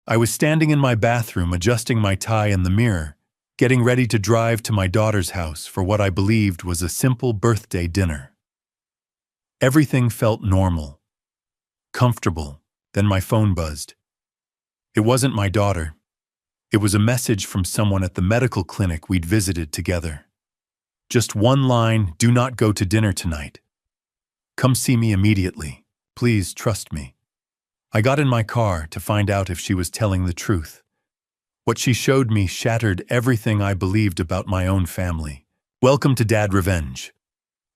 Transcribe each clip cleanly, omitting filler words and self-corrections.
I was standing in my bathroom adjusting my tie in the mirror, getting ready to drive to my daughter's house for what I believed was a simple birthday dinner. Everything felt normal, comfortable. Then my phone buzzed. It wasn't my daughter. It was a message from someone at the medical clinic we'd visited together. Just one line, "Do not go to dinner tonight. Come see me immediately. Please trust me." I got in my car to find out if she was telling the truth. What she showed me shattered everything I believed about my own family. Welcome to Dad Revenge.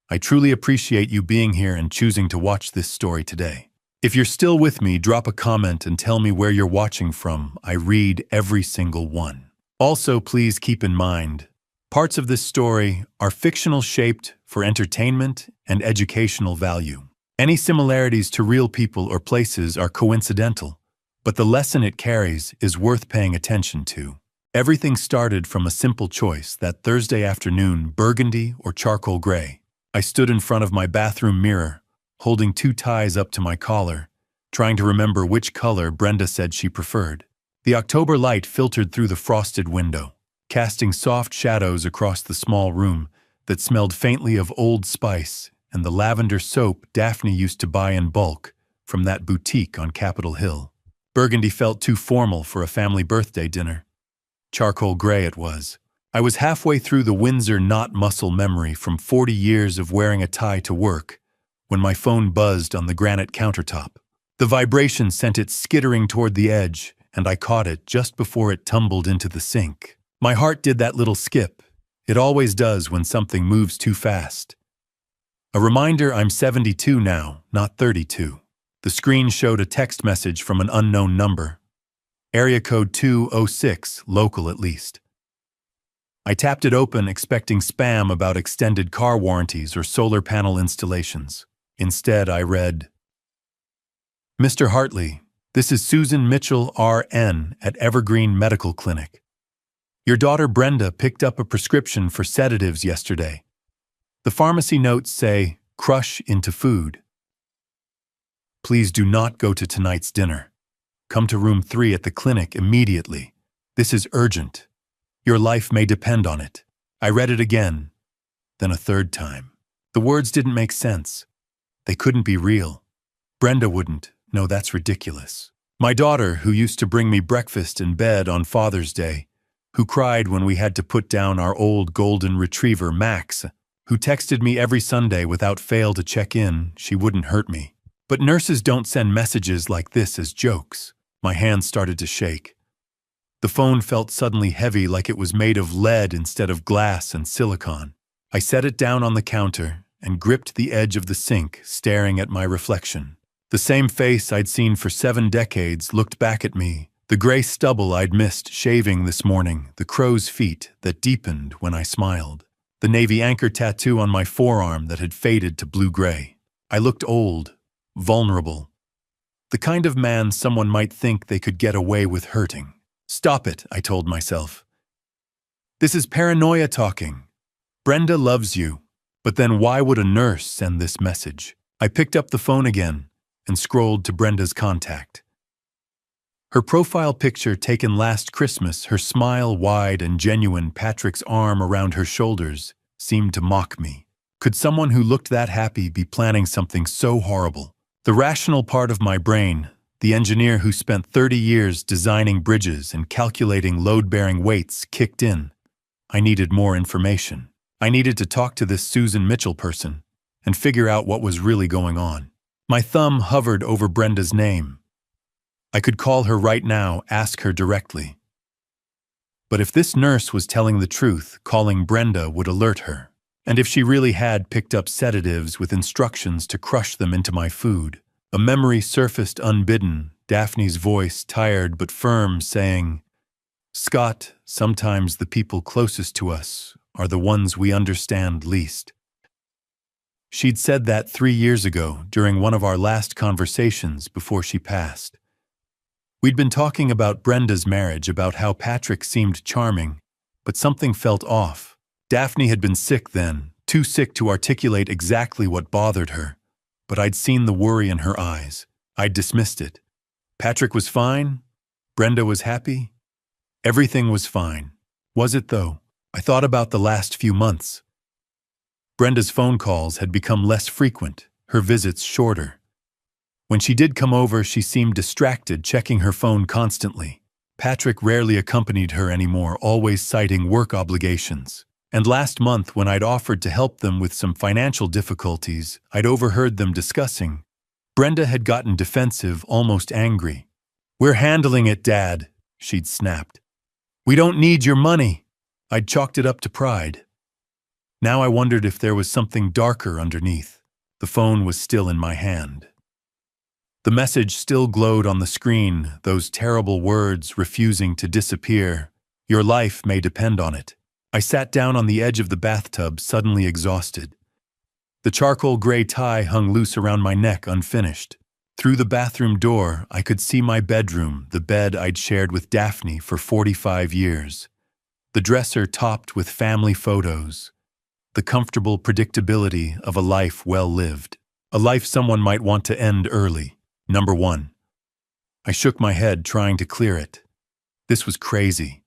I truly appreciate you being here and choosing to watch this story today. If you're still with me, drop a comment and tell me where you're watching from. I read every single one. Also, please keep in mind, parts of this story are fictional, shaped for entertainment and educational value. Any similarities to real people or places are coincidental, but the lesson it carries is worth paying attention to. Everything started from a simple choice that Thursday afternoon: burgundy or charcoal gray. I stood in front of my bathroom mirror, holding two ties up to my collar, trying to remember which color Brenda said she preferred. The October light filtered through the frosted window, casting soft shadows across the small room that smelled faintly of Old Spice and the lavender soap Daphne used to buy in bulk from that boutique on Capitol Hill. Burgundy felt too formal for a family birthday dinner. Charcoal gray it was. I was halfway through the Windsor knot muscle memory from 40 years of wearing a tie to work when my phone buzzed on the granite countertop. The vibration sent it skittering toward the edge, and I caught it just before it tumbled into the sink. My heart did that little skip. It always does when something moves too fast. A reminder I'm 72 now, not 32. The screen showed a text message from an unknown number. Area code 206, local at least. I tapped it open, expecting spam about extended car warranties or solar panel installations. Instead, I read, "Mr. Hartley, this is Susan Mitchell, RN, at Evergreen Medical Clinic. Your daughter Brenda picked up a prescription for sedatives yesterday. The pharmacy notes say, crush into food. Please do not go to tonight's dinner. Come to room 3 at the clinic immediately. This is urgent. Your life may depend on it." I read it again, then a third time. The words didn't make sense. They couldn't be real. Brenda wouldn't. No, that's ridiculous. My daughter, who used to bring me breakfast in bed on Father's Day, who cried when we had to put down our old golden retriever, Max, who texted me every Sunday without fail to check in, she wouldn't hurt me. But nurses don't send messages like this as jokes. My hands started to shake. The phone felt suddenly heavy, like it was made of lead instead of glass and silicone. I set it down on the counter and gripped the edge of the sink, staring at my reflection. The same face I'd seen for 7 decades looked back at me, the gray stubble I'd missed shaving this morning, the crow's feet that deepened when I smiled, the navy anchor tattoo on my forearm that had faded to blue-gray. I looked old, vulnerable, the kind of man someone might think they could get away with hurting. "Stop it," I told myself. "This is paranoia talking. Brenda loves you, but then why would a nurse send this message?" I picked up the phone again and scrolled to Brenda's contact. Her profile picture taken last Christmas, her smile wide and genuine, Patrick's arm around her shoulders, seemed to mock me. Could someone who looked that happy be planning something so horrible? The rational part of my brain, the engineer who spent 30 years designing bridges and calculating load-bearing weights, kicked in. I needed more information. I needed to talk to this Susan Mitchell person and figure out what was really going on. My thumb hovered over Brenda's name. I could call her right now, ask her directly. But if this nurse was telling the truth, calling Brenda would alert her. And if she really had picked up sedatives with instructions to crush them into my food, a memory surfaced unbidden, Daphne's voice, tired but firm, saying, "Scott, sometimes the people closest to us are the ones we understand least." She'd said that 3 years ago during one of our last conversations before she passed. We'd been talking about Brenda's marriage, about how Patrick seemed charming, but something felt off. Daphne had been sick then, too sick to articulate exactly what bothered her, but I'd seen the worry in her eyes. I'd dismissed it. Patrick was fine? Brenda was happy? Everything was fine. Was it though? I thought about the last few months. Brenda's phone calls had become less frequent, her visits shorter. When she did come over, she seemed distracted, checking her phone constantly. Patrick rarely accompanied her anymore, always citing work obligations. And last month, when I'd offered to help them with some financial difficulties, I'd overheard them discussing. Brenda had gotten defensive, almost angry. "We're handling it, Dad," she'd snapped. "We don't need your money." I'd chalked it up to pride. Now I wondered if there was something darker underneath. The phone was still in my hand. The message still glowed on the screen, those terrible words refusing to disappear. "Your life may depend on it." I sat down on the edge of the bathtub, suddenly exhausted. The charcoal gray tie hung loose around my neck, unfinished. Through the bathroom door, I could see my bedroom, the bed I'd shared with Daphne for 45 years. The dresser topped with family photos. The comfortable predictability of a life well lived. A life someone might want to end early. Number 1. I shook my head, trying to clear it. This was crazy.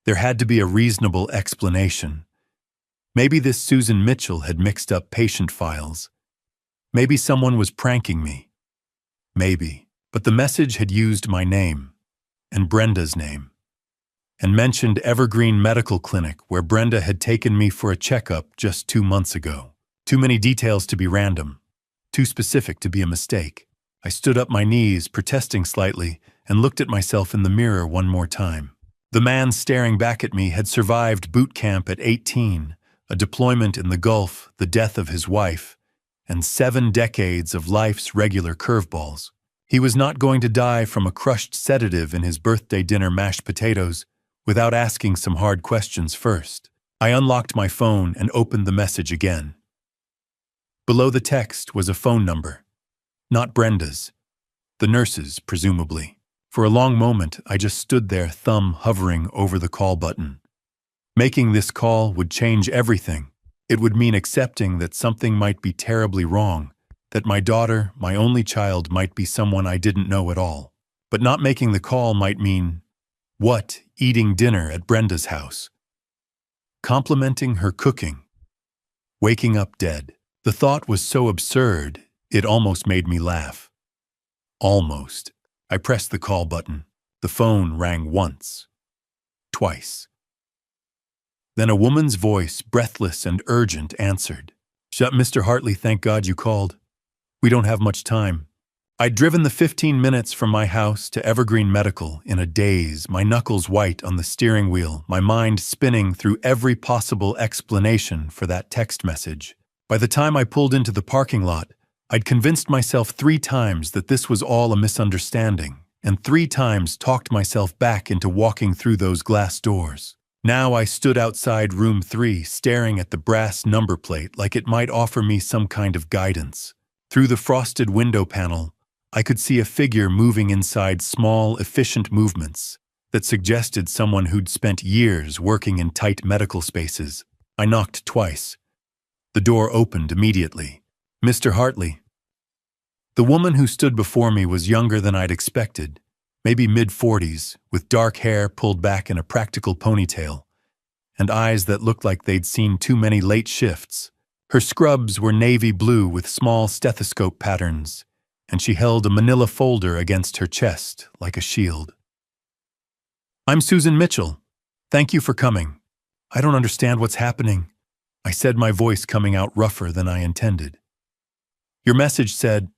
There had to be a reasonable explanation. Maybe this Susan Mitchell had mixed up patient files. Maybe someone was pranking me. Maybe. But the message had used my name, and Brenda's name, and mentioned Evergreen Medical Clinic, where Brenda had taken me for a checkup just 2 months ago. Too many details to be random. Too specific to be a mistake. I stood up my knees, protesting slightly, and looked at myself in the mirror one more time. The man staring back at me had survived boot camp at 18, a deployment in the Gulf, the death of his wife, and 7 decades of life's regular curveballs. He was not going to die from a crushed sedative in his birthday dinner mashed potatoes without asking some hard questions first. I unlocked my phone and opened the message again. Below the text was a phone number. Not Brenda's. The nurse's, presumably. For a long moment, I just stood there, thumb hovering over the call button. Making this call would change everything. It would mean accepting that something might be terribly wrong, that my daughter, my only child, might be someone I didn't know at all. But not making the call might mean, what, eating dinner at Brenda's house? Complimenting her cooking. Waking up dead. The thought was so absurd, it almost made me laugh. Almost. I pressed the call button. The phone rang once. Twice. Then a woman's voice, breathless and urgent, answered. "Mr. Hartley, thank God you called. We don't have much time." I'd driven the 15 minutes from my house to Evergreen Medical in a daze, my knuckles white on the steering wheel, my mind spinning through every possible explanation for that text message. By the time I pulled into the parking lot, I'd convinced myself 3 times that this was all a misunderstanding, and 3 times talked myself back into walking through those glass doors. Now I stood outside room 3, staring at the brass number plate like it might offer me some kind of guidance. Through the frosted window panel, I could see a figure moving inside, small, efficient movements that suggested someone who'd spent years working in tight medical spaces. I knocked twice. The door opened immediately. "Mr. Hartley." The woman who stood before me was younger than I'd expected, maybe mid-40s, with dark hair pulled back in a practical ponytail, and eyes that looked like they'd seen too many late shifts. Her scrubs were navy blue with small stethoscope patterns, and she held a manila folder against her chest like a shield. "I'm Susan Mitchell. Thank you for coming. I don't understand what's happening," I said, my voice coming out rougher than I intended. "Your message said..."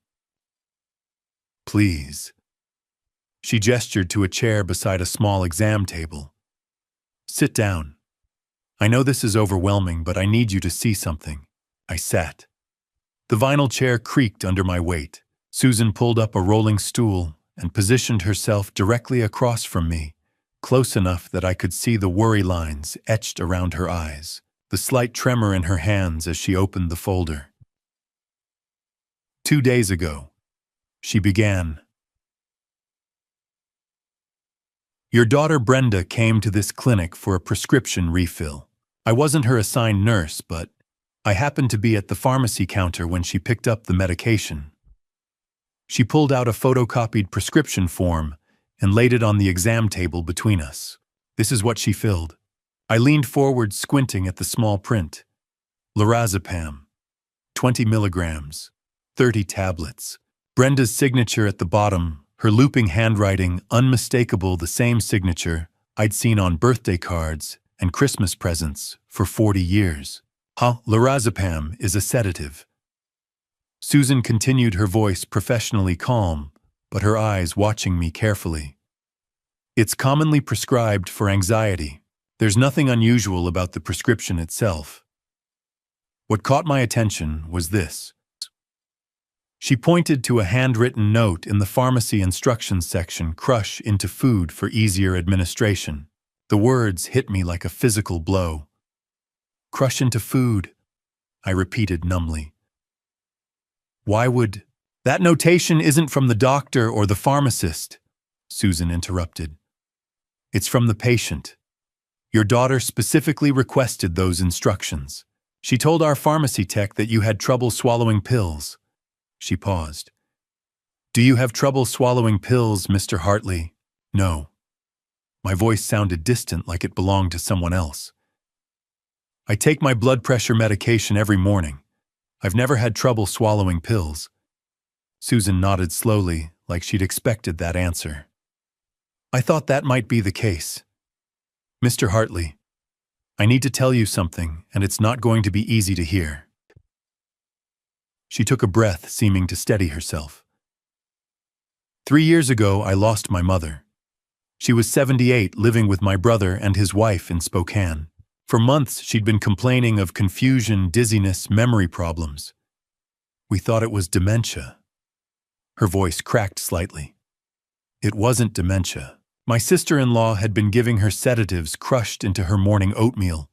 "Please." She gestured to a chair beside a small exam table. "Sit down. I know this is overwhelming, but I need you to see something." I sat. The vinyl chair creaked under my weight. Susan pulled up a rolling stool and positioned herself directly across from me, close enough that I could see the worry lines etched around her eyes, the slight tremor in her hands as she opened the folder. "2 days ago," she began. "Your daughter Brenda came to this clinic for a prescription refill. I wasn't her assigned nurse, but I happened to be at the pharmacy counter when she picked up the medication. She pulled out a photocopied prescription form and laid it on the exam table between us. This is what she filled. I leaned forward, squinting at the small print. Lorazepam, 20 milligrams, 30 tablets. Brenda's signature at the bottom, her looping handwriting, unmistakable, the same signature I'd seen on birthday cards and Christmas presents for 40 years. Lorazepam is a sedative. Susan continued, her voice professionally calm, but her eyes watching me carefully. It's commonly prescribed for anxiety. There's nothing unusual about the prescription itself. What caught my attention was this. She pointed to a handwritten note in the pharmacy instructions section: crush into food for easier administration. The words hit me like a physical blow. Crush into food, I repeated numbly. Why would... That notation isn't from the doctor or the pharmacist, Susan interrupted. It's from the patient. Your daughter specifically requested those instructions. She told our pharmacy tech that you had trouble swallowing pills. She paused. Do you have trouble swallowing pills, Mr. Hartley? No. My voice sounded distant, like it belonged to someone else. I take my blood pressure medication every morning. I've never had trouble swallowing pills. Susan nodded slowly, like she'd expected that answer. I thought that might be the case. Mr. Hartley, I need to tell you something, and it's not going to be easy to hear. She took a breath, seeming to steady herself. 3 years ago, I lost my mother. She was 78, living with my brother and his wife in Spokane. For months, she'd been complaining of confusion, dizziness, memory problems. We thought it was dementia. Her voice cracked slightly. It wasn't dementia. My sister-in-law had been giving her sedatives crushed into her morning oatmeal.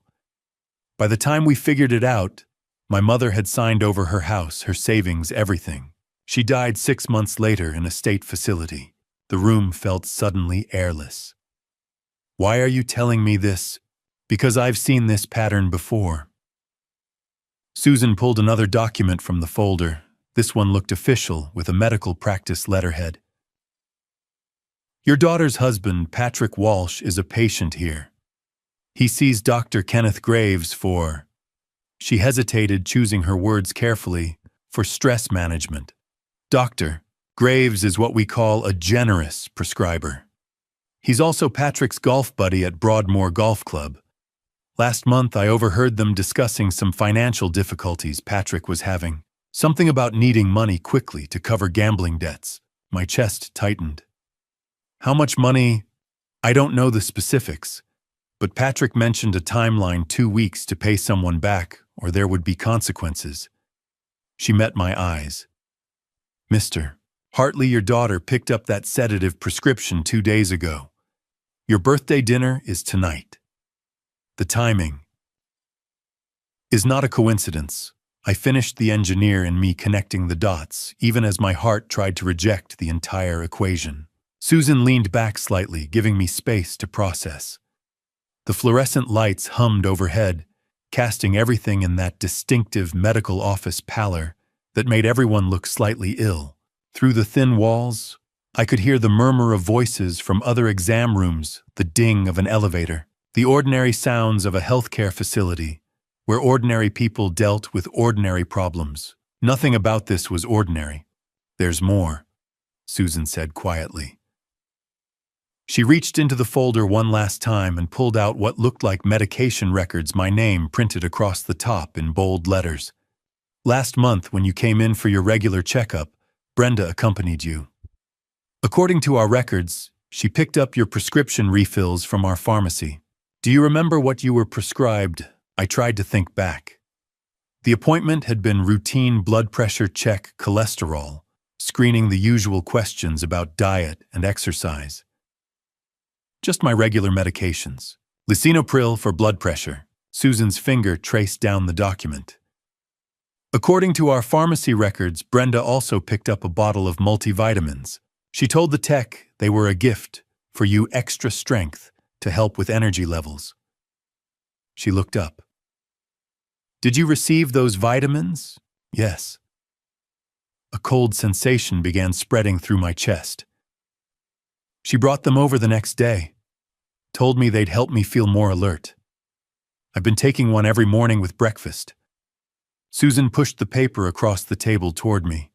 By the time we figured it out, my mother had signed over her house, her savings, everything. She died 6 months later in a state facility. The room felt suddenly airless. Why are you telling me this? Because I've seen this pattern before. Susan pulled another document from the folder. This one looked official, with a medical practice letterhead. Your daughter's husband, Patrick Walsh, is a patient here. He sees Dr. Kenneth Graves for... She hesitated, choosing her words carefully, for stress management. Dr. Graves is what we call a generous prescriber. He's also Patrick's golf buddy at Broadmoor Golf Club. Last month, I overheard them discussing some financial difficulties Patrick was having. Something about needing money quickly to cover gambling debts. My chest tightened. How much money? I don't know the specifics, but Patrick mentioned a timeline: 2 weeks to pay someone back, or there would be consequences. She met my eyes. Mr. Hartley, your daughter picked up that sedative prescription 2 days ago. Your birthday dinner is tonight. The timing is not a coincidence. I finished the engineer in me connecting the dots, even as my heart tried to reject the entire equation. Susan leaned back slightly, giving me space to process. The fluorescent lights hummed overhead, casting everything in that distinctive medical office pallor that made everyone look slightly ill. Through the thin walls, I could hear the murmur of voices from other exam rooms, the ding of an elevator, the ordinary sounds of a healthcare facility, where ordinary people dealt with ordinary problems. Nothing about this was ordinary. There's more, Susan said quietly. She reached into the folder one last time and pulled out what looked like medication records, my name printed across the top in bold letters. Last month, when you came in for your regular checkup, Brenda accompanied you. According to our records, she picked up your prescription refills from our pharmacy. Do you remember what you were prescribed? I tried to think back. The appointment had been routine blood pressure check, cholesterol, screening the usual questions about diet and exercise. Just my regular medications. Lisinopril for blood pressure. Susan's finger traced down the document. According to our pharmacy records, Brenda also picked up a bottle of multivitamins. She told the tech they were a gift for you, extra strength to help with energy levels. She looked up. Did you receive those vitamins? Yes. A cold sensation began spreading through my chest. She brought them over the next day, told me they'd help me feel more alert. I've been taking one every morning with breakfast. Susan pushed the paper across the table toward me.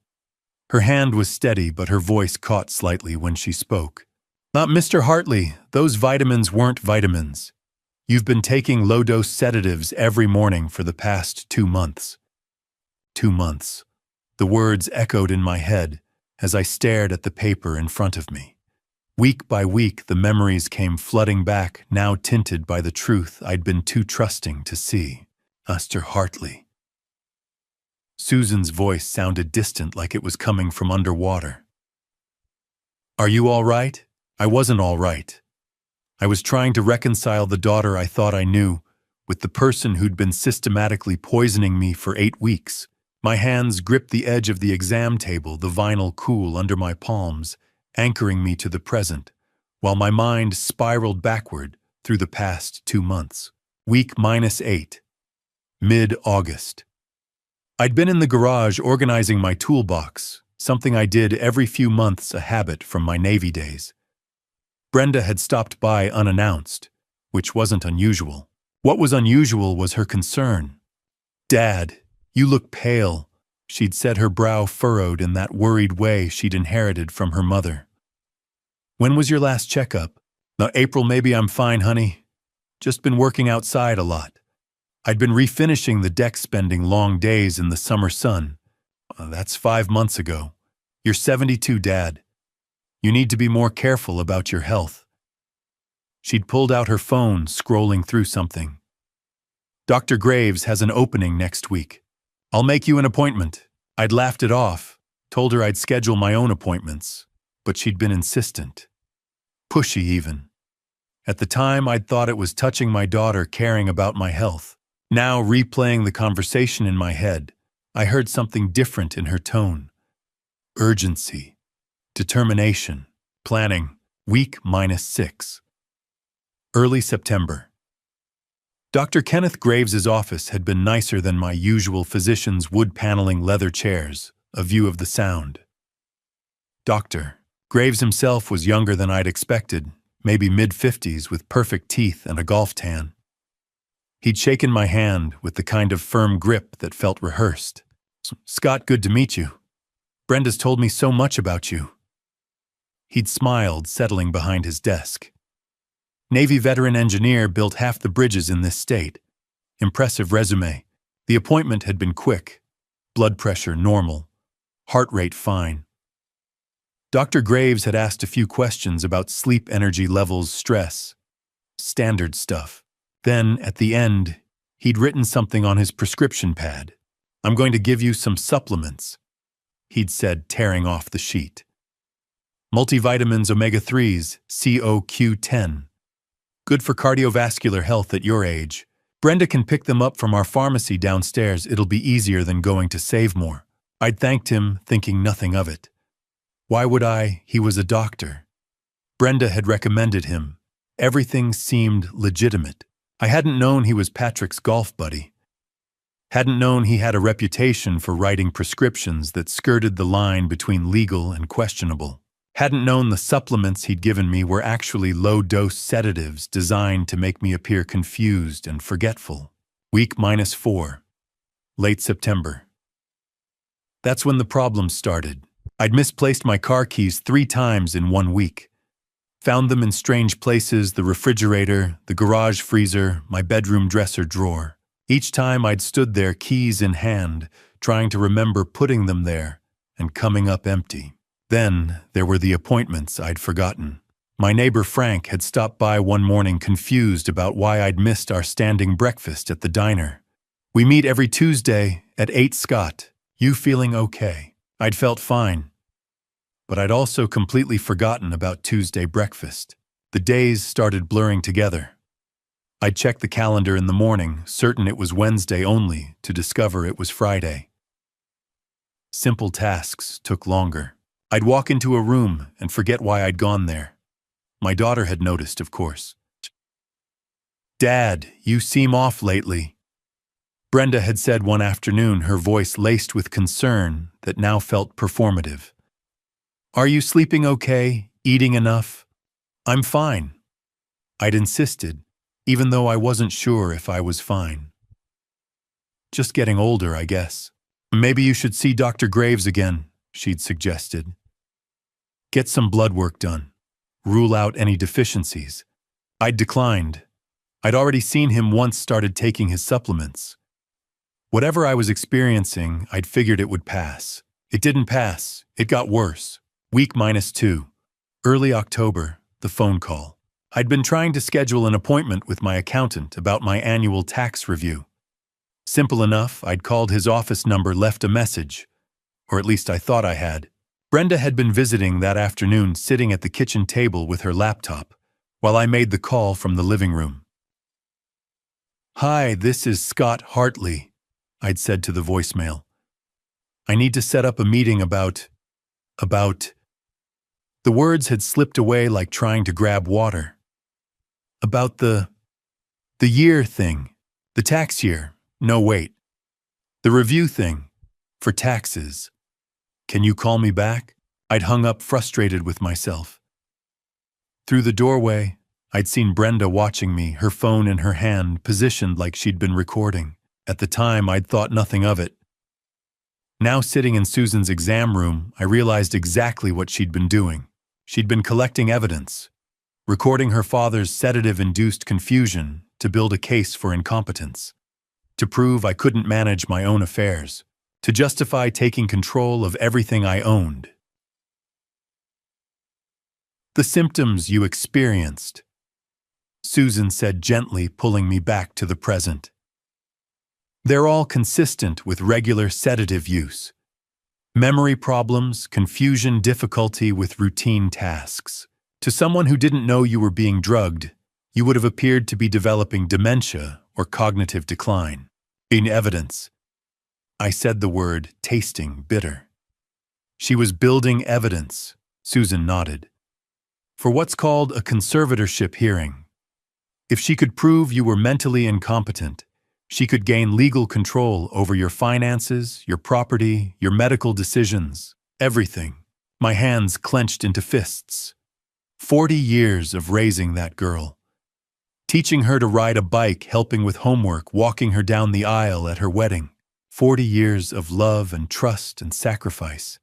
Her hand was steady, but her voice caught slightly when she spoke. Mr. Hartley, those vitamins weren't vitamins. You've been taking low-dose sedatives every morning for the past 2 months. 2 months. The words echoed in my head as I stared at the paper in front of me. Week by week, the memories came flooding back, now tinted by the truth I'd been too trusting to see. Mr. Hartley. Susan's voice sounded distant, like it was coming from underwater. Are you all right? I wasn't all right. I was trying to reconcile the daughter I thought I knew with the person who'd been systematically poisoning me for 8 weeks. My hands gripped the edge of the exam table, the vinyl cool under my palms, anchoring me to the present, while my mind spiraled backward through the past 2 months. Week -8. Mid-August. I'd been in the garage organizing my toolbox, something I did every few months, a habit from my Navy days. Brenda had stopped by unannounced, which wasn't unusual. What was unusual was her concern. "Dad, you look pale," she'd said, her brow furrowed in that worried way she'd inherited from her mother. "When was your last checkup?" "April, maybe. I'm fine, honey. Just been working outside a lot. I'd been refinishing the deck, spending long days in the summer sun." "That's 5 months ago. You're 72, Dad. You need to be more careful about your health." She'd pulled out her phone, scrolling through something. "Dr. Graves has an opening next week. I'll make you an appointment." I'd laughed it off, told her I'd schedule my own appointments, but she'd been insistent. Pushy even. At the time, I'd thought it was touching my daughter caring about my health. Now, replaying the conversation in my head, I heard something different in her tone. Urgency. Determination. Planning. Week -6. Early September. Dr. Kenneth Graves's office had been nicer than my usual physician's wood paneling leather chairs, a view of the Sound. Dr. Graves himself was younger than I'd expected, maybe mid-50s, with perfect teeth and a golf tan. He'd shaken my hand with the kind of firm grip that felt rehearsed. "Scott, good to meet you. Brenda's told me so much about you." He'd smiled, settling behind his desk. Navy veteran engineer, built half the bridges in this state. Impressive resume. The appointment had been quick. Blood pressure normal. Heart rate fine. Dr. Graves had asked a few questions about sleep, energy levels, stress. Standard stuff. Then, at the end, he'd written something on his prescription pad. "I'm going to give you some supplements," he'd said, tearing off the sheet. "Multivitamins, omega-3s, CoQ10. Good for cardiovascular health at your age. Brenda can pick them up from our pharmacy downstairs. It'll be easier than going to Save More." I'd thanked him, thinking nothing of it. Why would I? He was a doctor. Brenda had recommended him. Everything seemed legitimate. I hadn't known he was Patrick's golf buddy. Hadn't known he had a reputation for writing prescriptions that skirted the line between legal and questionable. Hadn't known the supplements he'd given me were actually low-dose sedatives designed to make me appear confused and forgetful. Week -4. Late September. That's when the problems started. I'd misplaced my car keys 3 times in 1 week. Found them in strange places: the refrigerator, the garage freezer, my bedroom dresser drawer. Each time I'd stood there, keys in hand, trying to remember putting them there, and coming up empty. Then there were the appointments I'd forgotten. My neighbor Frank had stopped by one morning, confused about why I'd missed our standing breakfast at the diner. "We meet every Tuesday at 8, Scott. You feeling okay?" I'd felt fine. But I'd also completely forgotten about Tuesday breakfast. The days started blurring together. I'd check the calendar in the morning, certain it was Wednesday, only to discover it was Friday. Simple tasks took longer. I'd walk into a room and forget why I'd gone there. My daughter had noticed, of course. "Dad, you seem off lately," Brenda had said one afternoon, her voice laced with concern that now felt performative. "Are you sleeping okay? Eating enough?" I'm fine. I'd insisted, even though I wasn't sure if I was fine. Just getting older, I guess. Maybe you should see Dr. Graves again, she'd suggested. Get some blood work done. Rule out any deficiencies. I'd declined. I'd already seen him once started taking his supplements. Whatever I was experiencing, I'd figured it would pass. It didn't pass. It got worse. Week -2. Early October, the phone call. I'd been trying to schedule an appointment with my accountant about my annual tax review. Simple enough, I'd called his office number, left a message. Or at least I thought I had. Brenda had been visiting that afternoon, sitting at the kitchen table with her laptop, while I made the call from the living room. "Hi, this is Scott Hartley," I'd said to the voicemail. "I need to set up a meeting about... The words had slipped away like trying to grab water. About the year thing. The tax year. No, wait. The review thing. For taxes. Can you call me back?" I'd hung up, frustrated with myself. Through the doorway, I'd seen Brenda watching me, her phone in her hand, positioned like she'd been recording. At the time, I'd thought nothing of it. Now, sitting in Susan's exam room, I realized exactly what she'd been doing. She'd been collecting evidence, recording her father's sedative-induced confusion to build a case for incompetence, to prove I couldn't manage my own affairs, to justify taking control of everything I owned. "The symptoms you experienced," Susan said gently, pulling me back to the present. "They're all consistent with regular sedative use. Memory problems, confusion, difficulty with routine tasks. To someone who didn't know you were being drugged, you would have appeared to be developing dementia or cognitive decline. In evidence." I said the word, tasting bitter. "She was building evidence," Susan nodded, "for what's called a conservatorship hearing. If she could prove you were mentally incompetent, she could gain legal control over your finances, your property, your medical decisions, everything." My hands clenched into fists. 40 years of raising that girl. Teaching her to ride a bike, helping with homework, walking her down the aisle at her wedding. 40 years of love and trust and sacrifice.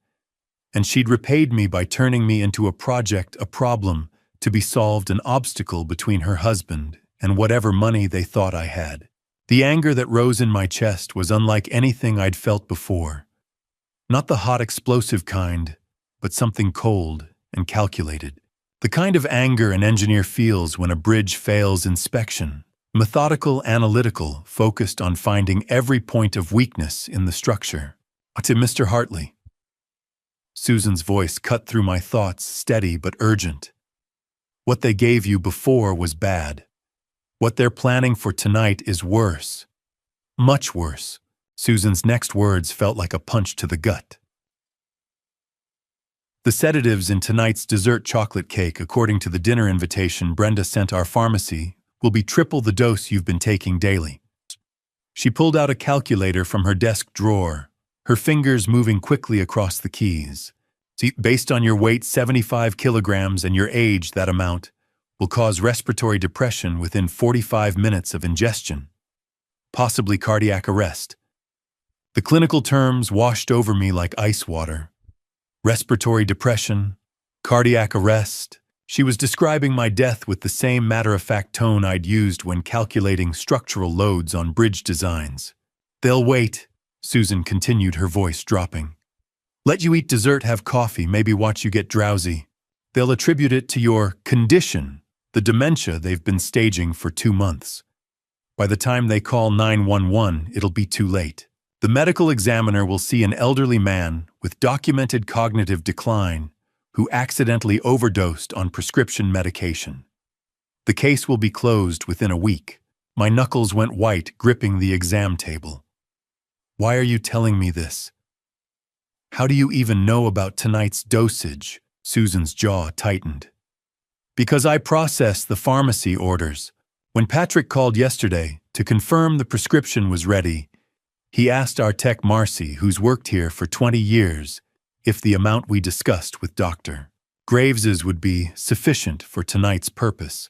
And she'd repaid me by turning me into a project, a problem, to be solved, an obstacle between her husband and whatever money they thought I had. The anger that rose in my chest was unlike anything I'd felt before. Not the hot, explosive kind, but something cold and calculated. The kind of anger an engineer feels when a bridge fails inspection. Methodical, analytical, focused on finding every point of weakness in the structure. "To Mr. Hartley." Susan's voice cut through my thoughts, steady but urgent. "What they gave you before was bad. What they're planning for tonight is worse. Much worse." Susan's next words felt like a punch to the gut. "The sedatives in tonight's dessert chocolate cake, according to the dinner invitation Brenda sent our pharmacy, will be triple the dose you've been taking daily." She pulled out a calculator from her desk drawer, her fingers moving quickly across the keys. "See, based on your weight, 75 kilograms, and your age, that amount will cause respiratory depression within 45 minutes of ingestion. Possibly cardiac arrest." The clinical terms washed over me like ice water. Respiratory depression, cardiac arrest. She was describing my death with the same matter-of-fact tone I'd used when calculating structural loads on bridge designs. "They'll wait," Susan continued, her voice dropping. "Let you eat dessert, have coffee, maybe watch you get drowsy. They'll attribute it to your condition, the dementia they've been staging for 2 months. By the time they call 911, it'll be too late. The medical examiner will see an elderly man with documented cognitive decline who accidentally overdosed on prescription medication. The case will be closed within a week." My knuckles went white, gripping the exam table. "Why are you telling me this? How do you even know about tonight's dosage?" Susan's jaw tightened. "Because I processed the pharmacy orders. When Patrick called yesterday to confirm the prescription was ready, he asked our tech Marcy, who's worked here for 20 years, if the amount we discussed with Dr. Graves's would be sufficient for tonight's purpose.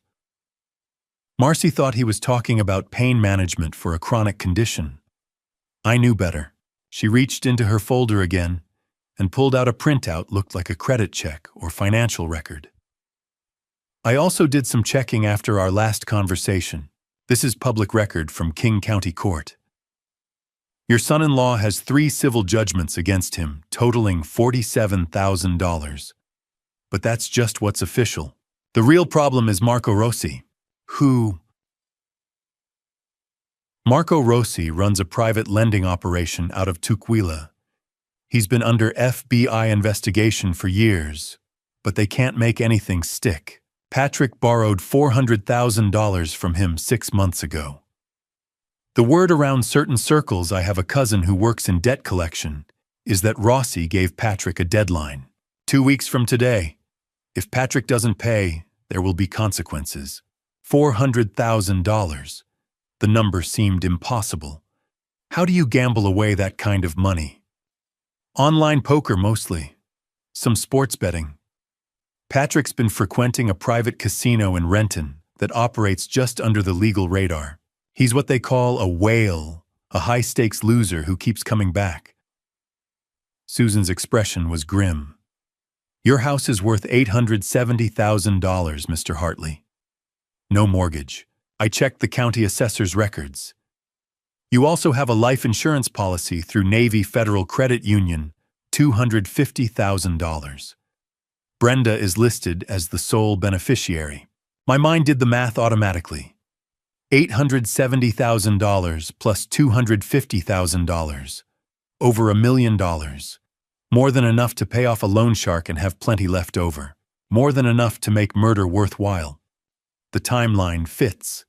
Marcy thought he was talking about pain management for a chronic condition. I knew better. She reached into her folder again and pulled out a printout looked like a credit check or financial record. I also did some checking after our last conversation. This is public record from King County Court. Your son-in-law has 3 civil judgments against him, totaling $47,000. But that's just what's official. The real problem is Marco Rossi, who... Marco Rossi runs a private lending operation out of Tukwila. He's been under FBI investigation for years, but they can't make anything stick. Patrick borrowed $400,000 from him 6 months ago. The word around certain circles, I have a cousin who works in debt collection, is that Rossi gave Patrick a deadline. 2 weeks from today. If Patrick doesn't pay, there will be consequences. $400,000. The number seemed impossible. How do you gamble away that kind of money? Online poker mostly. Some sports betting. Patrick's been frequenting a private casino in Renton that operates just under the legal radar. He's what they call a whale, a high-stakes loser who keeps coming back. Susan's expression was grim. Your house is worth $870,000, Mr. Hartley. No mortgage. I checked the county assessor's records. You also have a life insurance policy through Navy Federal Credit Union, $250,000. Brenda is listed as the sole beneficiary. My mind did the math automatically. $870,000 plus $250,000. Over $1 million. More than enough to pay off a loan shark and have plenty left over. More than enough to make murder worthwhile. The timeline fits.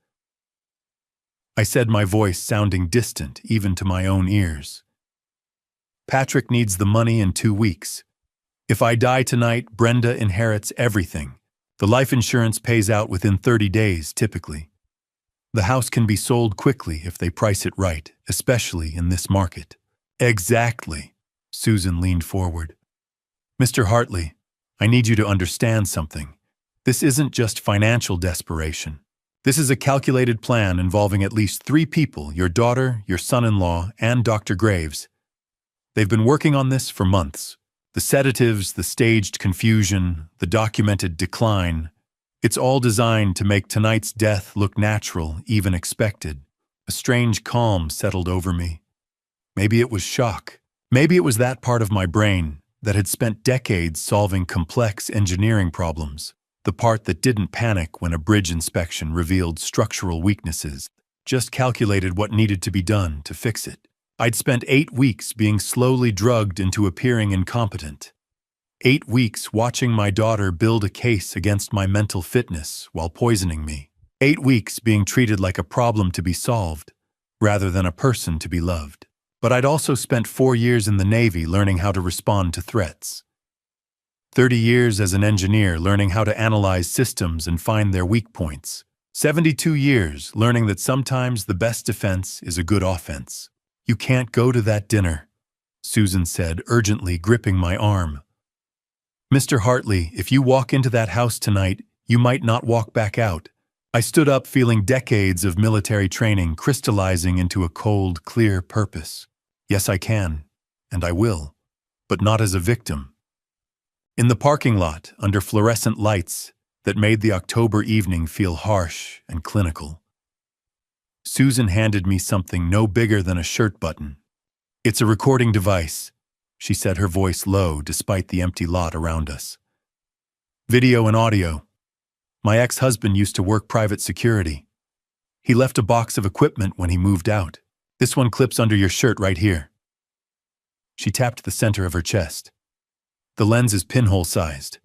I said, my voice sounding distant even to my own ears. Patrick needs the money in 2 weeks. If I die tonight, Brenda inherits everything. The life insurance pays out within 30 days, typically. The house can be sold quickly if they price it right, especially in this market. Exactly. Susan leaned forward. Mr. Hartley, I need you to understand something. This isn't just financial desperation. This is a calculated plan involving at least 3 people, your daughter, your son-in-law, and Dr. Graves. They've been working on this for months. The sedatives, the staged confusion, the documented decline. It's all designed to make tonight's death look natural, even expected. A strange calm settled over me. Maybe it was shock. Maybe it was that part of my brain that had spent decades solving complex engineering problems. The part that didn't panic when a bridge inspection revealed structural weaknesses, just calculated what needed to be done to fix it. I'd spent 8 weeks being slowly drugged into appearing incompetent. 8 weeks watching my daughter build a case against my mental fitness while poisoning me. 8 weeks being treated like a problem to be solved, rather than a person to be loved. But I'd also spent 4 years in the Navy learning how to respond to threats. 30 years as an engineer learning how to analyze systems and find their weak points. 72 years learning that sometimes the best defense is a good offense. You can't go to that dinner, Susan said, urgently gripping my arm. Mr. Hartley, if you walk into that house tonight, you might not walk back out. I stood up feeling decades of military training crystallizing into a cold, clear purpose. Yes, I can, and I will, but not as a victim. In the parking lot, under fluorescent lights that made the October evening feel harsh and clinical. Susan handed me something no bigger than a shirt button. It's a recording device, she said, her voice low despite the empty lot around us. Video and audio. My ex-husband used to work private security. He left a box of equipment when he moved out. This one clips under your shirt right here. She tapped the center of her chest. The lens is pinhole-sized.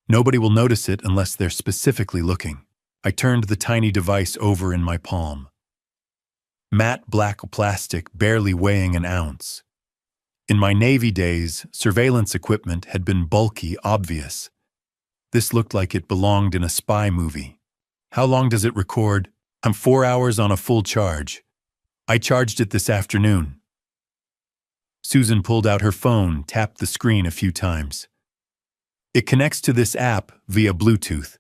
Nobody will notice it unless they're specifically looking. I turned the tiny device over in my palm. Matte black plastic barely weighing an ounce. In my Navy days, surveillance equipment had been bulky, obvious. This looked like it belonged in a spy movie. How long does it record? I'm 4 hours on a full charge. I charged it this afternoon. Susan pulled out her phone, tapped the screen a few times. It connects to this app via Bluetooth.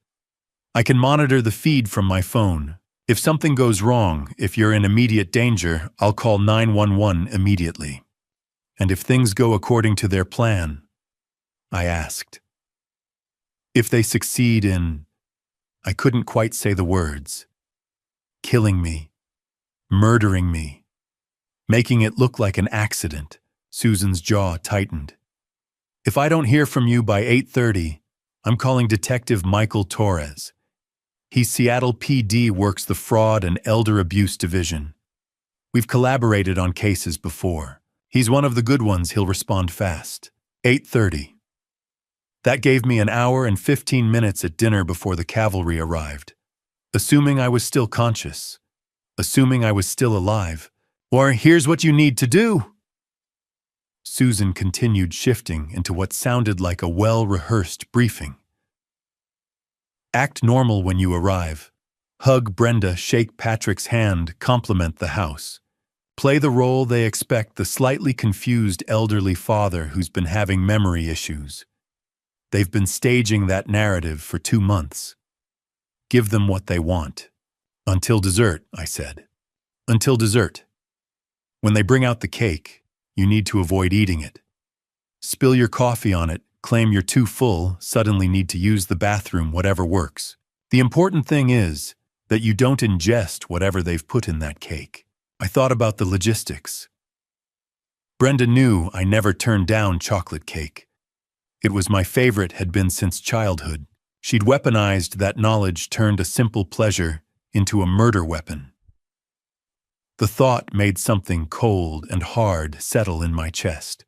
I can monitor the feed from my phone. If something goes wrong, if you're in immediate danger, I'll call 911 immediately. And if things go according to their plan, I asked. If they succeed in, I couldn't quite say the words, killing me, murdering me, making it look like an accident, Susan's jaw tightened. If I don't hear from you by 8:30, I'm calling Detective Michael Torres. He's Seattle PD, works the Fraud and Elder Abuse Division. We've collaborated on cases before. He's one of the good ones, he'll respond fast. 8:30. That gave me an hour and 15 minutes at dinner before the cavalry arrived. Assuming I was still conscious. Assuming I was still alive. Or here's what you need to do. Susan continued shifting into what sounded like a well-rehearsed briefing. Act normal when you arrive. Hug Brenda, shake Patrick's hand, compliment the house. Play the role they expect, the slightly confused elderly father who's been having memory issues. They've been staging that narrative for 2 months. Give them what they want. Until dessert, I said. Until dessert. When they bring out the cake, you need to avoid eating it. Spill your coffee on it, claim you're too full, suddenly need to use the bathroom, whatever works. The important thing is that you don't ingest whatever they've put in that cake. I thought about the logistics. Brenda knew I never turned down chocolate cake. It was my favorite, had been since childhood. She'd weaponized that knowledge, turned a simple pleasure into a murder weapon. The thought made something cold and hard settle in my chest.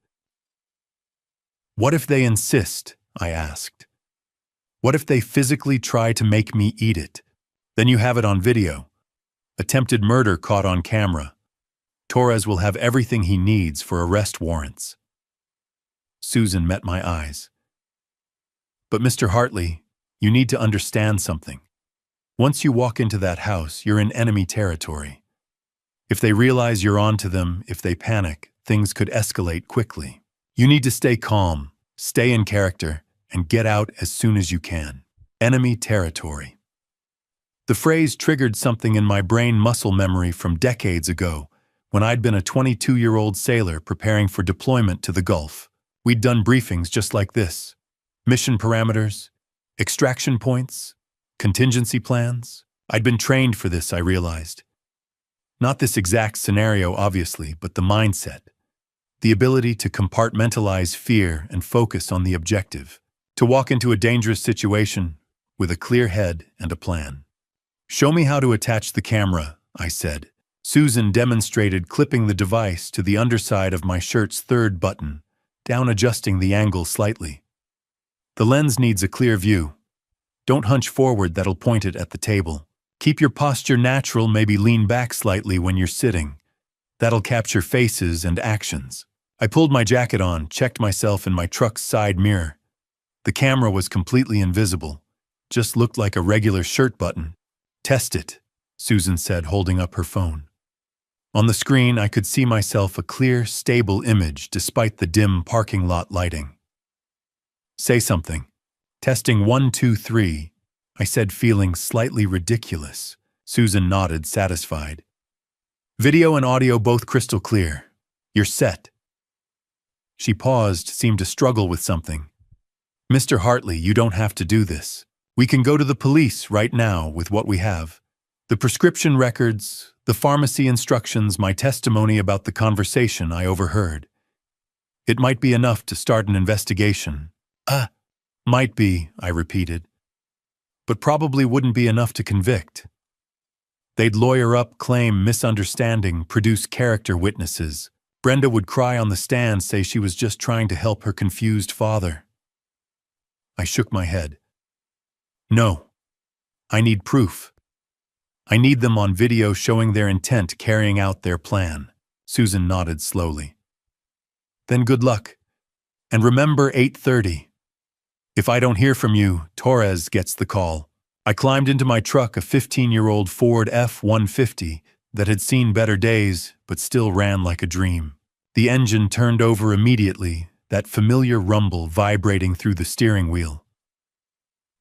What if they insist? I asked. What if they physically try to make me eat it? Then you have it on video. Attempted murder caught on camera. Torres will have everything he needs for arrest warrants. Susan met my eyes. But Mr. Hartley, you need to understand something. Once you walk into that house, you're in enemy territory. If they realize you're on to them, if they panic, things could escalate quickly. You need to stay calm, stay in character, and get out as soon as you can. Enemy territory. The phrase triggered something in my brain muscle memory from decades ago, when I'd been a 22-year-old sailor preparing for deployment to the Gulf. We'd done briefings just like this. Mission parameters, extraction points, contingency plans. I'd been trained for this, I realized. Not this exact scenario, obviously, but the mindset. The ability to compartmentalize fear and focus on the objective. To walk into a dangerous situation with a clear head and a plan. Show me how to attach the camera, I said. Susan demonstrated clipping the device to the underside of my shirt's third button, down adjusting the angle slightly. The lens needs a clear view. Don't hunch forward, that'll point it at the table. Keep your posture natural, maybe lean back slightly when you're sitting. That'll capture faces and actions. I pulled my jacket on, checked myself in my truck's side mirror. The camera was completely invisible, just looked like a regular shirt button. Test it, Susan said, holding up her phone. On the screen, I could see myself a clear, stable image despite the dim parking lot lighting. Say something. Testing 1, 2, 3. I said, feeling slightly ridiculous. Susan nodded, satisfied. Video and audio both crystal clear. You're set. She paused, seemed to struggle with something. Mr. Hartley, you don't have to do this. We can go to the police right now with what we have. The prescription records, the pharmacy instructions, my testimony about the conversation I overheard. It might be enough to start an investigation. Might be, I repeated. But probably wouldn't be enough to convict. They'd lawyer up, claim misunderstanding, produce character witnesses. Brenda would cry on the stand, say she was just trying to help her confused father. I shook my head. No. I need proof. I need them on video showing their intent carrying out their plan. Susan nodded slowly. Then good luck. And remember 8:30. If I don't hear from you, Torres gets the call. I climbed into my truck, a 15-year-old Ford F-150 that had seen better days but still ran like a dream. The engine turned over immediately, that familiar rumble vibrating through the steering wheel.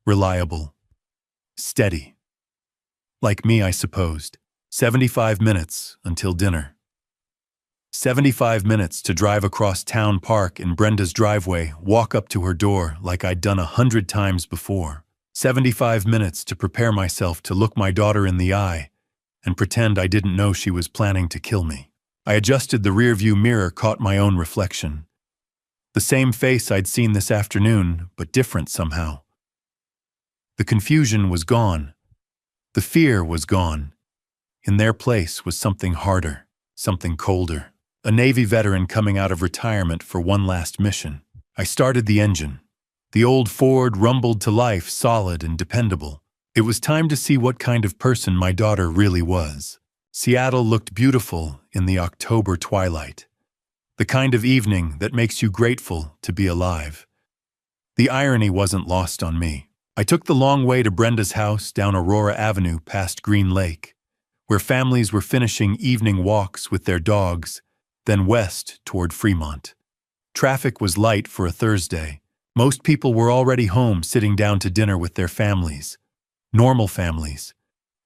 Reliable. Steady. Like me, I supposed. 75 minutes until dinner. 75 minutes to drive across Town Park in Brenda's driveway, walk up to her door like I'd done 100 times before. 75 minutes to prepare myself to look my daughter in the eye and pretend I didn't know she was planning to kill me. I adjusted the rearview mirror, caught my own reflection. The same face I'd seen this afternoon, but different somehow. The confusion was gone. The fear was gone. In their place was something harder, something colder. A Navy veteran coming out of retirement for one last mission. I started the engine. The old Ford rumbled to life, solid and dependable. It was time to see what kind of person my daughter really was. Seattle looked beautiful in the October twilight. The kind of evening that makes you grateful to be alive. The irony wasn't lost on me. I took the long way to Brenda's house down Aurora Avenue past Green Lake, where families were finishing evening walks with their dogs, then west toward Fremont. Traffic was light for a Thursday. Most people were already home, sitting down to dinner with their families. Normal families.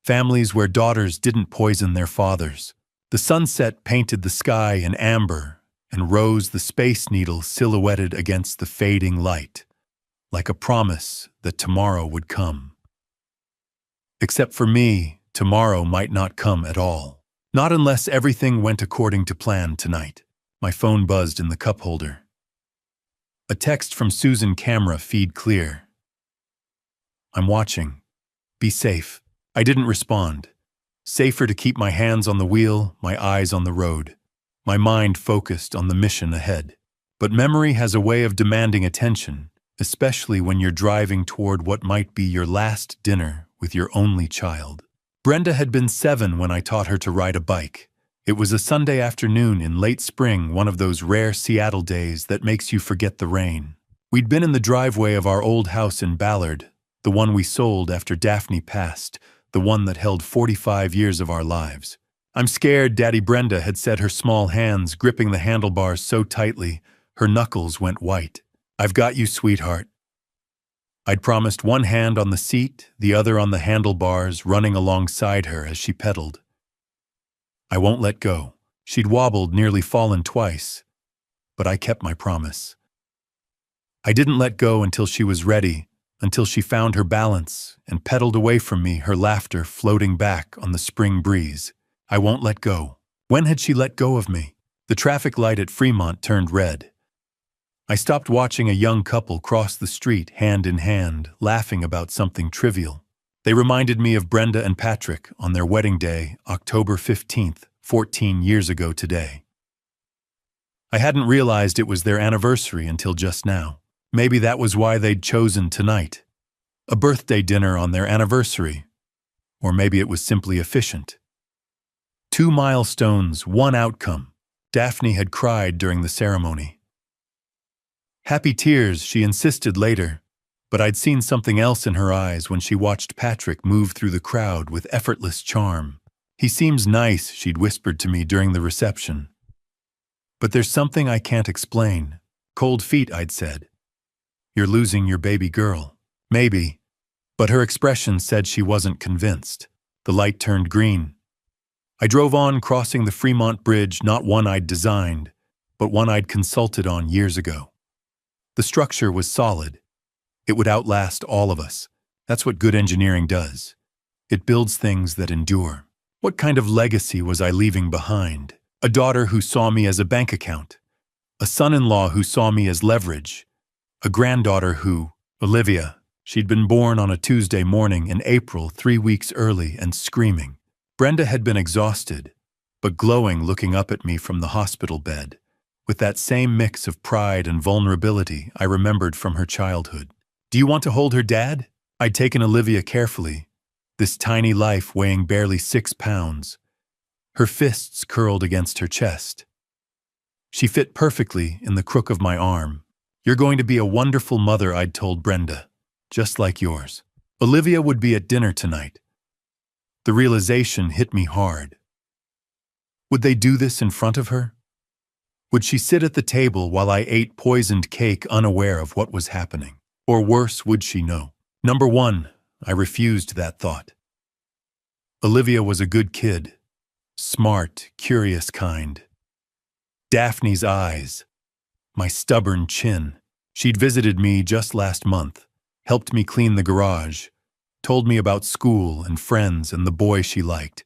Families where daughters didn't poison their fathers. The sunset painted the sky in amber, and Rose the Space Needle silhouetted against the fading light, like a promise that tomorrow would come. Except for me, tomorrow might not come at all. Not unless everything went according to plan tonight. My phone buzzed in the cup holder. A text from Susan, camera feed clear. I'm watching. Be safe. I didn't respond. Safer to keep my hands on the wheel, my eyes on the road. My mind focused on the mission ahead. But memory has a way of demanding attention, especially when you're driving toward what might be your last dinner with your only child. Brenda had been 7 when I taught her to ride a bike. It was a Sunday afternoon in late spring, one of those rare Seattle days that makes you forget the rain. We'd been in the driveway of our old house in Ballard, the one we sold after Daphne passed, the one that held 45 years of our lives. I'm scared, Daddy. Brenda had said, her small hands gripping the handlebars so tightly, her knuckles went white. I've got you, sweetheart. I'd promised, one hand on the seat, the other on the handlebars, running alongside her as she pedaled. I won't let go. She'd wobbled, nearly fallen twice, but I kept my promise. I didn't let go until she was ready, until she found her balance and pedaled away from me, her laughter floating back on the spring breeze. I won't let go. When had she let go of me? The traffic light at Fremont turned red. I stopped watching a young couple cross the street, hand in hand, laughing about something trivial. They reminded me of Brenda and Patrick on their wedding day, October 15th, 14 years ago today. I hadn't realized it was their anniversary until just now. Maybe that was why they'd chosen tonight. A birthday dinner on their anniversary. Or maybe it was simply efficient. 2 milestones, 1 outcome. Daphne had cried during the ceremony. Happy tears, she insisted later, but I'd seen something else in her eyes when she watched Patrick move through the crowd with effortless charm. He seems nice, she'd whispered to me during the reception. But there's something I can't explain. Cold feet, I'd said. You're losing your baby girl. Maybe. But her expression said she wasn't convinced. The light turned green. I drove on, crossing the Fremont Bridge, not one I'd designed, but one I'd consulted on years ago. The structure was solid. It would outlast all of us. That's what good engineering does. It builds things that endure. What kind of legacy was I leaving behind? A daughter who saw me as a bank account. A son-in-law who saw me as leverage. A granddaughter who, Olivia, she'd been born on a Tuesday morning in April, 3 weeks early, and screaming. Brenda had been exhausted, but glowing, looking up at me from the hospital bed, with that same mix of pride and vulnerability I remembered from her childhood. Do you want to hold her, Dad? I'd taken Olivia carefully, this tiny life weighing barely 6 pounds, her fists curled against her chest. She fit perfectly in the crook of my arm. You're going to be a wonderful mother, I'd told Brenda, just like yours. Olivia would be at dinner tonight. The realization hit me hard. Would they do this in front of her? Would she sit at the table while I ate poisoned cake unaware of what was happening? Or worse, would she know? Number one, I refused that thought. Olivia was a good kid. Smart, curious kind. Daphne's eyes. My stubborn chin. She'd visited me just last month, helped me clean the garage, told me about school and friends and the boy she liked,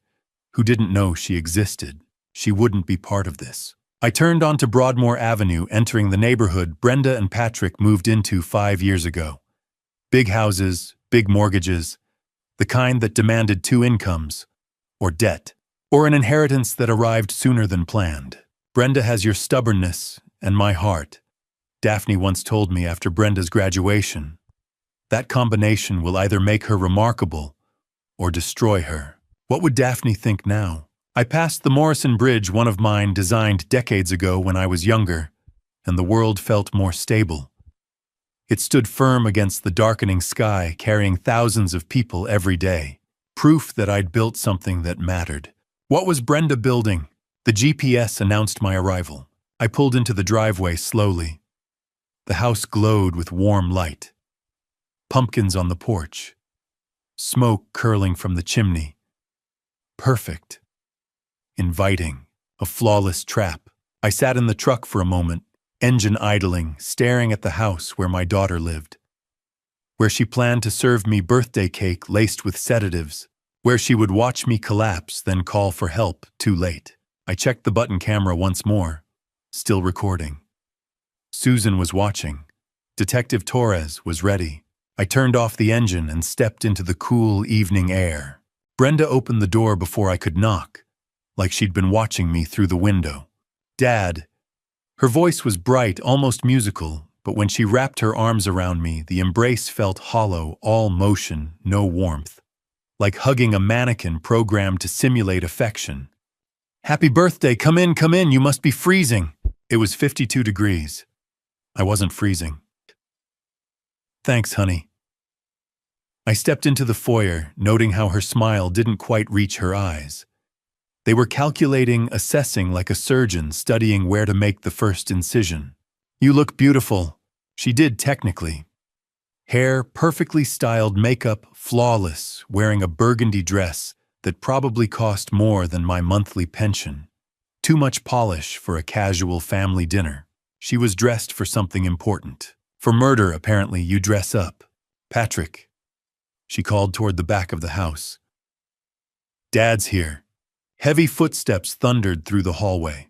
who didn't know she existed. She wouldn't be part of this. I turned onto Broadmoor Avenue, entering the neighborhood Brenda and Patrick moved into 5 years ago. Big houses, big mortgages, the kind that demanded 2 incomes, or debt, or an inheritance that arrived sooner than planned. Brenda has your stubbornness and my heart, Daphne once told me after Brenda's graduation. That combination will either make her remarkable or destroy her. What would Daphne think now? I passed the Morrison Bridge, one of mine designed decades ago when I was younger, and the world felt more stable. It stood firm against the darkening sky, carrying thousands of people every day. Proof that I'd built something that mattered. What was Brenda building? The GPS announced my arrival. I pulled into the driveway slowly. The house glowed with warm light. Pumpkins on the porch. Smoke curling from the chimney. Perfect. Inviting. A flawless trap. I sat in the truck for a moment, engine idling, staring at the house where my daughter lived. Where she planned to serve me birthday cake laced with sedatives. Where she would watch me collapse, then call for help, too late. I checked the button camera once more. Still recording. Susan was watching. Detective Torres was ready. I turned off the engine and stepped into the cool evening air. Brenda opened the door before I could knock, like she'd been watching me through the window. Dad. Her voice was bright, almost musical, but when she wrapped her arms around me, the embrace felt hollow, all motion, no warmth. Like hugging a mannequin programmed to simulate affection. Happy birthday, come in, you must be freezing. It was 52 degrees. I wasn't freezing. Thanks, honey. I stepped into the foyer, noting how her smile didn't quite reach her eyes. They were calculating, assessing like a surgeon studying where to make the first incision. You look beautiful. She did technically. Hair, perfectly styled, makeup, flawless, wearing a burgundy dress that probably cost more than my monthly pension. Too much polish for a casual family dinner. She was dressed for something important. For murder, apparently, you dress up. Patrick. She called toward the back of the house. Dad's here. Heavy footsteps thundered through the hallway.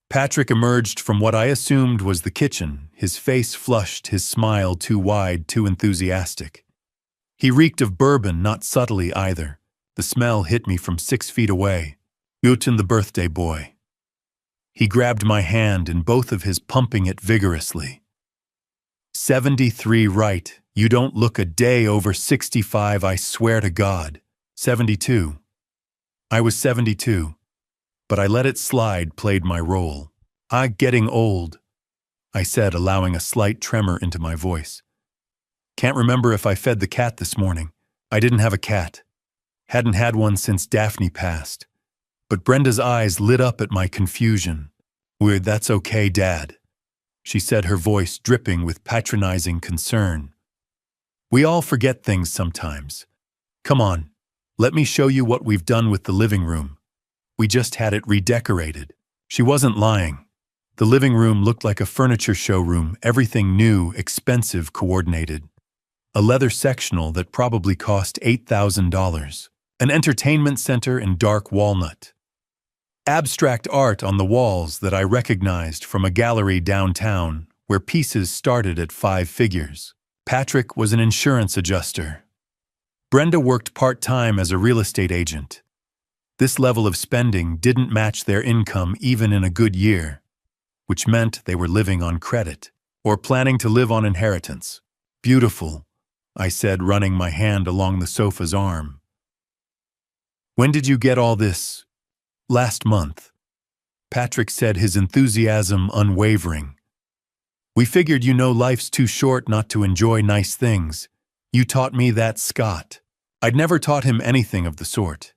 Patrick emerged from what I assumed was the kitchen, his face flushed, his smile too wide, too enthusiastic. He reeked of bourbon, not subtly either. The smell hit me from 6 feet away. Guten the birthday boy. He grabbed my hand in both of his, pumping it vigorously. 73 right. You don't look a day over 65, I swear to God. 72. I was 72. But I let it slide, played my role. I'm getting old, I said, allowing a slight tremor into my voice. Can't remember if I fed the cat this morning. I didn't have a cat. Hadn't had one since Daphne passed. But Brenda's eyes lit up at my confusion. Weird, that's okay, Dad, she said, her voice dripping with patronizing concern. We all forget things sometimes. Come on, let me show you what we've done with the living room. We just had it redecorated. She wasn't lying. The living room looked like a furniture showroom, everything new, expensive, coordinated. A leather sectional that probably cost $8,000. An entertainment center in dark walnut. Abstract art on the walls that I recognized from a gallery downtown where pieces started at 5 figures. Patrick was an insurance adjuster. Brenda worked part-time as a real estate agent. This level of spending didn't match their income even in a good year, which meant they were living on credit or planning to live on inheritance. Beautiful, I said, running my hand along the sofa's arm. When did you get all this? Last month. Patrick said, his enthusiasm unwavering. We figured life's too short not to enjoy nice things. You taught me that, Scott. I'd never taught him anything of the sort.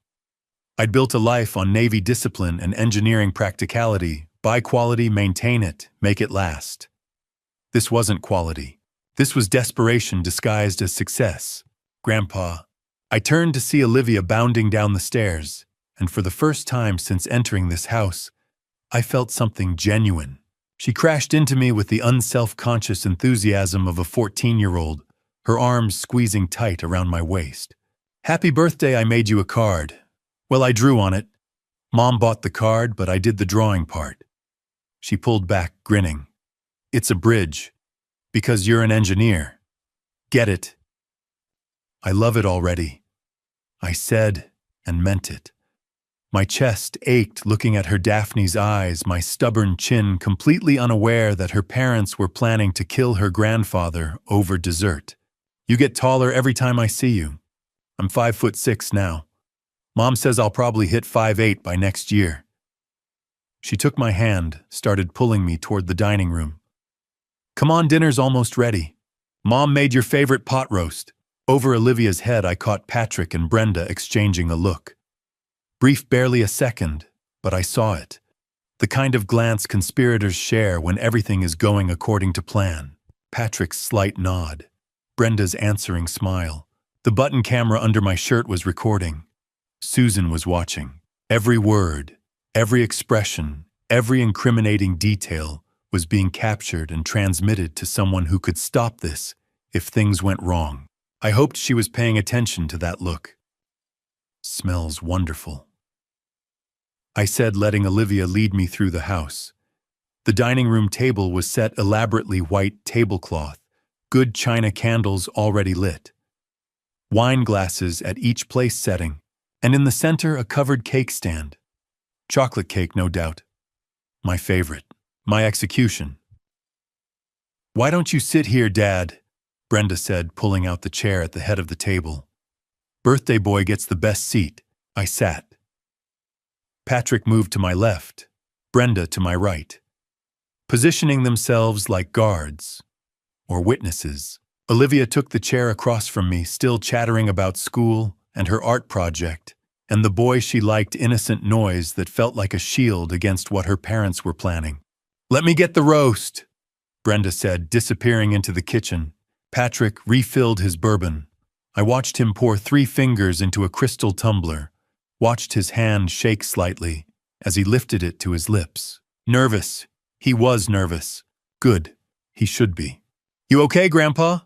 I'd built a life on Navy discipline and engineering practicality, Buy quality, maintain it, make it last. This wasn't quality. This was desperation disguised as success. Grandpa. I turned to see Olivia bounding down the stairs, and for the first time since entering this house, I felt something genuine. She crashed into me with the unself-conscious enthusiasm of a 14-year-old, her arms squeezing tight around my waist. "Happy birthday, I made you a card." "Well, I drew on it." "Mom bought the card, but I did the drawing part." She pulled back, grinning. "It's a bridge. Because you're an engineer. Get it?" "I love it already." I said and meant it. My chest ached looking at her Daphne's eyes, my stubborn chin completely unaware that her parents were planning to kill her grandfather over dessert. "You get taller every time I see you. I'm 5'6" now. Mom says I'll probably hit 5'8" by next year." She took my hand, started pulling me toward the dining room. "Come on, dinner's almost ready. Mom made your favorite pot roast." Over Olivia's head, I caught Patrick and Brenda exchanging a look. Brief, barely a second, but I saw it. The kind of glance conspirators share when everything is going according to plan. Patrick's slight nod. Brenda's answering smile. The button camera under my shirt was recording. Susan was watching. Every word, every expression, every incriminating detail was being captured and transmitted to someone who could stop this if things went wrong. I hoped she was paying attention to that look. "Smells wonderful," I said, letting Olivia lead me through the house. The dining room table was set elaborately white tablecloth, good china candles already lit. Wine glasses at each place setting, and in the center a covered cake stand. Chocolate cake, no doubt. My favorite. My execution. "Why don't you sit here, Dad?" Brenda said, pulling out the chair at the head of the table. "Birthday boy gets the best seat." I sat. Patrick moved to my left, Brenda to my right, positioning themselves like guards or witnesses. Olivia took the chair across from me, still chattering about school and her art project, and the boy she liked, innocent noise that felt like a shield against what her parents were planning. "Let me get the roast," Brenda said, disappearing into the kitchen. Patrick refilled his bourbon. I watched him pour 3 fingers into a crystal tumbler, watched his hand shake slightly as he lifted it to his lips. Nervous. He was nervous. Good. He should be. "You okay, Grandpa?"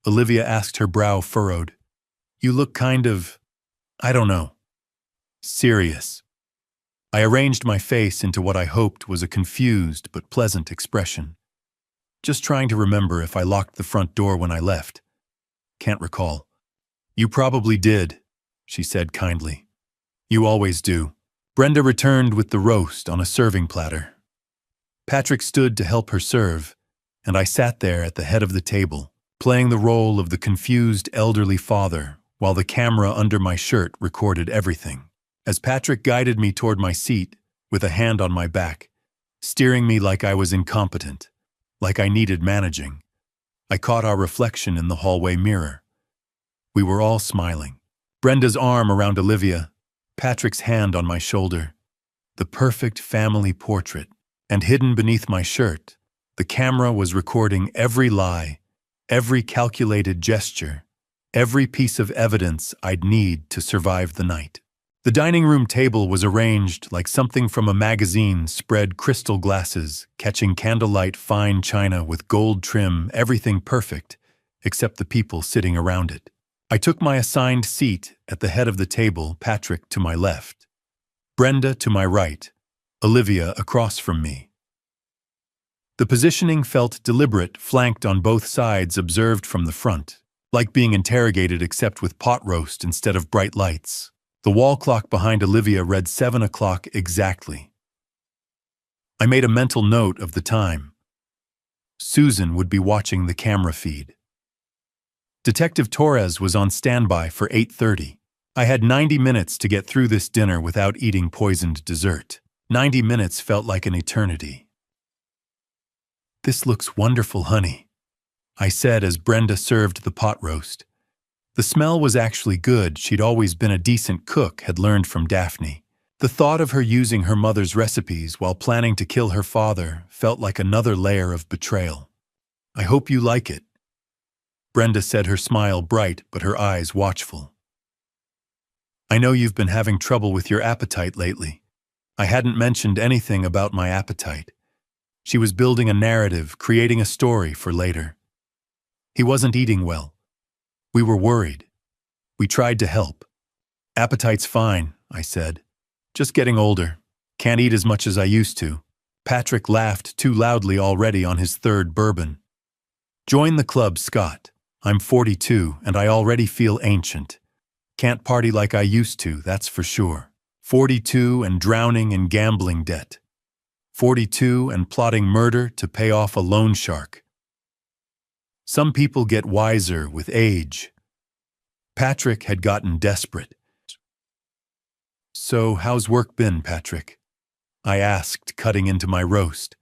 Olivia asked, her brow furrowed. "You look kind of, I don't know, serious." I arranged my face into what I hoped was a confused but pleasant expression. Just trying to remember if I locked the front door when I left. Can't recall. "You probably did," she said kindly. "You always do." Brenda returned with the roast on a serving platter. Patrick stood to help her serve, and I sat there at the head of the table, playing the role of the confused elderly father while the camera under my shirt recorded everything. As Patrick guided me toward my seat with a hand on my back, steering me like I was incompetent, like I needed managing, I caught our reflection in the hallway mirror. We were all smiling. Brenda's arm around Olivia, Patrick's hand on my shoulder. The perfect family portrait. And hidden beneath my shirt, the camera was recording every lie, every calculated gesture, every piece of evidence I'd need to survive the night. The dining room table was arranged like something from a magazine, spread crystal glasses, catching candlelight fine china with gold trim, everything perfect, except the people sitting around it. I took my assigned seat at the head of the table, Patrick to my left, Brenda to my right, Olivia across from me. The positioning felt deliberate, flanked on both sides, observed from the front, like being interrogated except with pot roast instead of bright lights. The wall clock behind Olivia read 7 o'clock exactly. I made a mental note of the time. Susan would be watching the camera feed. Detective Torres was on standby for 8:30. I had 90 minutes to get through this dinner without eating poisoned dessert. 90 minutes felt like an eternity. "This looks wonderful, honey," I said as Brenda served the pot roast. The smell was actually good. She'd always been a decent cook, had learned from Daphne. The thought of her using her mother's recipes while planning to kill her father felt like another layer of betrayal. "I hope you like it," Brenda said, her smile bright but her eyes watchful. "I know you've been having trouble with your appetite lately." I hadn't mentioned anything about my appetite. She was building a narrative, creating a story for later. He wasn't eating well. We were worried. We tried to help. "Appetite's fine," I said. "Just getting older. Can't eat as much as I used to." Patrick laughed too loudly already on his third bourbon. "Join the club, Scott. I'm 42 and I already feel ancient. Can't party like I used to, that's for sure. 42 and drowning in gambling debt. 42 and plotting murder to pay off a loan shark. Some people get wiser with age." Patrick had gotten desperate. "So, how's work been, Patrick?" I asked, cutting into my roast.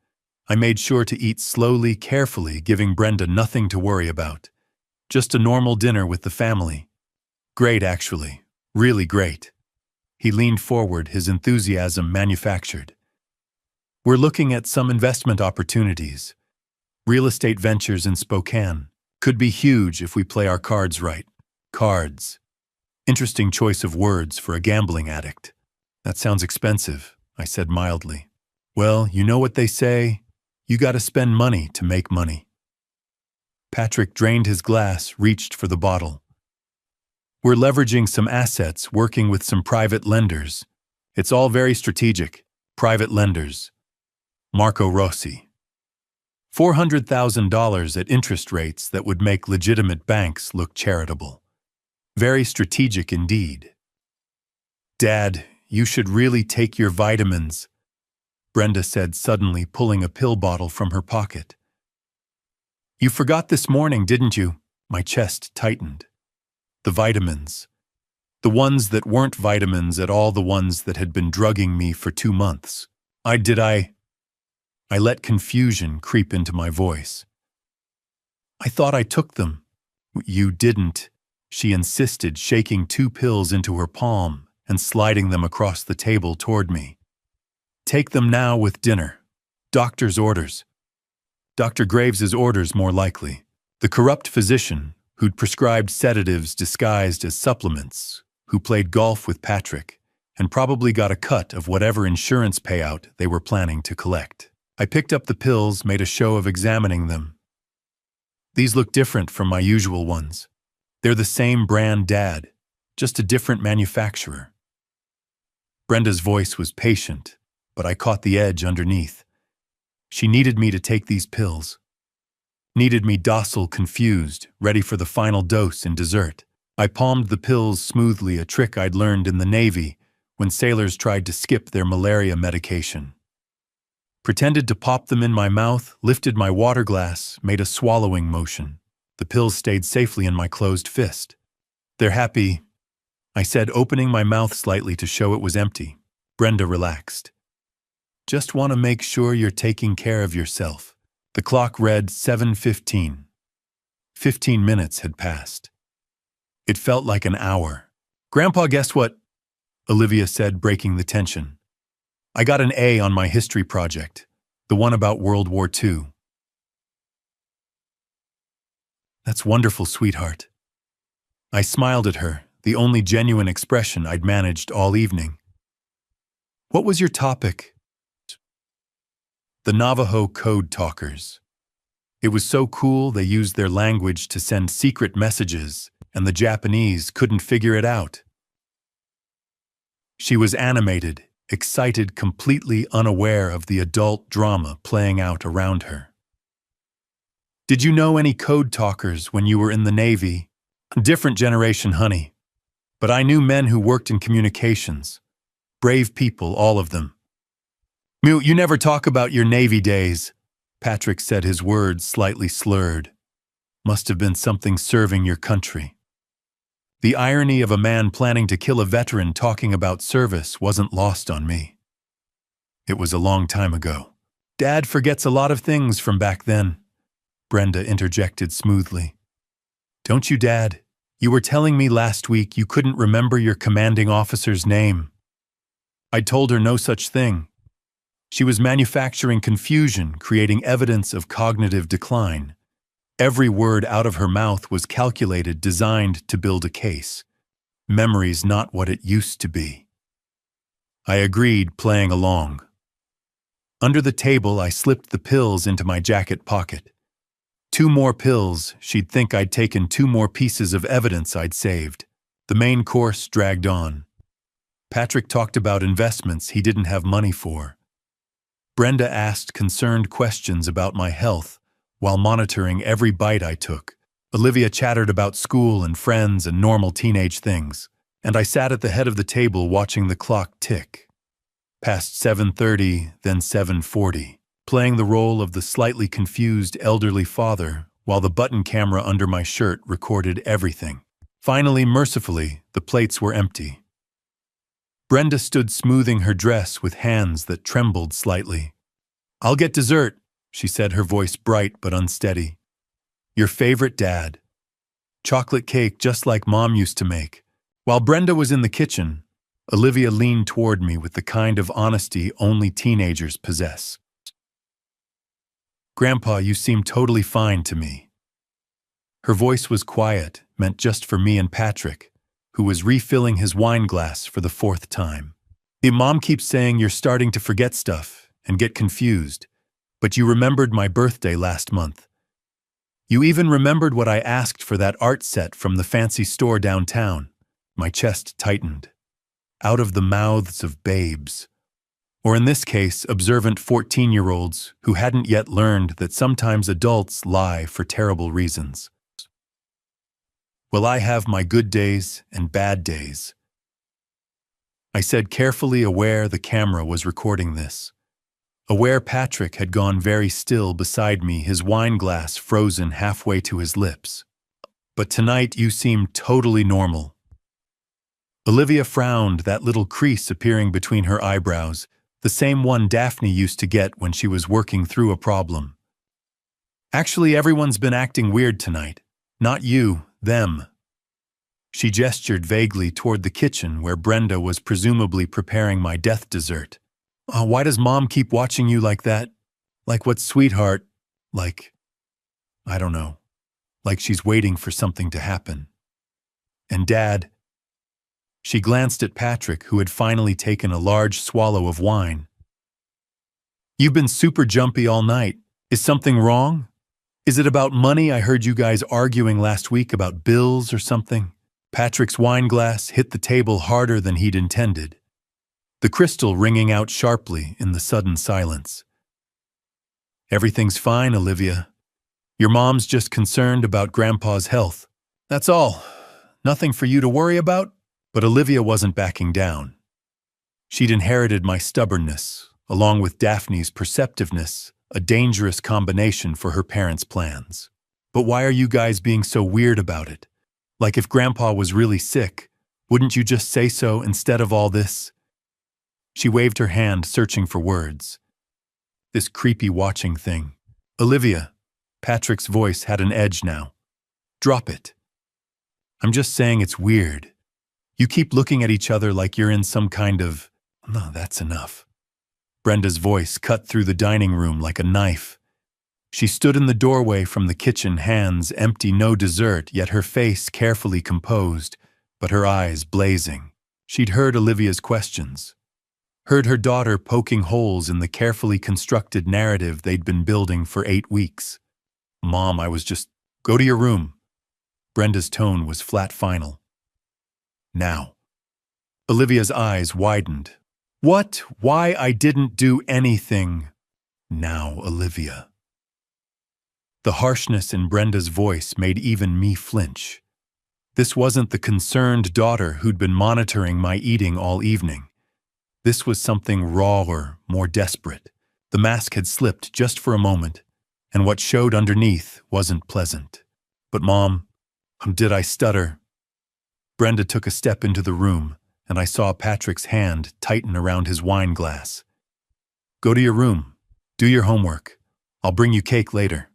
I made sure to eat slowly, carefully, giving Brenda nothing to worry about. Just a normal dinner with the family. "Great, actually. Really great." He leaned forward, his enthusiasm manufactured. "We're looking at some investment opportunities. Real estate ventures in Spokane. Could be huge if we play our cards right." Cards. Interesting choice of words for a gambling addict. "That sounds expensive," I said mildly. "Well, you know what they say. You gotta spend money to make money." Patrick drained his glass, reached for the bottle. "We're leveraging some assets, working with some private lenders. It's all very strategic. Private lenders. Marco Rossi. $400,000 at interest rates that would make legitimate banks look charitable. Very strategic indeed." "Dad, you should really take your vitamins," Brenda said suddenly, pulling a pill bottle from her pocket. "You forgot this morning, didn't you?" My chest tightened. The vitamins. The ones that weren't vitamins at all, the ones that had been drugging me for 2 months. I let confusion creep into my voice. "I thought I took them." "You didn't," she insisted, shaking 2 pills into her palm and sliding them across the table toward me. "Take them now with dinner. Doctor's orders." Dr. Graves's orders, more likely. The corrupt physician who'd prescribed sedatives disguised as supplements, who played golf with Patrick, and probably got a cut of whatever insurance payout they were planning to collect. I picked up the pills, made a show of examining them. "These look different from my usual ones. They're the same brand, Dad, just a different manufacturer." Brenda's voice was patient, but I caught the edge underneath. She needed me to take these pills. Needed me docile, confused, ready for the final dose in dessert. I palmed the pills smoothly, a trick I'd learned in the Navy when sailors tried to skip their malaria medication. Pretended to pop them in my mouth, lifted my water glass, made a swallowing motion. The pills stayed safely in my closed fist. "They're happy," I said, opening my mouth slightly to show it was empty. Brenda relaxed. "Just want to make sure you're taking care of yourself." The clock read 7:15. 15 minutes had passed. It felt like an hour. "Grandpa, guess what?" Olivia said, breaking the tension. "I got an A on my history project, the one about World War II. "That's wonderful, sweetheart." I smiled at her, the only genuine expression I'd managed all evening. "What was your topic?" The Navajo code talkers. It was so cool they used their language to send secret messages, and the Japanese couldn't figure it out. She was animated, excited, completely unaware of the adult drama playing out around her. "Did you know any code talkers when you were in the Navy?" "Different generation, honey. But I knew men who worked in communications. Brave people, all of them." You never talk about your Navy days," Patrick said, his words slightly slurred. "Must have been something serving your country." The irony of a man planning to kill a veteran talking about service wasn't lost on me. It was a long time ago. "Dad forgets a lot of things from back then," Brenda interjected smoothly. "Don't you, Dad? You were telling me last week you couldn't remember your commanding officer's name." I told her no such thing. She was manufacturing confusion, creating evidence of cognitive decline. Every word out of her mouth was calculated, designed to build a case. Memory's not what it used to be. I agreed, playing along. Under the table, I slipped the pills into my jacket pocket. 2 more pills, she'd think I'd taken 2 more pieces of evidence I'd saved. The main course dragged on. Patrick talked about investments he didn't have money for. Brenda asked concerned questions about my health while monitoring every bite I took. Olivia chattered about school and friends and normal teenage things, and I sat at the head of the table watching the clock tick. Past 7:30, then 7:40, playing the role of the slightly confused elderly father while the button camera under my shirt recorded everything. Finally, mercifully, the plates were empty. Brenda stood smoothing her dress with hands that trembled slightly. "I'll get dessert," she said, her voice bright but unsteady. "Your favorite, Dad. Chocolate cake just like Mom used to make." While Brenda was in the kitchen, Olivia leaned toward me with the kind of honesty only teenagers possess. "Grandpa, you seem totally fine to me." Her voice was quiet, meant just for me and Patrick, who was refilling his wine glass for the 4th time. "Mom keeps saying you're starting to forget stuff and get confused, but you remembered my birthday last month. You even remembered what I asked for that art set from the fancy store downtown." My chest tightened. Out of the mouths of babes. Or in this case, observant 14-year-olds who hadn't yet learned that sometimes adults lie for terrible reasons. "Well, I have my good days and bad days," I said, carefully aware the camera was recording this. Aware Patrick had gone very still beside me, his wine glass frozen halfway to his lips. "But tonight you seem totally normal." Olivia frowned, that little crease appearing between her eyebrows, the same one Daphne used to get when she was working through a problem. "Actually, everyone's been acting weird tonight. Not you, them." She gestured vaguely toward the kitchen where Brenda was presumably preparing my death dessert. Why does Mom keep watching you like that? Like what, sweetheart? Like, I don't know. Like she's waiting for something to happen. And Dad..." She glanced at Patrick, who had finally taken a large swallow of wine. "You've been super jumpy all night. Is something wrong? Is it about money? I heard you guys arguing last week about bills or something." Patrick's wine glass hit the table harder than he'd intended, the crystal ringing out sharply in the sudden silence. "Everything's fine, Olivia. Your mom's just concerned about Grandpa's health. That's all. Nothing for you to worry about." But Olivia wasn't backing down. She'd inherited my stubbornness, along with Daphne's perceptiveness, a dangerous combination for her parents' plans. "But why are you guys being so weird about it? Like if Grandpa was really sick, wouldn't you just say so instead of all this?" She waved her hand, searching for words. "This creepy watching thing. Olivia," Patrick's voice had an edge now. "Drop it. I'm just saying it's weird. You keep looking at each other like you're in some kind of..." "No, that's enough." Brenda's voice cut through the dining room like a knife. She stood in the doorway from the kitchen, hands empty, no dessert, yet her face carefully composed, but her eyes blazing. She'd heard Olivia's questions. Heard her daughter poking holes in the carefully constructed narrative they'd been building for 8 weeks. "Mom, I was just..." "Go to your room." Brenda's tone was flat final. "Now." Olivia's eyes widened. "What? Why? I didn't do anything." "Now, Olivia." The harshness in Brenda's voice made even me flinch. This wasn't the concerned daughter who'd been monitoring my eating all evening. This was something rawer, more desperate. The mask had slipped just for a moment, and what showed underneath wasn't pleasant. "But Mom..." Did I stutter? Brenda took a step into the room, and I saw Patrick's hand tighten around his wine glass. "Go to your room. Do your homework. I'll bring you cake later."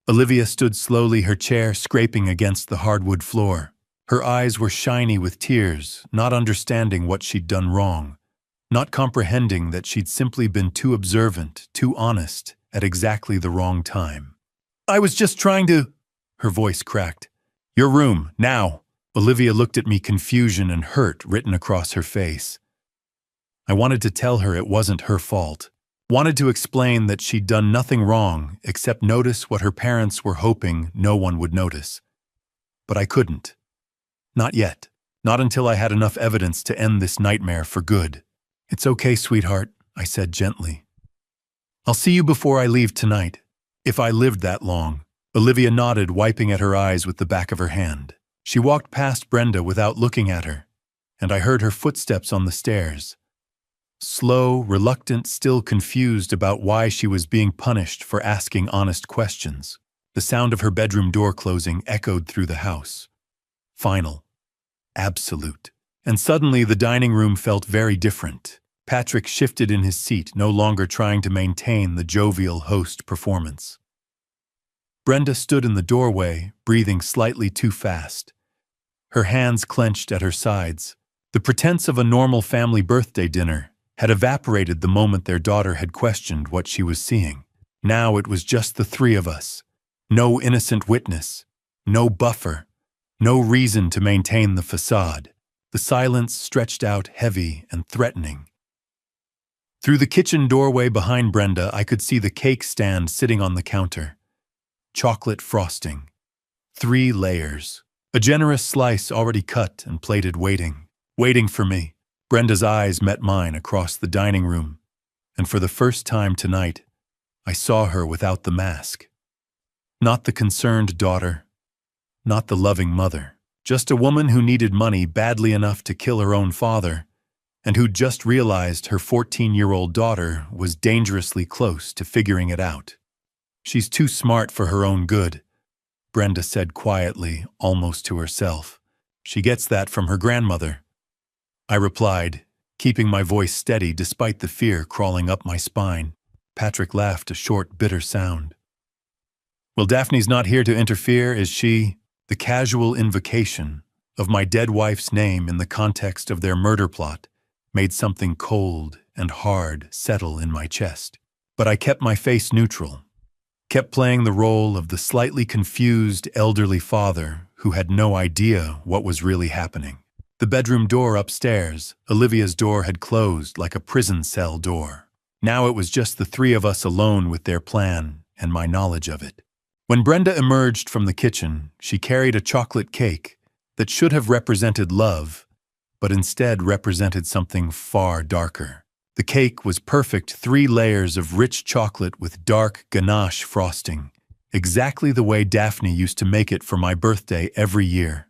Olivia stood slowly, her chair scraping against the hardwood floor. Her eyes were shiny with tears, not understanding what she'd done wrong. not comprehending that she'd simply been too observant, too honest, at exactly the wrong time. "I was just trying to—" Her voice cracked. "Your room, now." Olivia looked at me, confusion and hurt written across her face. I wanted to tell her it wasn't her fault. Wanted to explain that she'd done nothing wrong except notice what her parents were hoping no one would notice. But I couldn't. Not yet. Not until I had enough evidence to end this nightmare for good. "It's okay, sweetheart," I said gently. "I'll see you before I leave tonight, if I lived that long." Olivia nodded, wiping at her eyes with the back of her hand. She walked past Brenda without looking at her, and I heard her footsteps on the stairs. Slow, reluctant, still confused about why she was being punished for asking honest questions. The sound of her bedroom door closing echoed through the house. Final. Absolute. And suddenly the dining room felt very different. Patrick shifted in his seat, no longer trying to maintain the jovial host performance. Brenda stood in the doorway, breathing slightly too fast. Her hands clenched at her sides. The pretense of a normal family birthday dinner had evaporated the moment their daughter had questioned what she was seeing. Now it was just the three of us. No innocent witness, no buffer, no reason to maintain the facade. The silence stretched out heavy and threatening. Through the kitchen doorway behind Brenda, I could see the cake stand sitting on the counter. Chocolate frosting. 3 layers. A generous slice already cut and plated, waiting for me. Brenda's eyes met mine across the dining room, and for the first time tonight, I saw her without the mask. Not the concerned daughter, not the loving mother, just a woman who needed money badly enough to kill her own father, and who'd just realized her 14-year-old daughter was dangerously close to figuring it out. "She's too smart for her own good," Brenda said quietly, almost to herself. "She gets that from her grandmother." I replied, keeping my voice steady despite the fear crawling up my spine. Patrick laughed, a short, bitter sound. "Well, Daphne's not here to interfere, is she?" The casual invocation of my dead wife's name in the context of their murder plot made something cold and hard settle in my chest. But I kept my face neutral, kept playing the role of the slightly confused elderly father who had no idea what was really happening. The bedroom door upstairs, Olivia's door, had closed like a prison cell door. Now it was just the three of us alone with their plan and my knowledge of it. When Brenda emerged from the kitchen, she carried a chocolate cake that should have represented love, but instead represented something far darker. The cake was perfect, 3 layers of rich chocolate with dark ganache frosting, exactly the way Daphne used to make it for my birthday every year.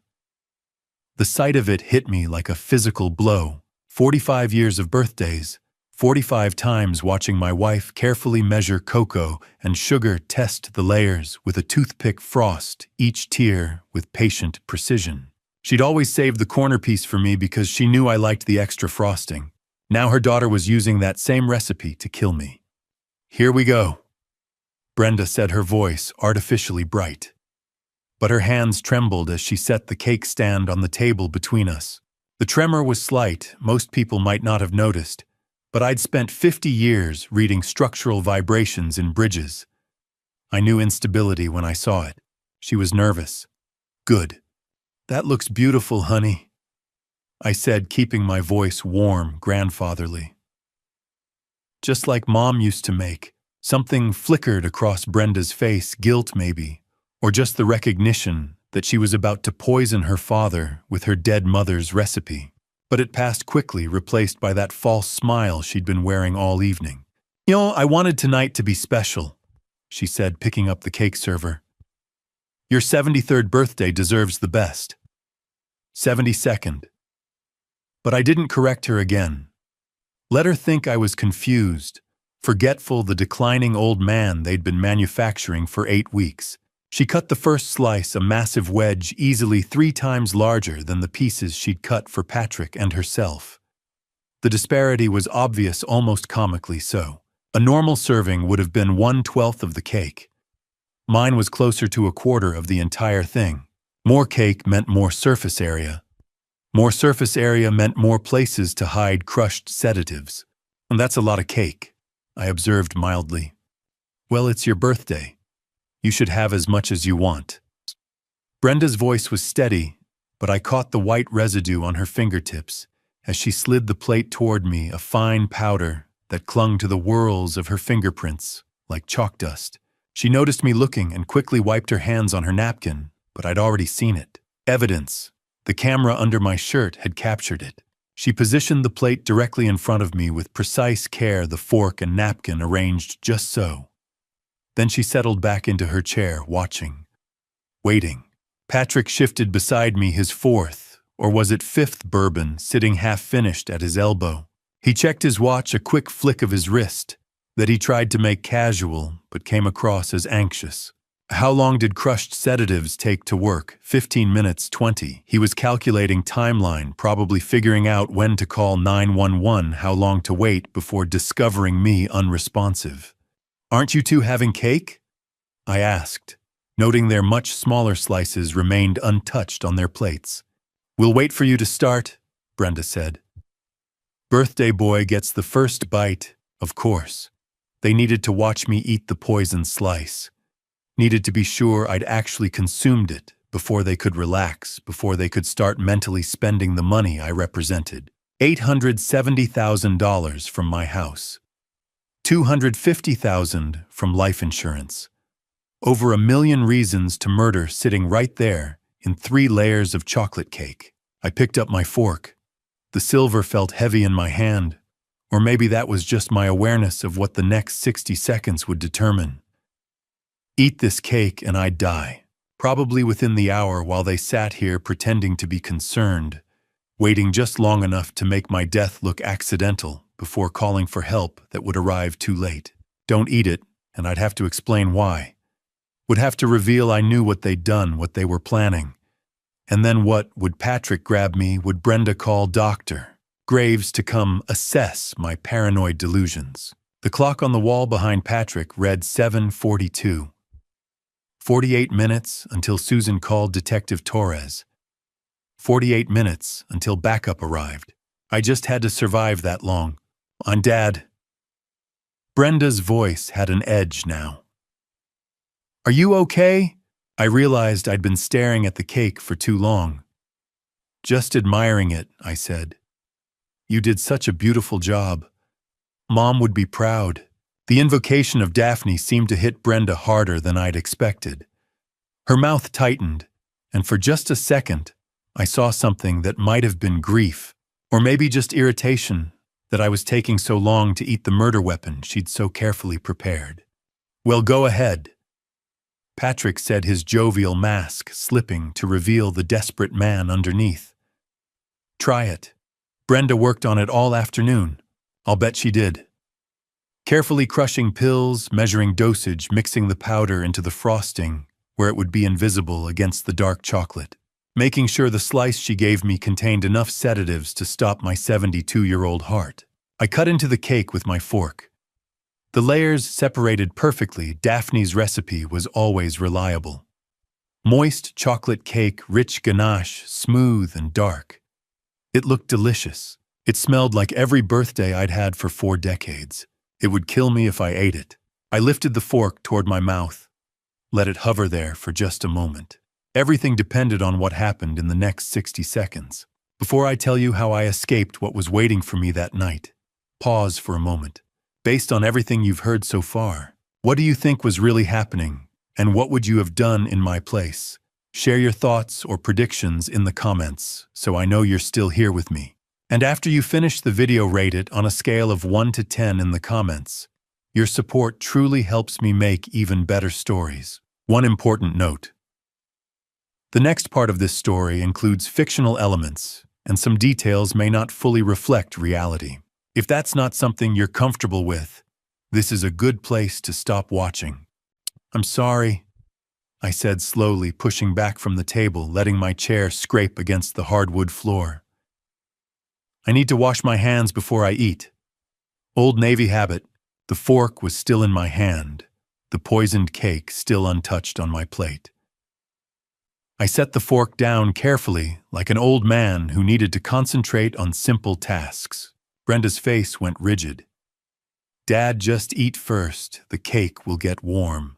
The sight of it hit me like a physical blow. 45 years of birthdays, 45 times watching my wife carefully measure cocoa and sugar, test the layers with a toothpick, frost each tier with patient precision. She'd always saved the corner piece for me because she knew I liked the extra frosting. Now her daughter was using that same recipe to kill me. "Here we go," Brenda said, her voice artificially bright. But her hands trembled as she set the cake stand on the table between us. The tremor was slight, most people might not have noticed, but I'd spent 50 years reading structural vibrations in bridges. I knew instability when I saw it. She was nervous. "Good. That looks beautiful, honey," I said, keeping my voice warm, grandfatherly. "Just like Mom used to make." Something flickered across Brenda's face, guilt maybe, or just the recognition that she was about to poison her father with her dead mother's recipe. But it passed quickly, replaced by that false smile she'd been wearing all evening. "You know, I wanted tonight to be special," she said, picking up the cake server. "Your 73rd birthday deserves the best." 72nd. But I didn't correct her again. Let her think I was confused, forgetful the declining old man they'd been manufacturing for 8 weeks. She cut the first slice, a massive wedge easily 3 times larger than the pieces she'd cut for Patrick and herself. The disparity was obvious, almost comically so. A normal serving would have been 1/12 of the cake. Mine was closer to 1/4 of the entire thing. More cake meant more surface area. More surface area meant more places to hide crushed sedatives. And that's a lot of cake, I observed mildly. Well, it's your birthday. You should have as much as you want. Brenda's voice was steady, but I caught the white residue on her fingertips as she slid the plate toward me, a fine powder that clung to the whorls of her fingerprints like chalk dust. She noticed me looking and quickly wiped her hands on her napkin, but I'd already seen it. Evidence. The camera under my shirt had captured it. She positioned the plate directly in front of me with precise care, the fork and napkin arranged just so. Then she settled back into her chair, watching, waiting. Patrick shifted beside me, his fourth, or was it fifth bourbon, sitting half-finished at his elbow. He checked his watch, a quick flick of his wrist that he tried to make casual but came across as anxious. How long did crushed sedatives take to work? 15 minutes, 20. He was calculating timeline, probably figuring out when to call 911, how long to wait before discovering me unresponsive. Aren't you two having cake? I asked, noting their much smaller slices remained untouched on their plates. We'll wait for you to start, Brenda said. Birthday boy gets the first bite, of course. They needed to watch me eat the poisoned slice. Needed to be sure I'd actually consumed it before they could relax, before they could start mentally spending the money I represented. $870,000 from my house. $250,000 from life insurance. Over 1 million reasons to murder sitting right there in 3 layers of chocolate cake. I picked up my fork. The silver felt heavy in my hand, or maybe that was just my awareness of what the next 60 seconds would determine. Eat this cake and I'd die. Probably within the hour while they sat here pretending to be concerned, waiting just long enough to make my death look accidental before calling for help that would arrive too late. Don't eat it, and I'd have to explain why. Would have to reveal I knew what they'd done, what they were planning. And then what? Would Patrick grab me? Would Brenda call Dr. Graves to come assess my paranoid delusions? The clock on the wall behind Patrick read 7:42. 48 minutes until Susan called Detective Torres. 48 minutes until backup arrived. I just had to survive that long. On Dad. Brenda's voice had an edge now. Are you okay? I realized I'd been staring at the cake for too long. Just admiring it, I said. You did such a beautiful job. Mom would be proud. The invocation of Daphne seemed to hit Brenda harder than I'd expected. Her mouth tightened, and for just a second, I saw something that might have been grief, or maybe just irritation that I was taking so long to eat the murder weapon she'd so carefully prepared. Well, go ahead. Patrick said, his jovial mask slipping to reveal the desperate man underneath. Try it. Brenda worked on it all afternoon. I'll bet she did. Carefully crushing pills, measuring dosage, mixing the powder into the frosting where it would be invisible against the dark chocolate. Making sure the slice she gave me contained enough sedatives to stop my 72-year-old heart. I cut into the cake with my fork. The layers separated perfectly. Daphne's recipe was always reliable. Moist chocolate cake, rich ganache, smooth and dark. It looked delicious. It smelled like every birthday I'd had for 4 decades. It would kill me if I ate it. I lifted the fork toward my mouth, let it hover there for just a moment. Everything depended on what happened in the next 60 seconds. Before I tell you how I escaped what was waiting for me that night, pause for a moment. Based on everything you've heard so far, what do you think was really happening, and what would you have done in my place? Share your thoughts or predictions in the comments so I know you're still here with me. And after you finish the video, rate it on a scale of 1 to 10 in the comments. Your support truly helps me make even better stories. One important note. The next part of this story includes fictional elements, and some details may not fully reflect reality. If that's not something you're comfortable with, this is a good place to stop watching. I'm sorry, I said slowly, pushing back from the table, letting my chair scrape against the hardwood floor. I need to wash my hands before I eat. Old Navy habit. The fork was still in my hand, the poisoned cake still untouched on my plate. I set the fork down carefully, like an old man who needed to concentrate on simple tasks. Brenda's face went rigid. "Dad, just eat first. The cake will get warm."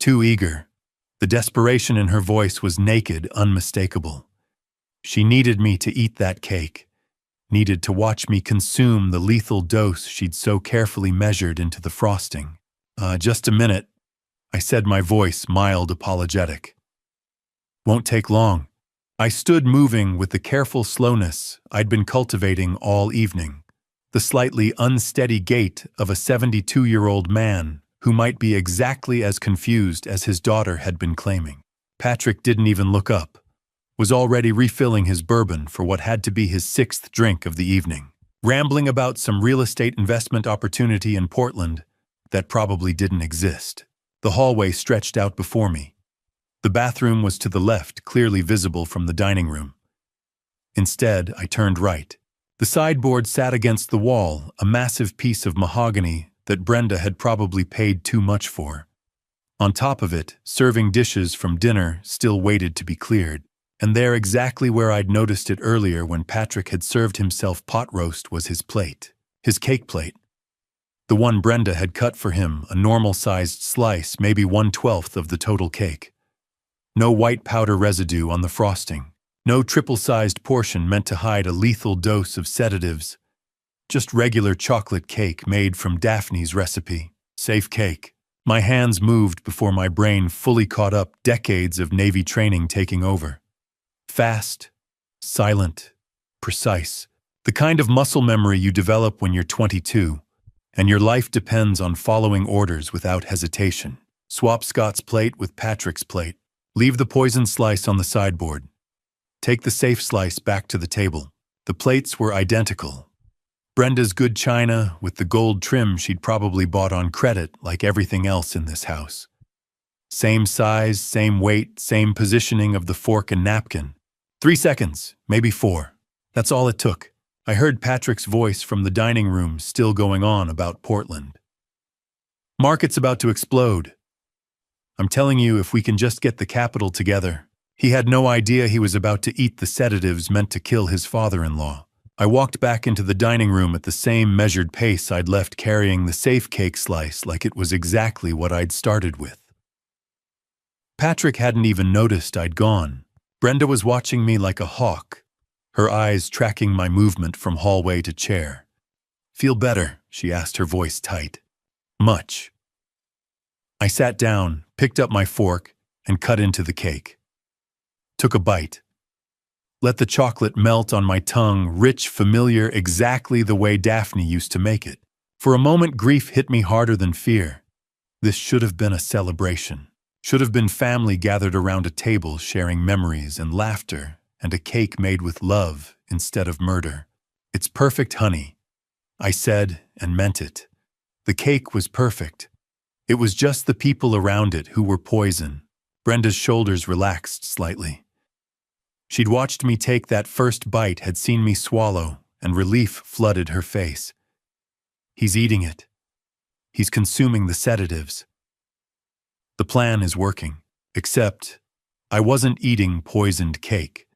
Too eager. The desperation in her voice was naked, unmistakable. She needed me to eat that cake, needed to watch me consume the lethal dose she'd so carefully measured into the frosting. Just a minute," I said, my voice mild apologetic. "Won't take long." I stood moving with the careful slowness I'd been cultivating all evening, the slightly unsteady gait of a 72-year-old man who might be exactly as confused as his daughter had been claiming. Patrick didn't even look up, was already refilling his bourbon for what had to be his 6th drink of the evening, rambling about some real estate investment opportunity in Portland that probably didn't exist. The hallway stretched out before me. The bathroom was to the left, clearly visible from the dining room. Instead, I turned right. The sideboard sat against the wall, a massive piece of mahogany that Brenda had probably paid too much for. On top of it, serving dishes from dinner still waited to be cleared. And there, exactly where I'd noticed it earlier when Patrick had served himself pot roast, was his plate. His cake plate. The one Brenda had cut for him, a normal-sized slice, maybe 1/12 of the total cake. No white powder residue on the frosting. No triple-sized portion meant to hide a lethal dose of sedatives. Just regular chocolate cake made from Daphne's recipe. Safe cake. My hands moved before my brain fully caught up, decades of Navy training taking over. Fast, silent, precise. The kind of muscle memory you develop when you're 22, and your life depends on following orders without hesitation. Swap Scott's plate with Patrick's plate. Leave the poison slice on the sideboard. Take the safe slice back to the table. The plates were identical. Brenda's good china with the gold trim she'd probably bought on credit, like everything else in this house. Same size, same weight, same positioning of the fork and napkin. 3 seconds, maybe 4. That's all it took. I heard Patrick's voice from the dining room still going on about Portland. "Market's about to explode. I'm telling you, if we can just get the capital together." He had no idea he was about to eat the sedatives meant to kill his father-in-law. I walked back into the dining room at the same measured pace I'd left, carrying the safe cake slice like it was exactly what I'd started with. Patrick hadn't even noticed I'd gone. Brenda was watching me like a hawk, her eyes tracking my movement from hallway to chair. "Feel better?" she asked, her voice tight. "Much." I sat down, picked up my fork, and cut into the cake. Took a bite. Let the chocolate melt on my tongue, rich, familiar, exactly the way Daphne used to make it. For a moment, grief hit me harder than fear. This should have been a celebration. Should have been family gathered around a table sharing memories and laughter, and a cake made with love instead of murder. "It's perfect, honey," I said and meant it. The cake was perfect. It was just the people around it who were poison. Brenda's shoulders relaxed slightly. She'd watched me take that first bite, had seen me swallow, and relief flooded her face. "He's eating it. He's consuming the sedatives. The plan is working. Except, I wasn't eating poisoned cake."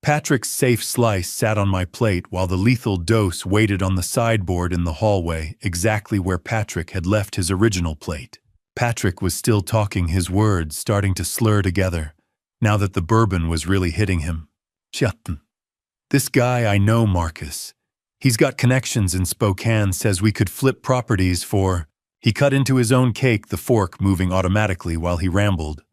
Patrick's safe slice sat on my plate while the lethal dose waited on the sideboard in the hallway, exactly where Patrick had left his original plate. Patrick was still talking, his words starting to slur together, now that the bourbon was really hitting him. "Shut. This guy I know, Marcus. He's got connections in Spokane, says we could flip properties for..." He cut into his own cake, the fork moving automatically while he rambled,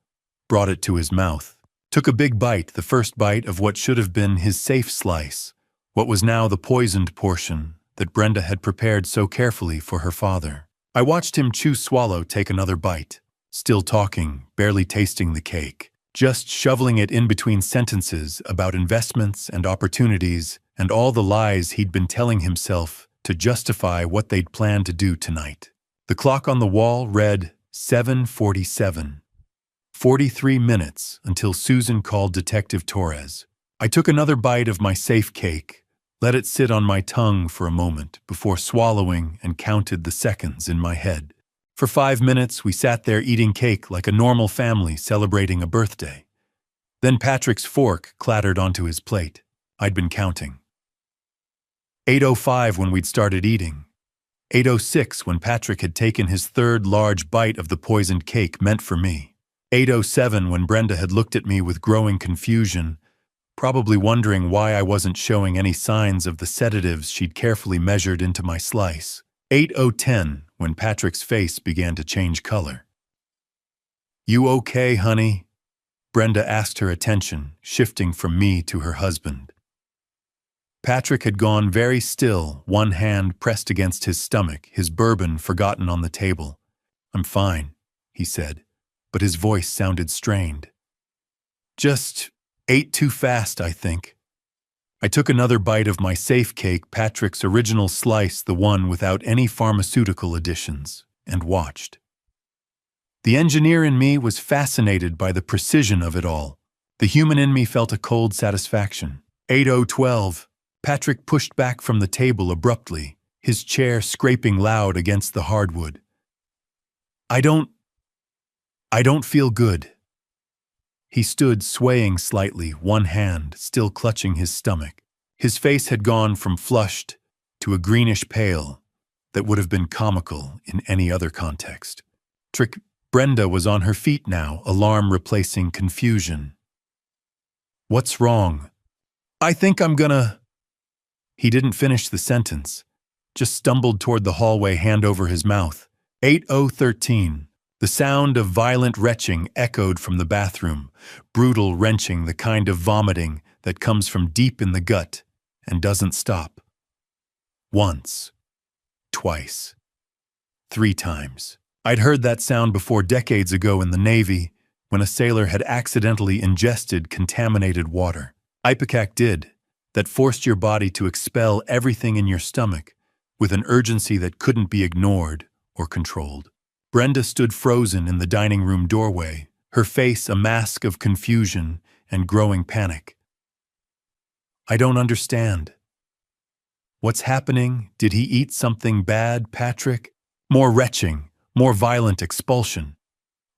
brought it to his mouth. Took a big bite, the first bite of what should have been his safe slice, what was now the poisoned portion that Brenda had prepared so carefully for her father. I watched him swallow, take another bite, still talking, barely tasting the cake, just shoveling it in between sentences about investments and opportunities and all the lies he'd been telling himself to justify what they'd planned to do tonight. The clock on the wall read 7:47. 43 minutes until Susan called Detective Torres. I took another bite of my safe cake, let it sit on my tongue for a moment before swallowing, and counted the seconds in my head. For 5 minutes, we sat there eating cake like a normal family celebrating a birthday. Then Patrick's fork clattered onto his plate. I'd been counting. 8:05 when we'd started eating. 8:06 when Patrick had taken his third large bite of the poisoned cake meant for me. 8:07 when Brenda had looked at me with growing confusion, probably wondering why I wasn't showing any signs of the sedatives she'd carefully measured into my slice. 8:10 when Patrick's face began to change color. "You okay, honey?" Brenda asked, her attention shifting from me to her husband. Patrick had gone very still, one hand pressed against his stomach, his bourbon forgotten on the table. "I'm fine," he said, but his voice sounded strained. "Just ate too fast, I think." I took another bite of my safe cake, Patrick's original slice, the one without any pharmaceutical additions, and watched. The engineer in me was fascinated by the precision of it all. The human in me felt a cold satisfaction. 8:12. Patrick pushed back from the table abruptly, his chair scraping loud against the hardwood. I don't feel good." He stood swaying slightly, one hand still clutching his stomach. His face had gone from flushed to a greenish pale that would have been comical in any other context. Brenda was on her feet now, alarm replacing confusion. "What's wrong?" "I think I'm gonna—" He didn't finish the sentence, just stumbled toward the hallway, hand over his mouth. 8:13. The sound of violent retching echoed from the bathroom, brutal wrenching, the kind of vomiting that comes from deep in the gut and doesn't stop. Once, twice, 3 times. I'd heard that sound before decades ago in the Navy, when a sailor had accidentally ingested contaminated water. Ipecac did, that forced your body to expel everything in your stomach with an urgency that couldn't be ignored or controlled. Brenda stood frozen in the dining room doorway, her face a mask of confusion and growing panic. "I don't understand. What's happening? Did he eat something bad, Patrick?" More retching, more violent expulsion.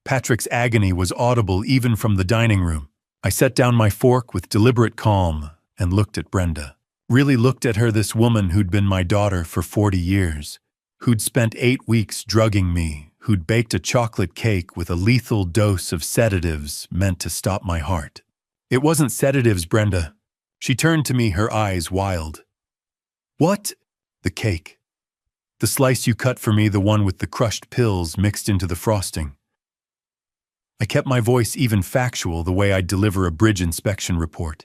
Patrick's agony was audible even from the dining room. I set down my fork with deliberate calm and looked at Brenda. Really looked at her, this woman who'd been my daughter for 40 years, who'd spent 8 weeks drugging me, who'd baked a chocolate cake with a lethal dose of sedatives meant to stop my heart. "It wasn't sedatives, Brenda." She turned to me, her eyes wild. "What?" "The cake. The slice you cut for me, the one with the crushed pills mixed into the frosting." I kept my voice even factual, the way I'd deliver a bridge inspection report.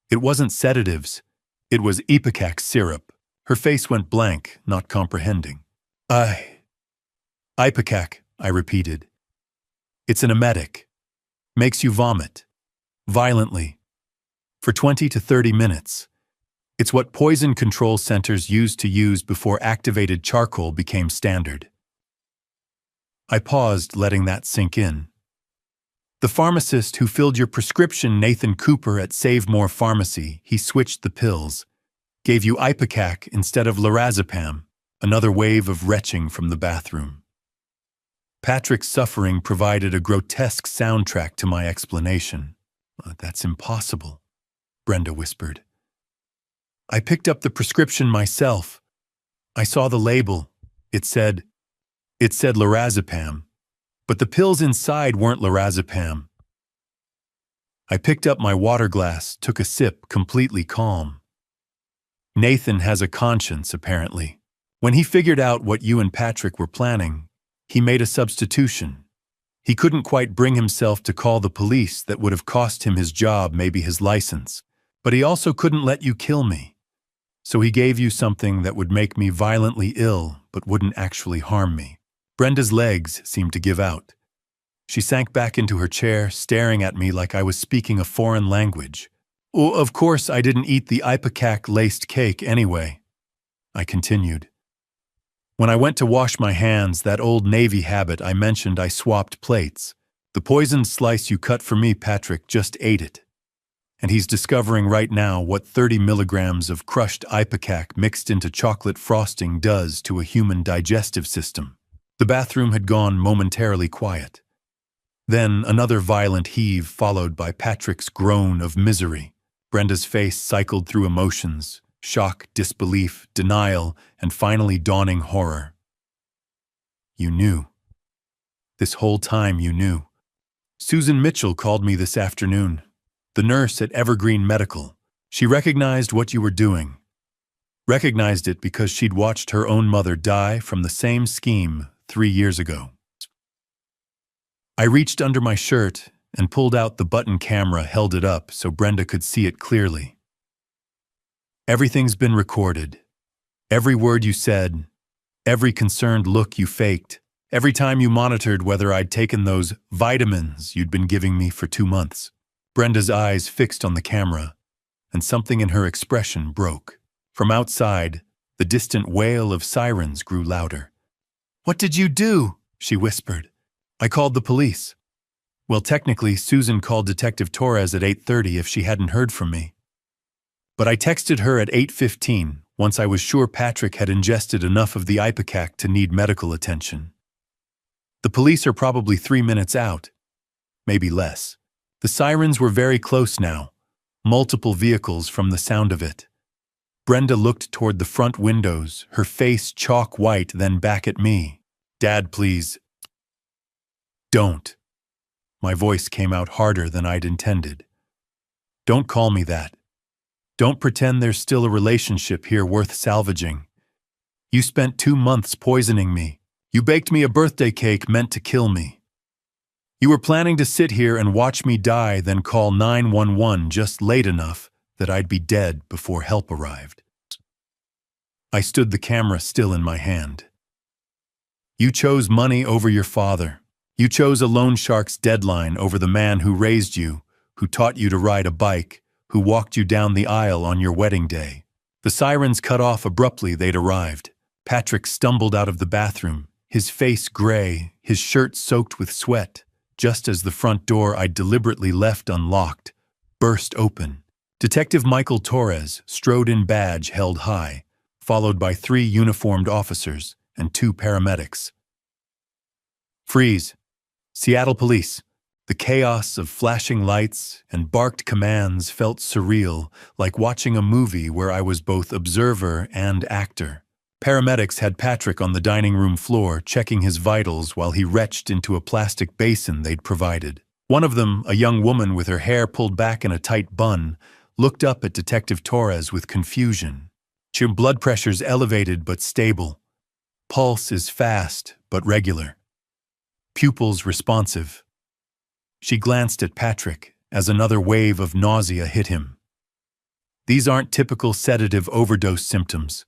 "It wasn't sedatives. It was Ipecac syrup." Her face went blank, not comprehending. "Ipecac," I repeated. "It's an emetic. Makes you vomit. Violently. For 20 to 30 minutes. It's what poison control centers used to use before activated charcoal became standard." I paused, letting that sink in. "The pharmacist who filled your prescription, Nathan Cooper at Save More Pharmacy, he switched the pills. Gave you Ipecac instead of lorazepam." Another wave of retching from the bathroom. Patrick's suffering provided a grotesque soundtrack to my explanation. "That's impossible," Brenda whispered. "I picked up the prescription myself. I saw the label. It said lorazepam, but the pills inside weren't lorazepam." I picked up my water glass, took a sip, completely calm. "Nathan has a conscience, apparently. When he figured out what you and Patrick were planning, he made a substitution. He couldn't quite bring himself to call the police. That would have cost him his job, maybe his license. But he also couldn't let you kill me. So he gave you something that would make me violently ill, but wouldn't actually harm me." Brenda's legs seemed to give out. She sank back into her chair, staring at me like I was speaking a foreign language. "Oh, of course I didn't eat the Ipecac-laced cake anyway," I continued. "When I went to wash my hands, that old Navy habit I mentioned, I swapped plates. The poisoned slice you cut for me, Patrick, just ate it. And he's discovering right now what 30 milligrams of crushed Ipecac mixed into chocolate frosting does to a human digestive system. The bathroom had gone momentarily quiet. Then another violent heave followed by Patrick's groan of misery. Brenda's face cycled through emotions: shock, disbelief, denial, and finally dawning horror. You knew. This whole time you knew. Susan Mitchell called me this afternoon. The nurse at Evergreen Medical. She recognized what you were doing. Recognized it because she'd watched her own mother die from the same scheme 3 years ago. I reached under my shirt and pulled out the button camera, held it up so Brenda could see it clearly. Everything's been recorded. Every word you said, every concerned look you faked, every time you monitored whether I'd taken those vitamins you'd been giving me for 2 months. Brenda's eyes fixed on the camera, and something in her expression broke. From outside, the distant wail of sirens grew louder. "What did you do?" she whispered. "I called the police." Well, technically, Susan called Detective Torres at 8:30 if she hadn't heard from me. But I texted her at 8:15 once I was sure Patrick had ingested enough of the ipecac to need medical attention. The police are probably 3 minutes out, maybe less. The sirens were very close now, multiple vehicles from the sound of it. Brenda looked toward the front windows, her face chalk white, then back at me. "Dad, please." "Don't." My voice came out harder than I'd intended. "Don't call me that. Don't pretend there's still a relationship here worth salvaging. You spent 2 months poisoning me. You baked me a birthday cake meant to kill me. You were planning to sit here and watch me die, then call 911 just late enough that I'd be dead before help arrived." I stood, the camera still in my hand. "You chose money over your father. You chose a loan shark's deadline over the man who raised you, who taught you to ride a bike, who walked you down the aisle on your wedding day." The sirens cut off abruptly. They'd arrived. Patrick stumbled out of the bathroom, his face gray, his shirt soaked with sweat, just as the front door I'd deliberately left unlocked burst open. Detective Michael Torres strode in, badge held high, followed by 3 uniformed officers and 2 paramedics. "Freeze. Seattle Police." The chaos of flashing lights and barked commands felt surreal, like watching a movie where I was both observer and actor. Paramedics had Patrick on the dining room floor, checking his vitals while he retched into a plastic basin they'd provided. One of them, a young woman with her hair pulled back in a tight bun, looked up at Detective Torres with confusion. Her blood pressure's elevated but stable. Pulse is fast but regular. Pupils responsive. She glanced at Patrick as another wave of nausea hit him. "These aren't typical sedative overdose symptoms.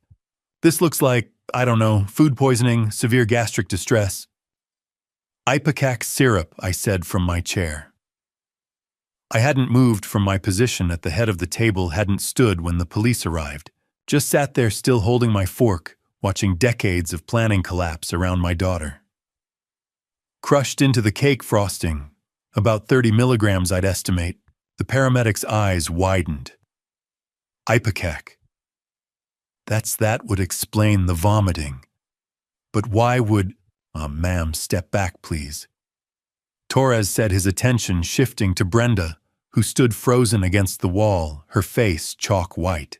This looks like, I don't know, food poisoning, severe gastric distress." "Ipecac syrup," I said from my chair. I hadn't moved from my position at the head of the table, hadn't stood when the police arrived. Just sat there still holding my fork, watching decades of planning collapse around my daughter. "Crushed into the cake frosting. About 30 milligrams, I'd estimate." The paramedic's eyes widened. "Ipecac. That would explain the vomiting. But why would—" "Ma'am, step back, please." Torres said, his attention shifting to Brenda, who stood frozen against the wall, her face chalk white.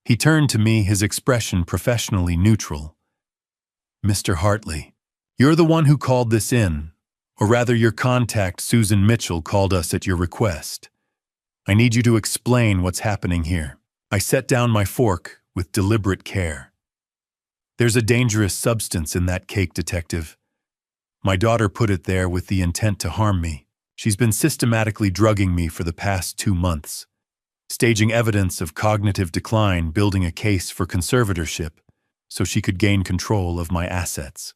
He turned to me, his expression professionally neutral. "Mr. Hartley, you're the one who called this in, or rather your contact Susan Mitchell called us at your request. I need you to explain what's happening here." I set down my fork with deliberate care. "There's a dangerous substance in that cake, Detective. My daughter put it there with the intent to harm me. She's been systematically drugging me for the past 2 months, staging evidence of cognitive decline, building a case for conservatorship so she could gain control of my assets."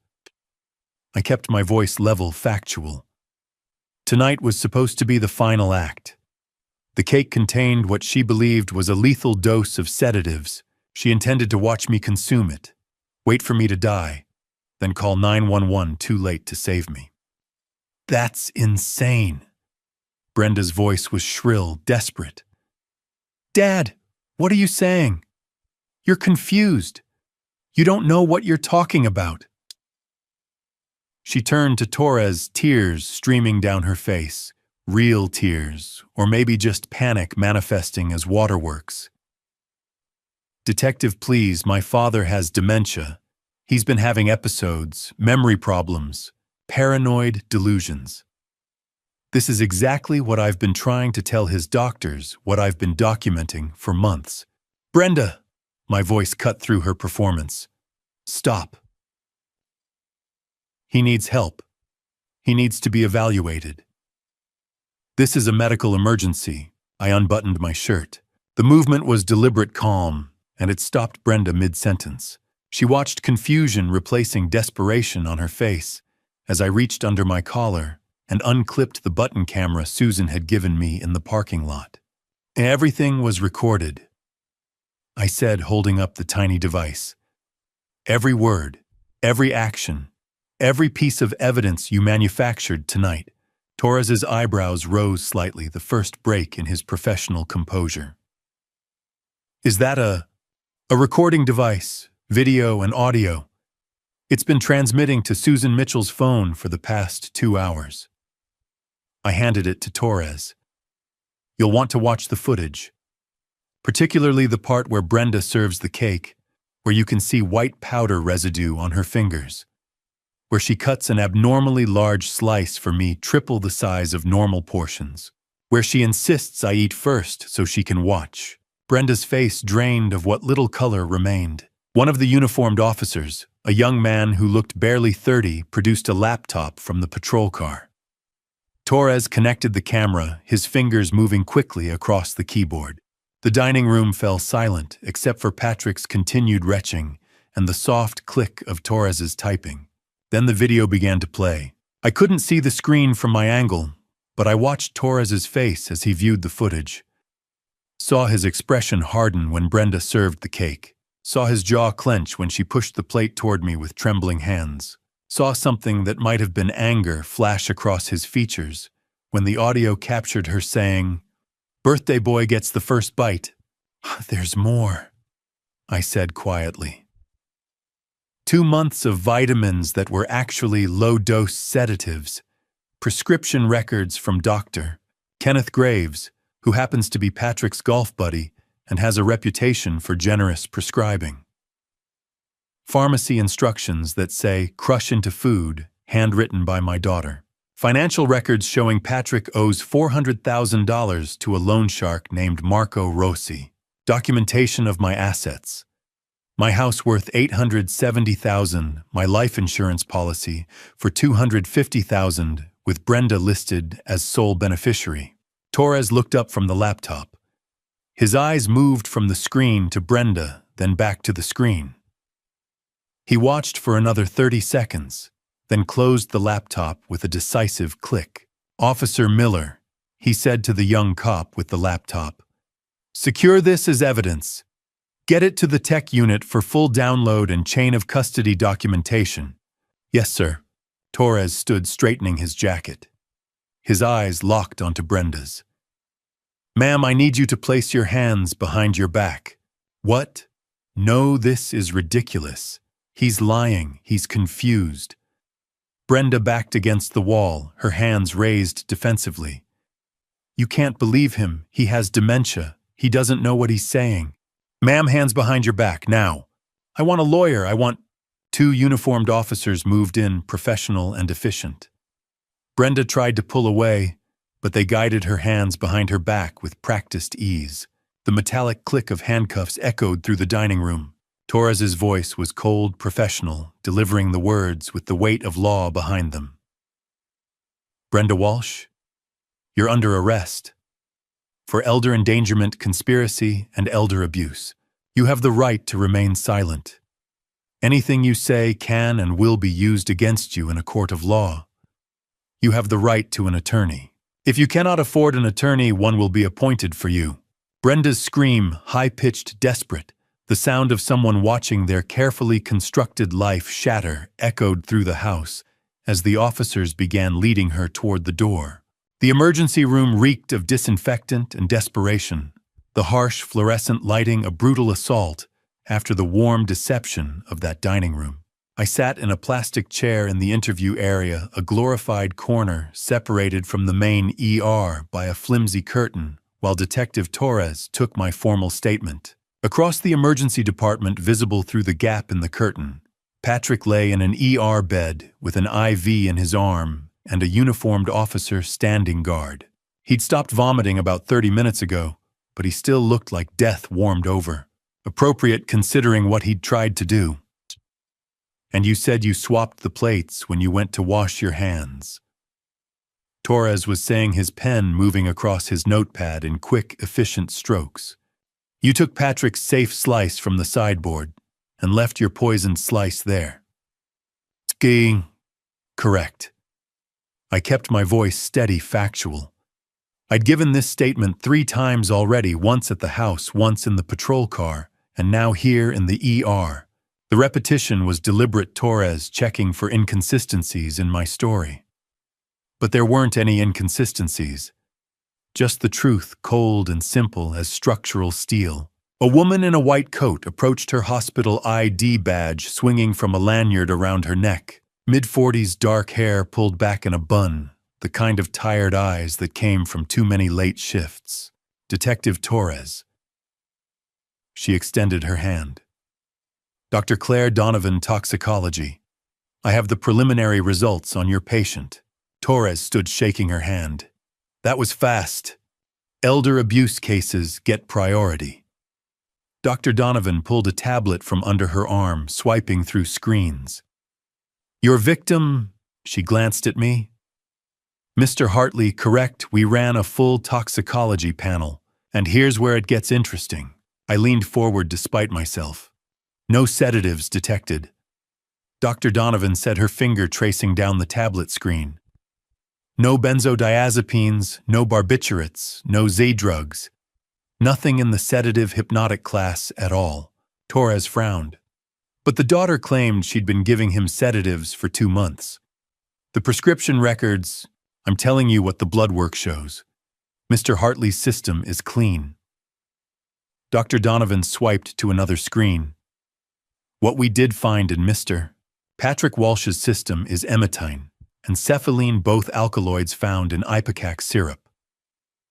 I kept my voice level, factual. Tonight was supposed to be the final act. The cake contained what she believed was a lethal dose of sedatives. She intended to watch me consume it, wait for me to die, then call 911 too late to save me. "That's insane." Brenda's voice was shrill, desperate. "Dad, what are you saying? You're confused. You don't know what you're talking about." She turned to Torres, tears streaming down her face. Real tears, or maybe just panic manifesting as waterworks. "Detective, please, my father has dementia. He's been having episodes, memory problems, paranoid delusions. This is exactly what I've been trying to tell his doctors, what I've been documenting for months." "Brenda!" My voice cut through her performance. "Stop. He needs help. He needs to be evaluated." "This is a medical emergency." I unbuttoned my shirt. The movement was deliberate calm, and it stopped Brenda mid-sentence. She watched confusion replacing desperation on her face as I reached under my collar and unclipped the button camera Susan had given me in the parking lot. "Everything was recorded," I said, holding up the tiny device. "Every word, every action, every piece of evidence you manufactured tonight." Torres's eyebrows rose slightly, the first break in his professional composure. "Is that a recording device, video and audio? It's been transmitting to Susan Mitchell's phone for the past 2 hours." I handed it to Torres. "You'll want to watch the footage, particularly the part where Brenda serves the cake, where you can see white powder residue on her fingers, where she cuts an abnormally large slice for me, triple the size of normal portions, where she insists I eat first so she can watch." Brenda's face drained of what little color remained. One of the uniformed officers, a young man who looked barely 30, produced a laptop from the patrol car. Torres connected the camera, his fingers moving quickly across the keyboard. The dining room fell silent, except for Patrick's continued retching and the soft click of Torres's typing. Then the video began to play. I couldn't see the screen from my angle, but I watched Torres's face as he viewed the footage. Saw his expression harden when Brenda served the cake. Saw his jaw clench when she pushed the plate toward me with trembling hands. Saw something that might have been anger flash across his features when the audio captured her saying, "Birthday boy gets the first bite." "There's more," I said quietly. 2 months of vitamins that were actually low-dose sedatives. Prescription records from Dr. Kenneth Graves, who happens to be Patrick's golf buddy and has a reputation for generous prescribing. Pharmacy instructions that say, "Crush into food," handwritten by my daughter. Financial records showing Patrick owes $400,000 to a loan shark named Marco Rossi. Documentation of my assets. My house worth $870,000, my life insurance policy for $250,000 with Brenda listed as sole beneficiary. Torres looked up from the laptop. His eyes moved from the screen to Brenda, then back to the screen. He watched for another 30 seconds, then closed the laptop with a decisive click. "Officer Miller," he said to the young cop with the laptop, "secure this as evidence. Get it to the tech unit for full download and chain of custody documentation." "Yes, sir." Torres stood straightening his jacket. His eyes locked onto Brenda's. "Ma'am, I need you to place your hands behind your back." "What? No, this is ridiculous. He's lying. He's confused." Brenda backed against the wall, her hands raised defensively. "You can't believe him. He has dementia. He doesn't know what he's saying." "Ma'am, hands behind your back, now. I want a lawyer. I want—" 2 uniformed officers moved in, professional and efficient. Brenda tried to pull away, but they guided her hands behind her back with practiced ease. The metallic click of handcuffs echoed through the dining room. Torres's voice was cold, professional, delivering the words with the weight of law behind them. "Brenda Walsh, you're under arrest for elder endangerment, conspiracy, and elder abuse. You have the right to remain silent. Anything you say can and will be used against you in a court of law. You have the right to an attorney. If you cannot afford an attorney, one will be appointed for you." Brenda's scream, high-pitched, desperate, the sound of someone watching their carefully constructed life shatter, echoed through the house as the officers began leading her toward the door. The emergency room reeked of disinfectant and desperation, the harsh fluorescent lighting a brutal assault after the warm deception of that dining room. I sat in a plastic chair in the interview area, a glorified corner separated from the main ER by a flimsy curtain, while Detective Torres took my formal statement. Across the emergency department, visible through the gap in the curtain, Patrick lay in an ER bed with an IV in his arm and a uniformed officer standing guard. He'd stopped vomiting about 30 minutes ago, but he still looked like death warmed over. Appropriate considering what he'd tried to do. And you said you swapped the plates when you went to wash your hands. Torres was saying, his pen moving across his notepad in quick, efficient strokes. You took Patrick's safe slice from the sideboard and left your poisoned slice there. Skiing. Correct. I kept my voice steady, factual. I'd given this statement 3 times already, once at the house, once in the patrol car, and now here in the ER. The repetition was deliberate, Torres checking for inconsistencies in my story. But there weren't any inconsistencies. Just the truth, cold and simple as structural steel. A woman in a white coat approached her hospital ID badge swinging from a lanyard around her neck. Mid-40s, dark hair pulled back in a bun, the kind of tired eyes that came from too many late shifts. Detective Torres. She extended her hand. Dr. Claire Donovan, toxicology. I have the preliminary results on your patient. Torres stood shaking her hand. That was fast. Elder abuse cases get priority. Dr. Donovan pulled a tablet from under her arm, swiping through screens. Your victim, she glanced at me. Mr. Hartley, correct, we ran a full toxicology panel. And here's where it gets interesting. I leaned forward despite myself. No sedatives detected. Dr. Donovan said, her finger tracing down the tablet screen. No benzodiazepines, no barbiturates, no Z-drugs. Nothing in the sedative hypnotic class at all. Torres frowned. But the daughter claimed she'd been giving him sedatives for 2 months. The prescription records, I'm telling you what the blood work shows. Mr. Hartley's system is clean. Dr. Donovan swiped to another screen. What we did find in Mr. Patrick Walsh's system is emetine and cephaline, both alkaloids found in ipecac syrup.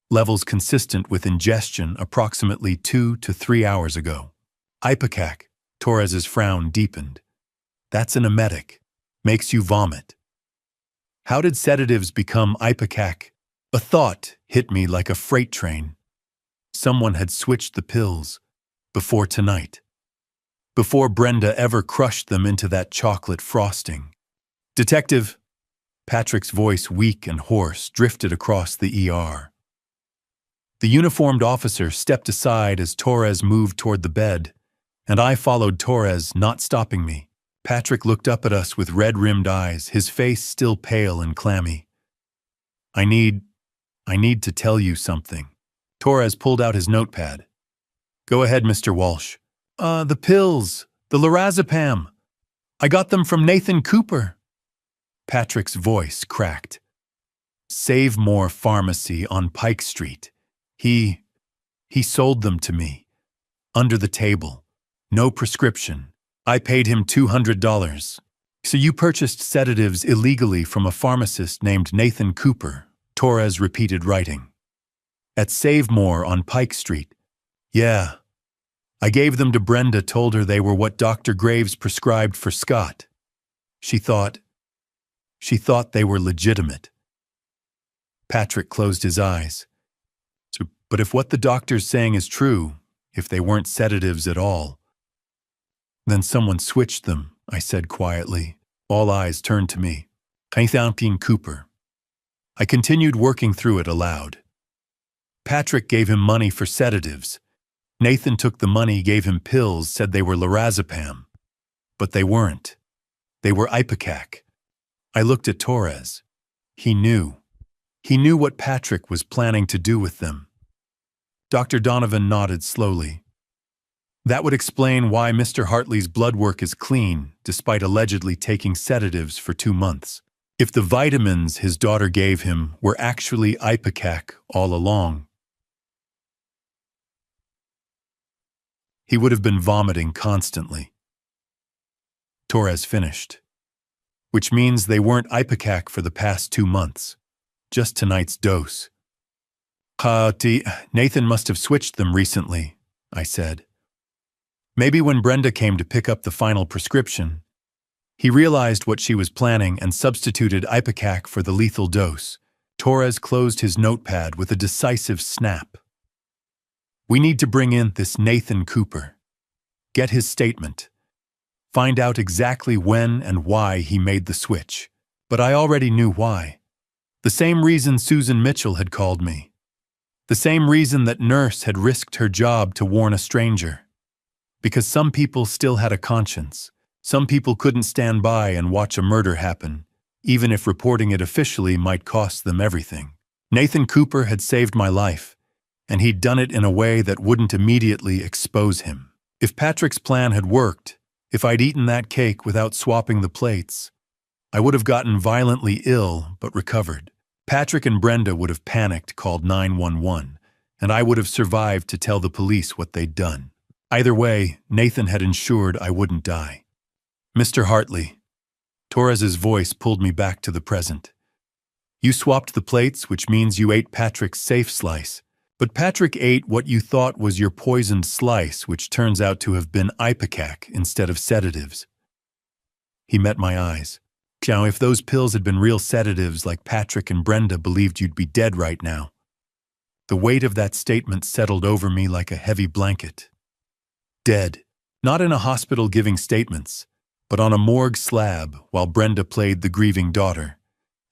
Levels consistent with ingestion approximately 2 to 3 hours ago. Ipecac, Torres's frown deepened. That's an emetic. Makes you vomit. How did sedatives become ipecac? A thought hit me like a freight train. Someone had switched the pills before tonight. Before Brenda ever crushed them into that chocolate frosting. Detective, Patrick's voice, weak and hoarse, drifted across the ER. The uniformed officer stepped aside as Torres moved toward the bed, and I followed Torres, not stopping me. Patrick looked up at us with red-rimmed eyes, his face still pale and clammy. I need to tell you something. Torres pulled out his notepad. Go ahead, Mr. Walsh. The pills, the lorazepam. I got them from Nathan Cooper. Patrick's voice cracked. Save More Pharmacy on Pike Street. He sold them to me. Under the table. No prescription. I paid him $200. So you purchased sedatives illegally from a pharmacist named Nathan Cooper, Torres repeated, writing. At Save More on Pike Street. Yeah. I gave them to Brenda, told her they were what Dr. Graves prescribed for Scott. She thought they were legitimate. Patrick closed his eyes. But if what the doctor's saying is true, if they weren't sedatives at all, then someone switched them, I said quietly. All eyes turned to me. Nathan Cooper. I continued working through it aloud. Patrick gave him money for sedatives. Nathan took the money, gave him pills, said they were lorazepam. But they weren't. They were ipecac. I looked at Torres. He knew. He knew what Patrick was planning to do with them. Dr. Donovan nodded slowly. That would explain why Mr. Hartley's blood work is clean, despite allegedly taking sedatives for 2 months. If the vitamins his daughter gave him were actually ipecac all along, he would have been vomiting constantly. Torres finished. Which means they weren't ipecac for the past 2 months. Just tonight's dose. Nathan must have switched them recently, I said. Maybe when Brenda came to pick up the final prescription, he realized what she was planning and substituted ipecac for the lethal dose. Torres closed his notepad with a decisive snap. We need to bring in this Nathan Cooper. Get his statement. Find out exactly when and why he made the switch. But I already knew why. The same reason Susan Mitchell had called me. The same reason that nurse had risked her job to warn a stranger. Because some people still had a conscience. Some people couldn't stand by and watch a murder happen, even if reporting it officially might cost them everything. Nathan Cooper had saved my life, and he'd done it in a way that wouldn't immediately expose him. If Patrick's plan had worked, if I'd eaten that cake without swapping the plates, I would have gotten violently ill but recovered. Patrick and Brenda would have panicked, called 911, and I would have survived to tell the police what they'd done. Either way, Nathan had ensured I wouldn't die. Mr. Hartley, Torres's voice pulled me back to the present. You swapped the plates, which means you ate Patrick's safe slice. But Patrick ate what you thought was your poisoned slice, which turns out to have been ipecac instead of sedatives. He met my eyes. Now, if those pills had been real sedatives like Patrick and Brenda believed you'd be dead right now. The weight of that statement settled over me like a heavy blanket. Dead. Not in a hospital giving statements, but on a morgue slab while Brenda played the grieving daughter,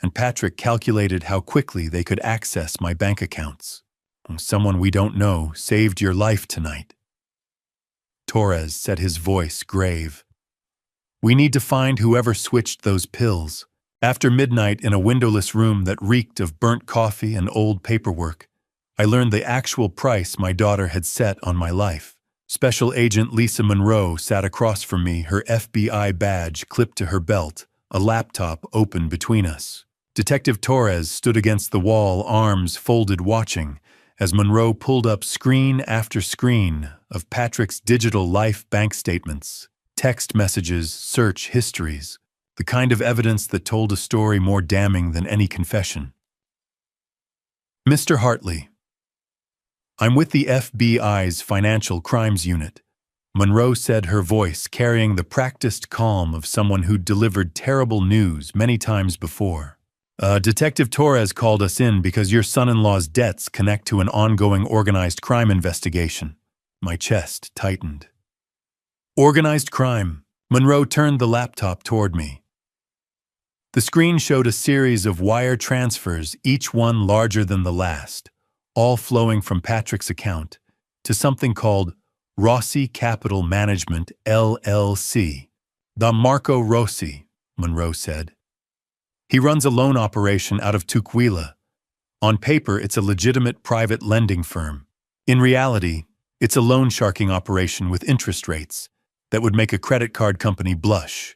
and Patrick calculated how quickly they could access my bank accounts. Someone we don't know saved your life tonight. Torres said, his voice grave. We need to find whoever switched those pills. After midnight in a windowless room that reeked of burnt coffee and old paperwork, I learned the actual price my daughter had set on my life. Special Agent Lisa Monroe sat across from me, her FBI badge clipped to her belt, a laptop open between us. Detective Torres stood against the wall, arms folded, watching, as Monroe pulled up screen after screen of Patrick's digital life bank statements, text messages, search histories, the kind of evidence that told a story more damning than any confession. Mr. Hartley, I'm with the FBI's Financial Crimes Unit, Monroe said, her voice carrying the practiced calm of someone who'd delivered terrible news many times before. Detective Torres called us in because your son-in-law's debts connect to an ongoing organized crime investigation. My chest tightened. Organized crime. Monroe turned the laptop toward me. The screen showed a series of wire transfers, each one larger than the last, all flowing from Patrick's account to something called Rossi Capital Management, LLC. The Marco Rossi, Monroe said. He runs a loan operation out of Tukwila. On paper, it's a legitimate private lending firm. In reality, it's a loan sharking operation with interest rates that would make a credit card company blush.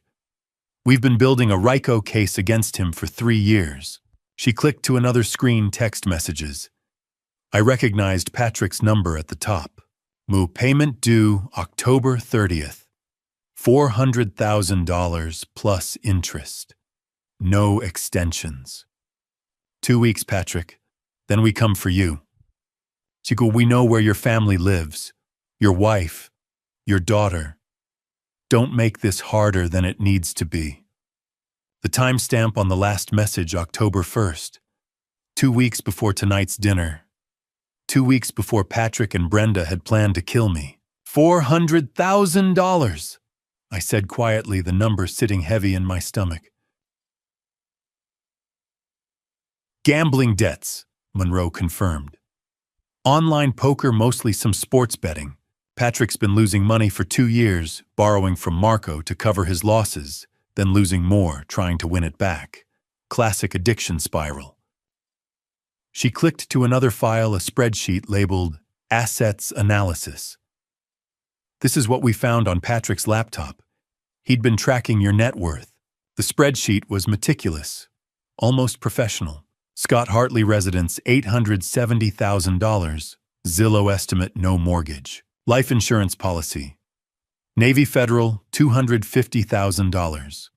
We've been building a RICO case against him for 3 years. She clicked to another screen, text messages. I recognized Patrick's number at the top. Payment due October 30th. $400,000 plus interest. No extensions. 2 weeks, Patrick. Then we come for you. Chico, we know where your family lives. Your wife. Your daughter. Don't make this harder than it needs to be. The timestamp on the last message, October 1st. 2 weeks before tonight's dinner. 2 weeks before Patrick and Brenda had planned to kill me. $400,000! I said quietly, the number sitting heavy in my stomach. Gambling debts, Monroe confirmed. Online poker, mostly some sports betting. Patrick's been losing money for 2 years, borrowing from Marco to cover his losses, then losing more, trying to win it back. Classic addiction spiral. She clicked to another file, a spreadsheet labeled Assets Analysis. This is what we found on Patrick's laptop. He'd been tracking your net worth. The spreadsheet was meticulous, almost professional. Scott Hartley residence, $870,000. Zillow estimate, no mortgage. Life insurance policy. Navy Federal, $250,000.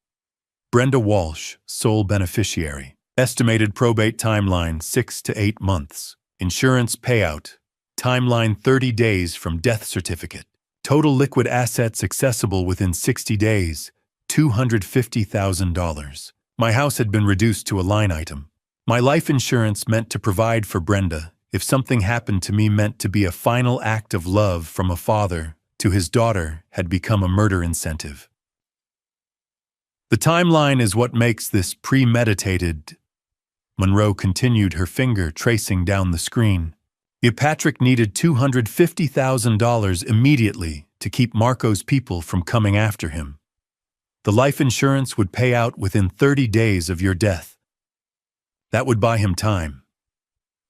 Brenda Walsh, sole beneficiary. Estimated probate timeline, 6 to 8 months. Insurance payout, timeline 30 days from death certificate. Total liquid assets accessible within 60 days, $250,000. My house had been reduced to a line item. My life insurance meant to provide for Brenda if something happened to me, meant to be a final act of love from a father to his daughter, had become a murder incentive. The timeline is what makes this premeditated. Monroe continued, her finger tracing down the screen. If Patrick needed $250,000 immediately to keep Marco's people from coming after him. The life insurance would pay out within 30 days of your death. That would buy him time.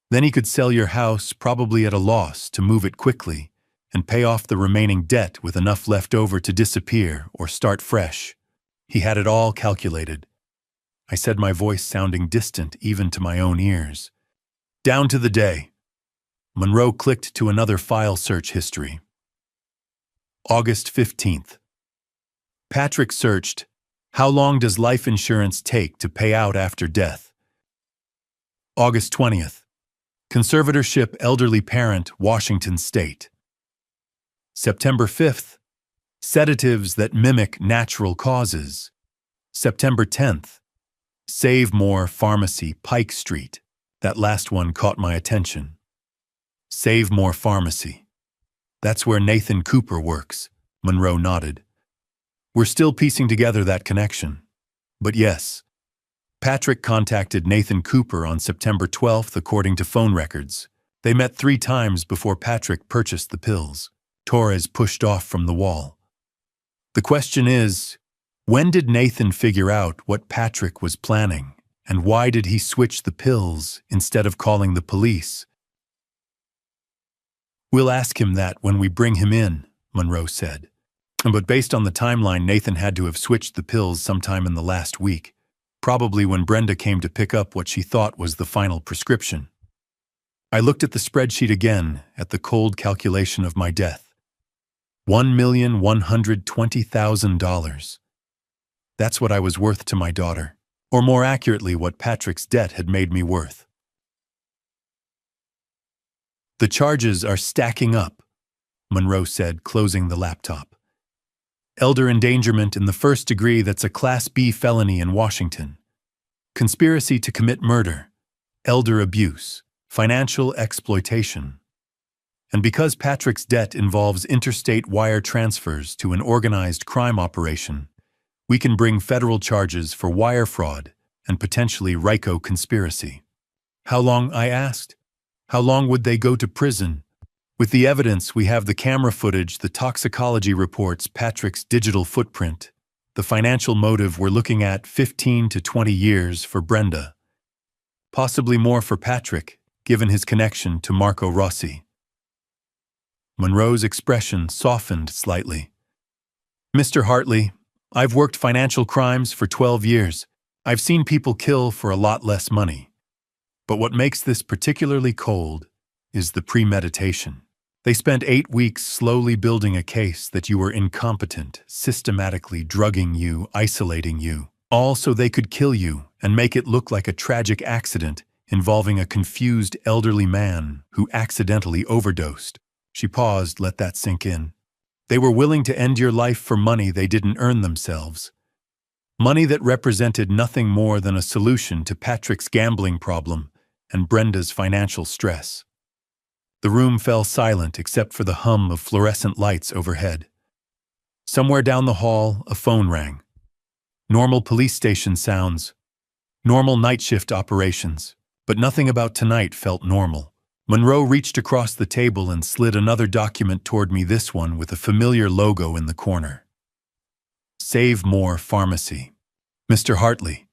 Then he could sell your house, probably at a loss, to move it quickly and pay off the remaining debt with enough left over to disappear or start fresh. He had it all calculated. I said, my voice sounding distant even to my own ears. Down to the day. Monroe clicked to another file search history. August 15th. Patrick searched, how long does life insurance take to pay out after death? August 20th. Conservatorship, elderly parent, Washington State. September 5th. Sedatives that mimic natural causes. September 10th. Save More Pharmacy, Pike Street. That last one caught my attention. Save More Pharmacy. That's where Nathan Cooper works. Monroe nodded. We're still piecing together that connection. But yes, Patrick contacted Nathan Cooper on September 12th according to phone records. They met 3 times before Patrick purchased the pills. Torres pushed off from the wall. The question is, when did Nathan figure out what Patrick was planning, and why did he switch the pills instead of calling the police? We'll ask him that when we bring him in, Monroe said. But based on the timeline, Nathan had to have switched the pills sometime in the last week, probably when Brenda came to pick up what she thought was the final prescription. I looked at the spreadsheet again, at the cold calculation of my death. $1,120,000. That's what I was worth to my daughter, or more accurately, what Patrick's debt had made me worth. The charges are stacking up, Monroe said, closing the laptop. Elder endangerment in the 1st degree, that's a Class B felony in Washington. Conspiracy to commit murder, elder abuse, financial exploitation. And because Patrick's debt involves interstate wire transfers to an organized crime operation, we can bring federal charges for wire fraud and potentially RICO conspiracy. How long, I asked? How long would they go to prison? With the evidence, we have the camera footage, the toxicology reports, Patrick's digital footprint. The financial motive, we're looking at 15 to 20 years for Brenda. Possibly more for Patrick, given his connection to Marco Rossi. Monroe's expression softened slightly. Mr. Hartley, I've worked financial crimes for 12 years. I've seen people kill for a lot less money. But what makes this particularly cold is the premeditation. They spent 8 weeks slowly building a case that you were incompetent, systematically drugging you, isolating you, all so they could kill you and make it look like a tragic accident involving a confused elderly man who accidentally overdosed. She paused, let that sink in. They were willing to end your life for money they didn't earn themselves. Money that represented nothing more than a solution to Patrick's gambling problem and Brenda's financial stress. The room fell silent except for the hum of fluorescent lights overhead. Somewhere down the hall, a phone rang. Normal police station sounds. Normal night shift operations. But nothing about tonight felt normal. Monroe reached across the table and slid another document toward me, this one with a familiar logo in the corner. Save More Pharmacy. Mr. Hartley.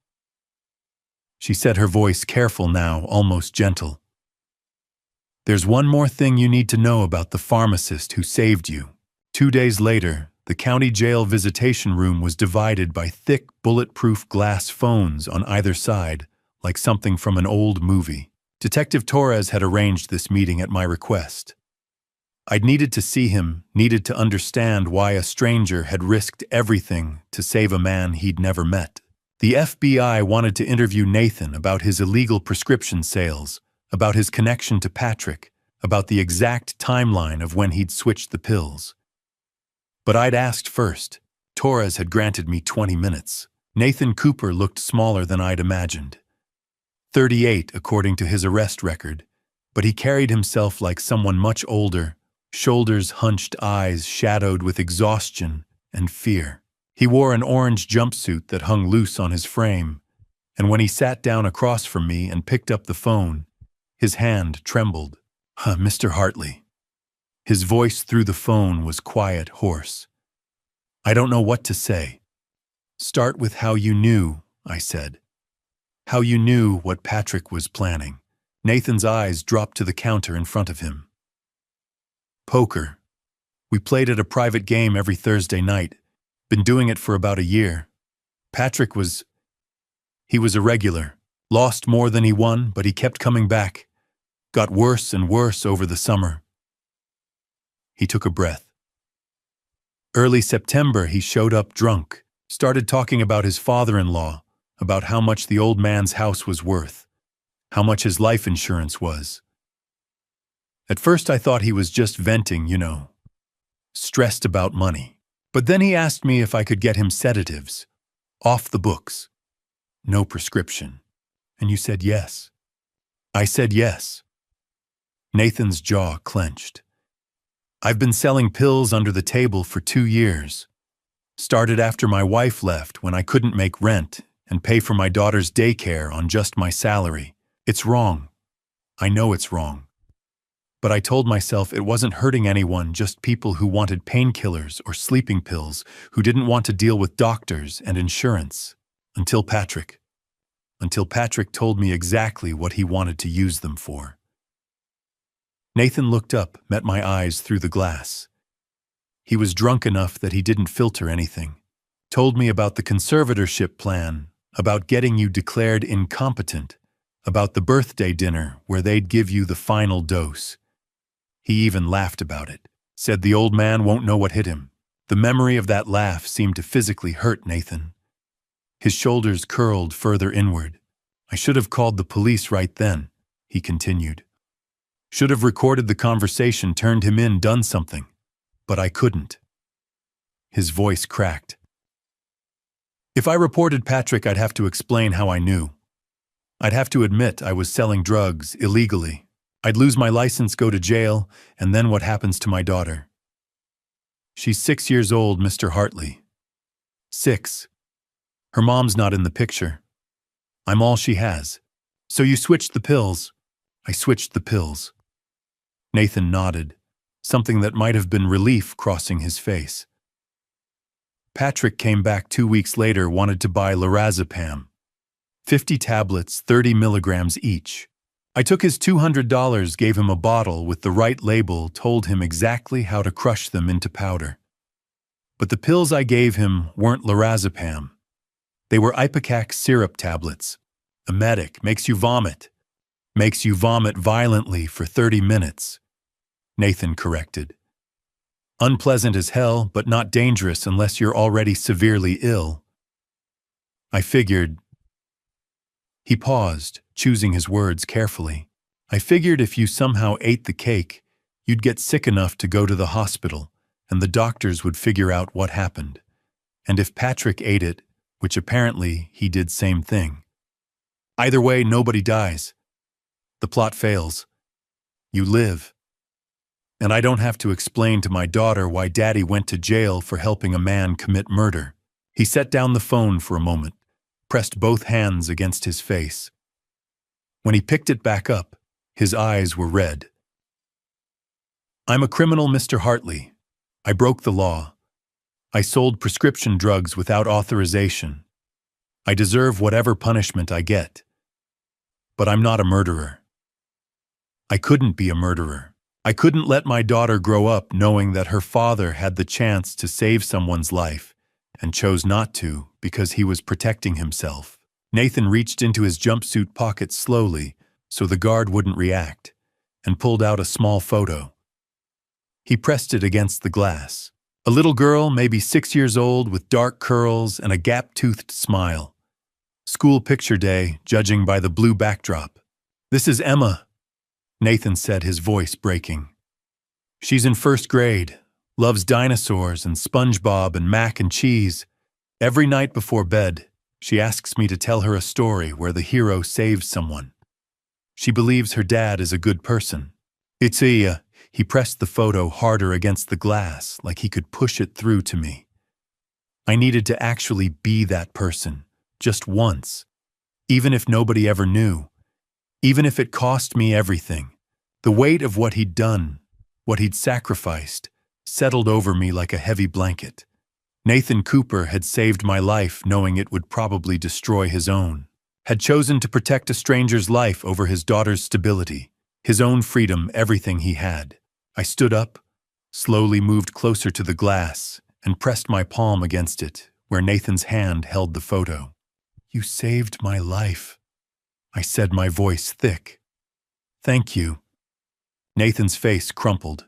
She said, her voice careful now, almost gentle. There's one more thing you need to know about the pharmacist who saved you. 2 days later, the county jail visitation room was divided by thick, bulletproof glass phones on either side, like something from an old movie. Detective Torres had arranged this meeting at my request. I'd needed to see him, needed to understand why a stranger had risked everything to save a man he'd never met. The FBI wanted to interview Nathan about his illegal prescription sales, about his connection to Patrick, about the exact timeline of when he'd switched the pills. But I'd asked first. Torres had granted me 20 minutes. Nathan Cooper looked smaller than I'd imagined. 38, according to his arrest record, but he carried himself like someone much older, shoulders hunched, eyes shadowed with exhaustion and fear. He wore an orange jumpsuit that hung loose on his frame, and when he sat down across from me and picked up the phone, his hand trembled. Mr. Hartley. His voice through the phone was quiet, hoarse. I don't know what to say. Start with how you knew, I said. How you knew what Patrick was planning. Nathan's eyes dropped to the counter in front of him. Poker. We played at a private game every Thursday night. Been doing it for about a year. Patrick was irregular. Lost more than he won, but he kept coming back. Got worse and worse over the summer. He took a breath. Early September, he showed up drunk, started talking about his father-in-law, about how much the old man's house was worth, how much his life insurance was. At first I thought he was just venting, stressed about money. But then he asked me if I could get him sedatives, off the books, no prescription. And you said yes. I said yes. Nathan's jaw clenched. I've been selling pills under the table for 2 years. Started after my wife left when I couldn't make rent and pay for my daughter's daycare on just my salary. It's wrong. I know it's wrong. But I told myself it wasn't hurting anyone, just people who wanted painkillers or sleeping pills, who didn't want to deal with doctors and insurance. Until Patrick told me exactly what he wanted to use them for. Nathan looked up, met my eyes through the glass. He was drunk enough that he didn't filter anything. Told me about the conservatorship plan, about getting you declared incompetent, about the birthday dinner where they'd give you the final dose. He even laughed about it, said the old man won't know what hit him. The memory of that laugh seemed to physically hurt Nathan. His shoulders curled further inward. I should have called the police right then, he continued. Should have recorded the conversation, turned him in, done something. But I couldn't. His voice cracked. If I reported Patrick, I'd have to explain how I knew. I'd have to admit I was selling drugs illegally. I'd lose my license, go to jail, and then what happens to my daughter? She's 6 years old, Mr. Hartley. 6. Her mom's not in the picture. I'm all she has. So you switched the pills? I switched the pills. Nathan nodded, something that might have been relief crossing his face. Patrick came back 2 weeks later, wanted to buy lorazepam. 50 tablets, 30 milligrams each. I took his $200, gave him a bottle with the right label, told him exactly how to crush them into powder. But the pills I gave him weren't lorazepam. They were ipecac syrup tablets. Emetic, makes you vomit. Makes you vomit violently for 30 minutes. Nathan corrected. Unpleasant as hell, but not dangerous unless you're already severely ill. I figured. He paused, choosing his words carefully. I figured if you somehow ate the cake, you'd get sick enough to go to the hospital, and the doctors would figure out what happened. And if Patrick ate it, which apparently he did, same thing. Either way, nobody dies. The plot fails. You live. And I don't have to explain to my daughter why Daddy went to jail for helping a man commit murder. He set down the phone for a moment, pressed both hands against his face. When he picked it back up, his eyes were red. I'm a criminal, Mr. Hartley. I broke the law. I sold prescription drugs without authorization. I deserve whatever punishment I get. But I'm not a murderer. I couldn't be a murderer. I couldn't let my daughter grow up knowing that her father had the chance to save someone's life and chose not to because he was protecting himself. Nathan reached into his jumpsuit pocket slowly so the guard wouldn't react and pulled out a small photo. He pressed it against the glass. A little girl, maybe 6 years old, with dark curls and a gap-toothed smile. School picture day, judging by the blue backdrop. "This is Emma," Nathan said, his voice breaking. "She's in 1st grade, loves dinosaurs and SpongeBob and mac and cheese. Every night before bed, she asks me to tell her a story where the hero saves someone. She believes her dad is a good person. He pressed the photo harder against the glass, like he could push it through to me. I needed to actually be that person, just once, even if nobody ever knew, even if it cost me everything. The weight of what he'd done, what he'd sacrificed, settled over me like a heavy blanket. Nathan Cooper had saved my life knowing it would probably destroy his own, had chosen to protect a stranger's life over his daughter's stability, his own freedom, everything he had. I stood up, slowly moved closer to the glass, and pressed my palm against it, where Nathan's hand held the photo. "You saved my life," I said, my voice thick. "Thank you." Nathan's face crumpled.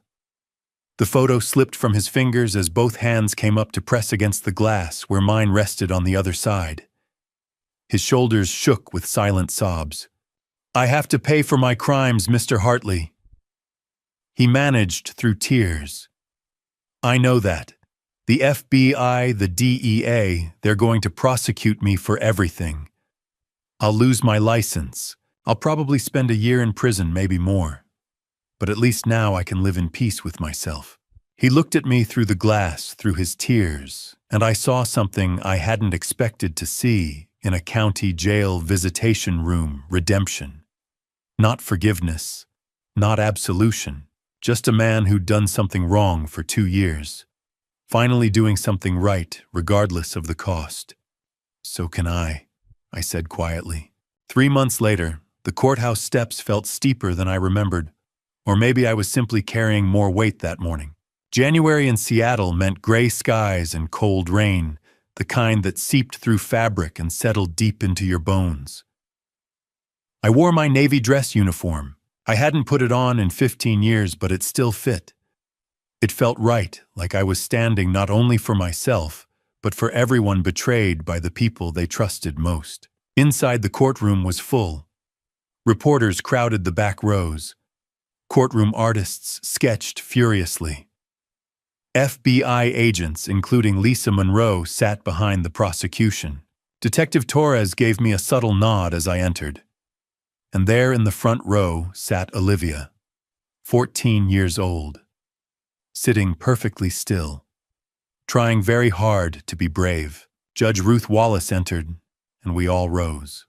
The photo slipped from his fingers as both hands came up to press against the glass where mine rested on the other side. His shoulders shook with silent sobs. "I have to pay for my crimes, Mr. Hartley." He managed through tears. "I know that. The FBI, the DEA, they're going to prosecute me for everything. I'll lose my license. I'll probably spend a year in prison, maybe more. But at least now I can live in peace with myself." He looked at me through the glass, through his tears, and I saw something I hadn't expected to see in a county jail visitation room: redemption. Not forgiveness, not absolution, just a man who'd done something wrong for 2 years. Finally doing something right, regardless of the cost. "So can I," I said quietly. 3 months later, the courthouse steps felt steeper than I remembered, or maybe I was simply carrying more weight that morning. January in Seattle meant gray skies and cold rain, the kind that seeped through fabric and settled deep into your bones. I wore my Navy dress uniform. I hadn't put it on in 15 years, but it still fit. It felt right, like I was standing not only for myself, but for everyone betrayed by the people they trusted most. Inside, the courtroom was full. Reporters crowded the back rows. Courtroom artists sketched furiously. FBI agents, including Lisa Monroe, sat behind the prosecution. Detective Torres gave me a subtle nod as I entered. And there in the front row sat Olivia, 14 years old, sitting perfectly still, trying very hard to be brave. Judge Ruth Wallace entered, and we all rose.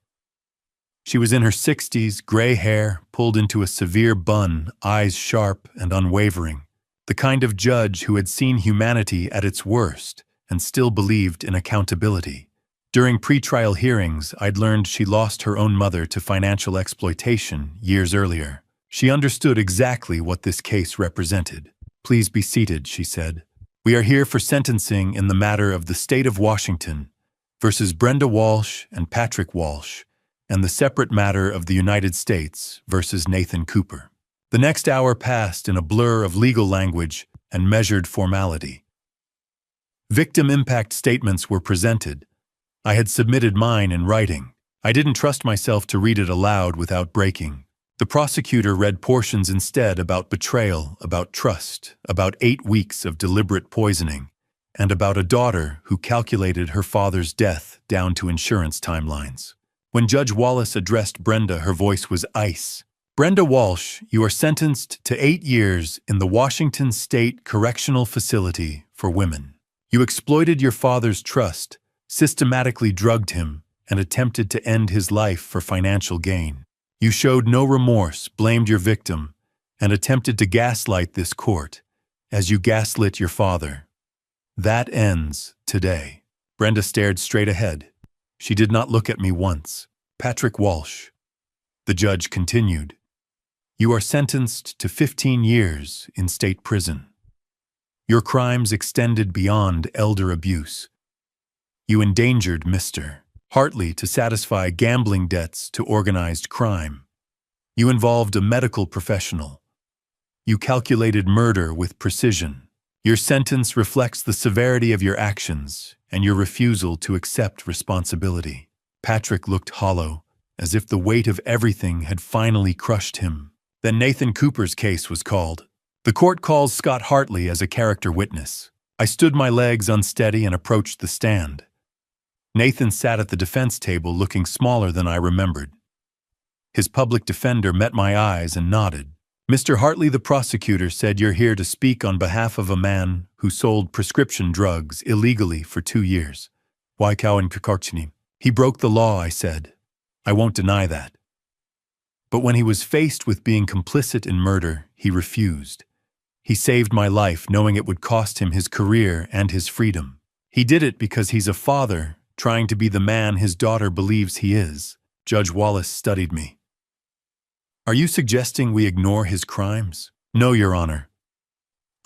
She was in her 60s, gray hair pulled into a severe bun, eyes sharp and unwavering, the kind of judge who had seen humanity at its worst and still believed in accountability. During pretrial hearings, I'd learned she lost her own mother to financial exploitation years earlier. She understood exactly what this case represented. "Please be seated," she said. "We are here for sentencing in the matter of the state of Washington versus Brenda Walsh and Patrick Walsh, and the separate matter of the United States versus Nathan Cooper." The next hour passed in a blur of legal language and measured formality. Victim impact statements were presented. I had submitted mine in writing. I didn't trust myself to read it aloud without breaking. The prosecutor read portions instead about betrayal, about trust, about 8 weeks of deliberate poisoning, and about a daughter who calculated her father's death down to insurance timelines. When Judge Wallace addressed Brenda, her voice was ice. "Brenda Walsh, you are sentenced to 8 years in the Washington State Correctional Facility for Women. You exploited your father's trust, systematically drugged him, and attempted to end his life for financial gain. You showed no remorse, blamed your victim, and attempted to gaslight this court, as you gaslit your father. That ends today." Brenda stared straight ahead. She did not look at me once. "Patrick Walsh," the judge continued, "you are sentenced to 15 years in state prison. Your crimes extended beyond elder abuse. You endangered Mr. Hartley to satisfy gambling debts to organized crime. You involved a medical professional. You calculated murder with precision. Your sentence reflects the severity of your actions and your refusal to accept responsibility." Patrick looked hollow, as if the weight of everything had finally crushed him. Then Nathan Cooper's case was called. The court calls Scott Hartley as a character witness. I stood my legs unsteady and approached the stand. Nathan sat at the defense table looking smaller than I remembered. His public defender met my eyes and nodded. "Mr. Hartley, the prosecutor said you're here to speak on behalf of a man who sold prescription drugs illegally for 2 years. Why Cowan Kakarchini? He broke the law," I said. "I won't deny that." But when he was faced with being complicit in murder, he refused. He saved my life knowing it would cost him his career and his freedom. He did it because he's a father trying to be the man his daughter believes he is. Judge Wallace studied me. "Are you suggesting we ignore his crimes?" "No, Your Honor.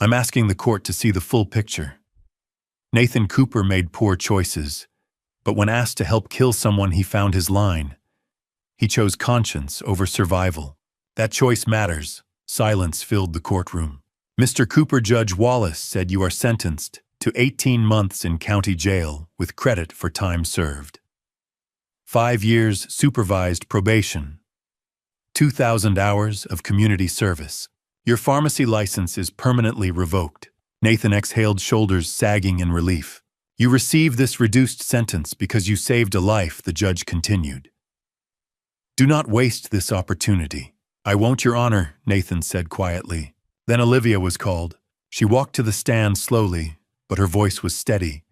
I'm asking the court to see the full picture. Nathan Cooper made poor choices, but when asked to help kill someone, he found his line. He chose conscience over survival. That choice matters." Silence filled the courtroom. "Mr. Cooper," Judge Wallace said, "you are sentenced to 18 months in county jail with credit for time served. 5 years supervised probation. 2,000 hours of community service. Your pharmacy license is permanently revoked." Nathan exhaled, shoulders sagging in relief. "You received this reduced sentence because you saved a life," the judge continued. "Do not waste this opportunity." "I won't, Your Honor," Nathan said quietly. Then Olivia was called. She walked to the stand slowly, but her voice was steady.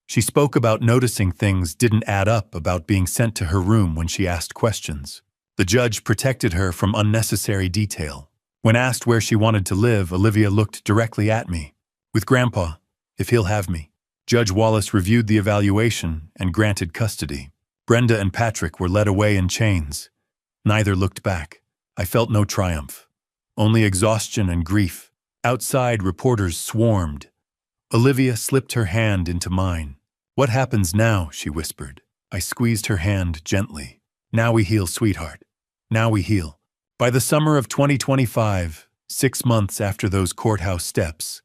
She spoke about noticing things didn't add up about being sent to her room when she asked questions. The judge protected her from unnecessary detail. When asked where she wanted to live, Olivia looked directly at me. "With Grandpa, if he'll have me." Judge Wallace reviewed the evaluation and granted custody. Brenda and Patrick were led away in chains. Neither looked back. I felt no triumph, only exhaustion and grief. Outside, reporters swarmed. Olivia slipped her hand into mine. "What happens now?" she whispered. I squeezed her hand gently. "Now we heal, sweetheart. Now we heal." By the summer of 2025, 6 months after those courthouse steps,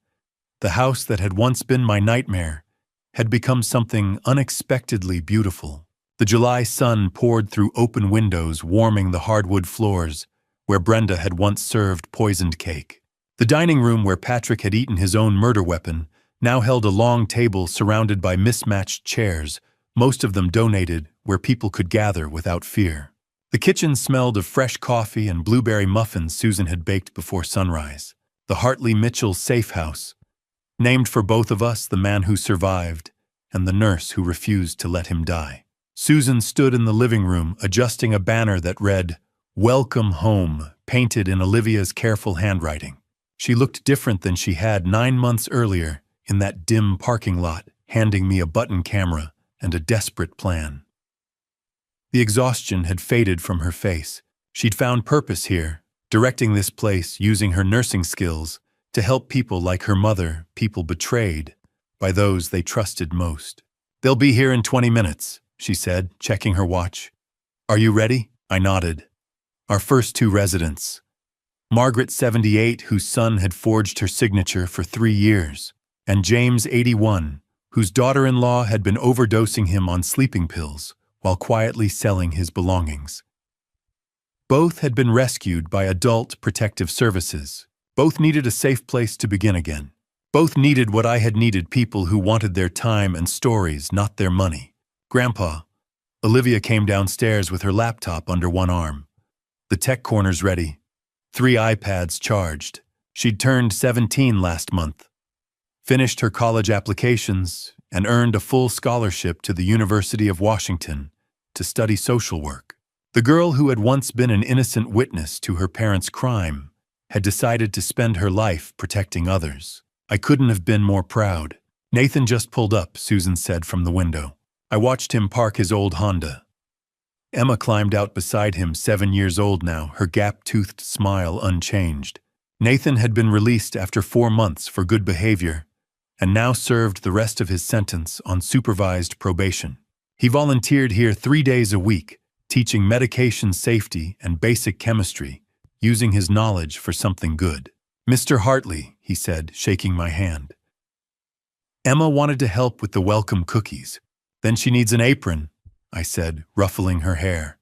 the house that had once been my nightmare had become something unexpectedly beautiful. The July sun poured through open windows, warming the hardwood floors where Brenda had once served poisoned cake. The dining room where Patrick had eaten his own murder weapon now held a long table surrounded by mismatched chairs, most of them donated, where people could gather without fear. The kitchen smelled of fresh coffee and blueberry muffins Susan had baked before sunrise. The Hartley Mitchell safe house, named for both of us, the man who survived and the nurse who refused to let him die. Susan stood in the living room, adjusting a banner that read, "Welcome Home," painted in Olivia's careful handwriting. She looked different than she had 9 months earlier in that dim parking lot, handing me a button camera and a desperate plan. The exhaustion had faded from her face. She'd found purpose here, directing this place, using her nursing skills to help people like her mother, people betrayed by those they trusted most. "They'll be here in 20 minutes, she said, checking her watch. "Are you ready?" I nodded. Our first 2 residents. Margaret, 78, whose son had forged her signature for 3 years, and James, 81, whose daughter-in-law had been overdosing him on sleeping pills while quietly selling his belongings. Both had been rescued by Adult Protective Services. Both needed a safe place to begin again. Both needed what I had needed, people who wanted their time and stories, not their money. "Grandpa." Olivia came downstairs with her laptop under one arm. The tech corner's ready. 3 iPads charged. She'd turned 17 last month, finished her college applications, and earned a full scholarship to the University of Washington to study social work. The girl who had once been an innocent witness to her parents' crime had decided to spend her life protecting others. I couldn't have been more proud. "Nathan just pulled up," Susan said from the window. I watched him park his old Honda. Emma climbed out beside him, 7 years old now, her gap-toothed smile unchanged. Nathan had been released after 4 months for good behavior, and now served the rest of his sentence on supervised probation. He volunteered here 3 days a week, teaching medication safety and basic chemistry, using his knowledge for something good. Mr. Hartley, he said, shaking my hand. Emma wanted to help with the welcome cookies. Then she needs an apron, I said, ruffling her hair.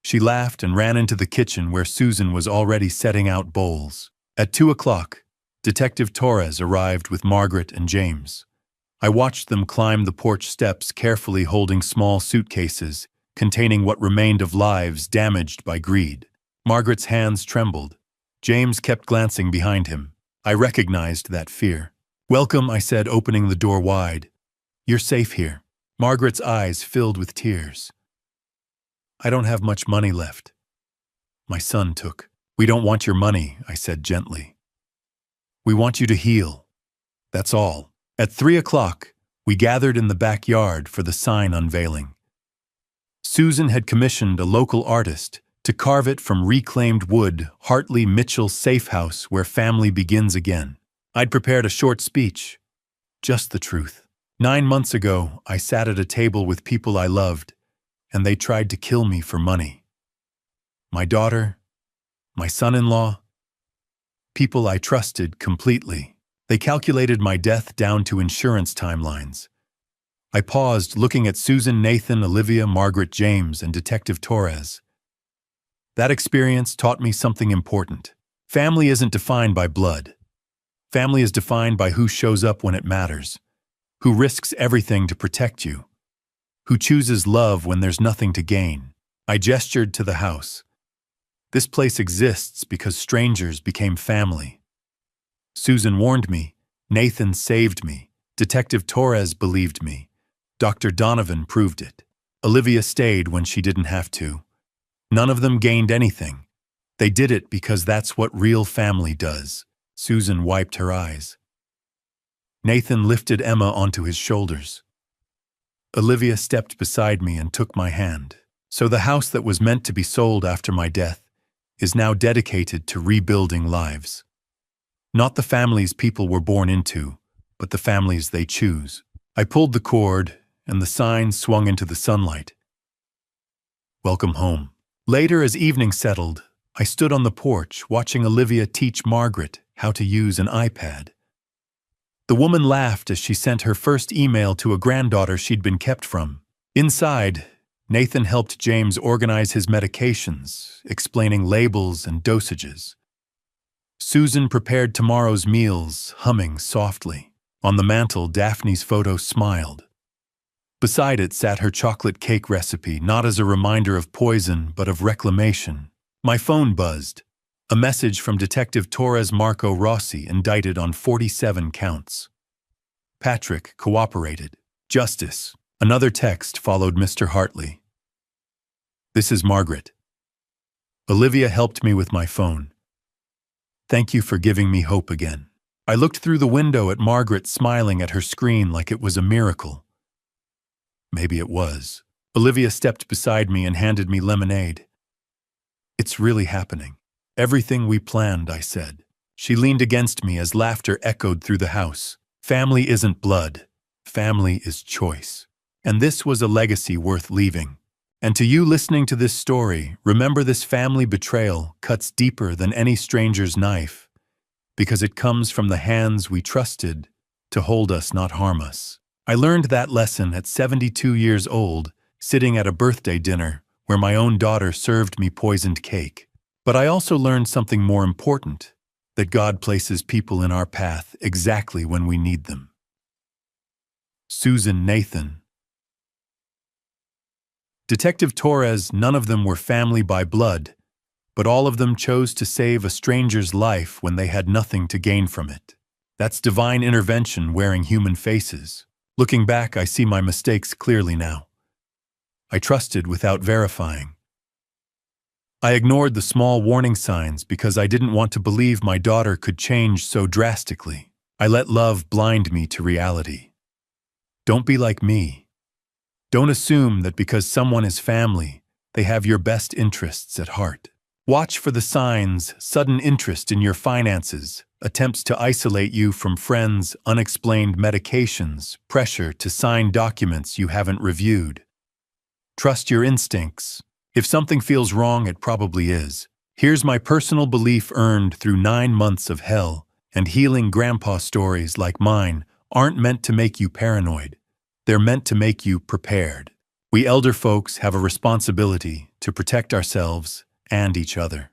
She laughed and ran into the kitchen where Susan was already setting out bowls. At 2 o'clock, Detective Torres arrived with Margaret and James. I watched them climb the porch steps, carefully holding small suitcases containing what remained of lives damaged by greed. Margaret's hands trembled. James kept glancing behind him. I recognized that fear. Welcome, I said, opening the door wide. You're safe here. Margaret's eyes filled with tears. I don't have much money left. My son took. We don't want your money, I said gently. We want you to heal. That's all. At 3 o'clock, we gathered in the backyard for the sign unveiling. Susan had commissioned a local artist to carve it from reclaimed wood, Hartley Mitchell's safe house where family begins again. I'd prepared a short speech. Just the truth. 9 months ago, I sat at a table with people I loved, and they tried to kill me for money. My daughter, my son-in-law, people I trusted completely. They calculated my death down to insurance timelines. I paused, looking at Susan, Nathan, Olivia, Margaret, James, and Detective Torres. That experience taught me something important. Family isn't defined by blood. Family is defined by who shows up when it matters, who risks everything to protect you, who chooses love when there's nothing to gain. I gestured to the house. This place exists because strangers became family. Susan warned me. Nathan saved me. Detective Torres believed me. Dr. Donovan proved it. Olivia stayed when she didn't have to. None of them gained anything. They did it because that's what real family does. Susan wiped her eyes. Nathan lifted Emma onto his shoulders. Olivia stepped beside me and took my hand. So the house that was meant to be sold after my death is now dedicated to rebuilding lives. Not the families people were born into, but the families they choose. I pulled the cord, and the sign swung into the sunlight. Welcome home. Later, as evening settled, I stood on the porch watching Olivia teach Margaret how to use an iPad. The woman laughed as she sent her first email to a granddaughter she'd been kept from. Inside, Nathan helped James organize his medications, explaining labels and dosages. Susan prepared tomorrow's meals, humming softly. On the mantel, Daphne's photo smiled. Beside it sat her chocolate cake recipe, not as a reminder of poison, but of reclamation. My phone buzzed. A message from Detective Torres Marco Rossi, indicted on 47 counts. Patrick cooperated. Justice. Another text followed Mr. Hartley. This is Margaret. Olivia helped me with my phone. Thank you for giving me hope again. I looked through the window at Margaret smiling at her screen like it was a miracle. Maybe it was. Olivia stepped beside me and handed me lemonade. It's really happening. Everything we planned, I said. She leaned against me as laughter echoed through the house. Family isn't blood. Family is choice. And this was a legacy worth leaving. And to you listening to this story, remember this family betrayal cuts deeper than any stranger's knife, because it comes from the hands we trusted to hold us, not harm us. I learned that lesson at 72 years old, sitting at a birthday dinner where my own daughter served me poisoned cake. But I also learned something more important, that God places people in our path exactly when we need them. Susan, Nathan. Detective Torres, none of them were family by blood, but all of them chose to save a stranger's life when they had nothing to gain from it. That's divine intervention wearing human faces. Looking back, I see my mistakes clearly now. I trusted without verifying. I ignored the small warning signs because I didn't want to believe my daughter could change so drastically. I let love blind me to reality. Don't be like me. Don't assume that because someone is family, they have your best interests at heart. Watch for the signs: sudden interest in your finances, attempts to isolate you from friends, unexplained medications, pressure to sign documents you haven't reviewed. Trust your instincts. If something feels wrong, it probably is. Here's my personal belief earned through 9 months of hell. And healing grandpa stories like mine aren't meant to make you paranoid. They're meant to make you prepared. We elder folks have a responsibility to protect ourselves and each other.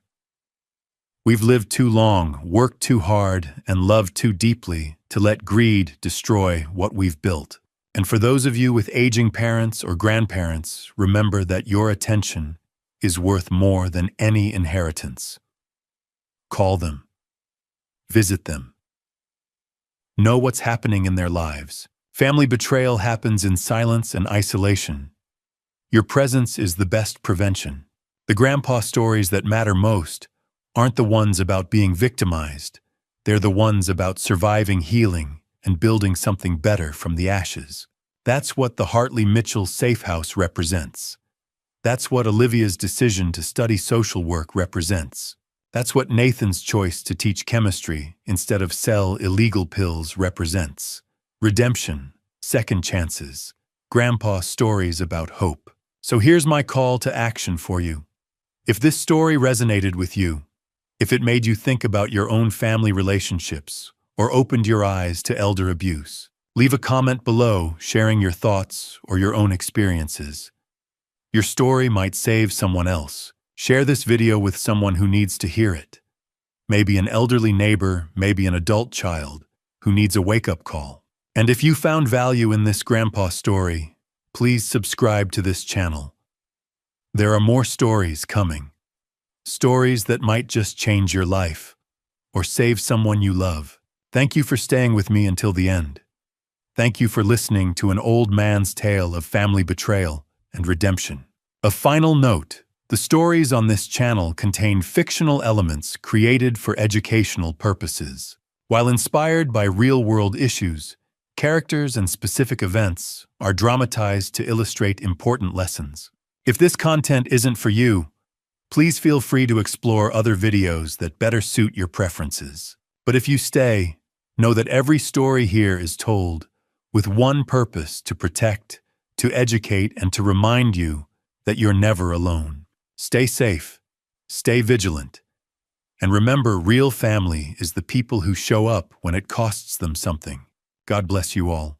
We've lived too long, worked too hard, and loved too deeply to let greed destroy what we've built. And for those of you with aging parents or grandparents, remember that your attention is worth more than any inheritance. Call them. Visit them. Know what's happening in their lives. Family betrayal happens in silence and isolation. Your presence is the best prevention. The grandpa stories that matter most aren't the ones about being victimized. They're the ones about surviving, healing, and building something better from the ashes. That's what the Hartley Mitchell Safe House represents. That's what Olivia's decision to study social work represents. That's what Nathan's choice to teach chemistry instead of sell illegal pills represents. Redemption, second chances, grandpa stories about hope. So here's my call to action for you. If this story resonated with you, if it made you think about your own family relationships or opened your eyes to elder abuse, leave a comment below sharing your thoughts or your own experiences. Your story might save someone else. Share this video with someone who needs to hear it. Maybe an elderly neighbor, maybe an adult child who needs a wake-up call. And if you found value in this grandpa story, please subscribe to this channel. There are more stories coming. Stories that might just change your life or save someone you love. Thank you for staying with me until the end. Thank you for listening to an old man's tale of family betrayal and redemption. A final note, the stories on this channel contain fictional elements created for educational purposes. While inspired by real-world issues, characters and specific events are dramatized to illustrate important lessons. If this content isn't for you, please feel free to explore other videos that better suit your preferences. But if you stay, know that every story here is told with one purpose: to protect, to educate, and to remind you that you're never alone. Stay safe, stay vigilant, and remember, real family is the people who show up when it costs them something. God bless you all.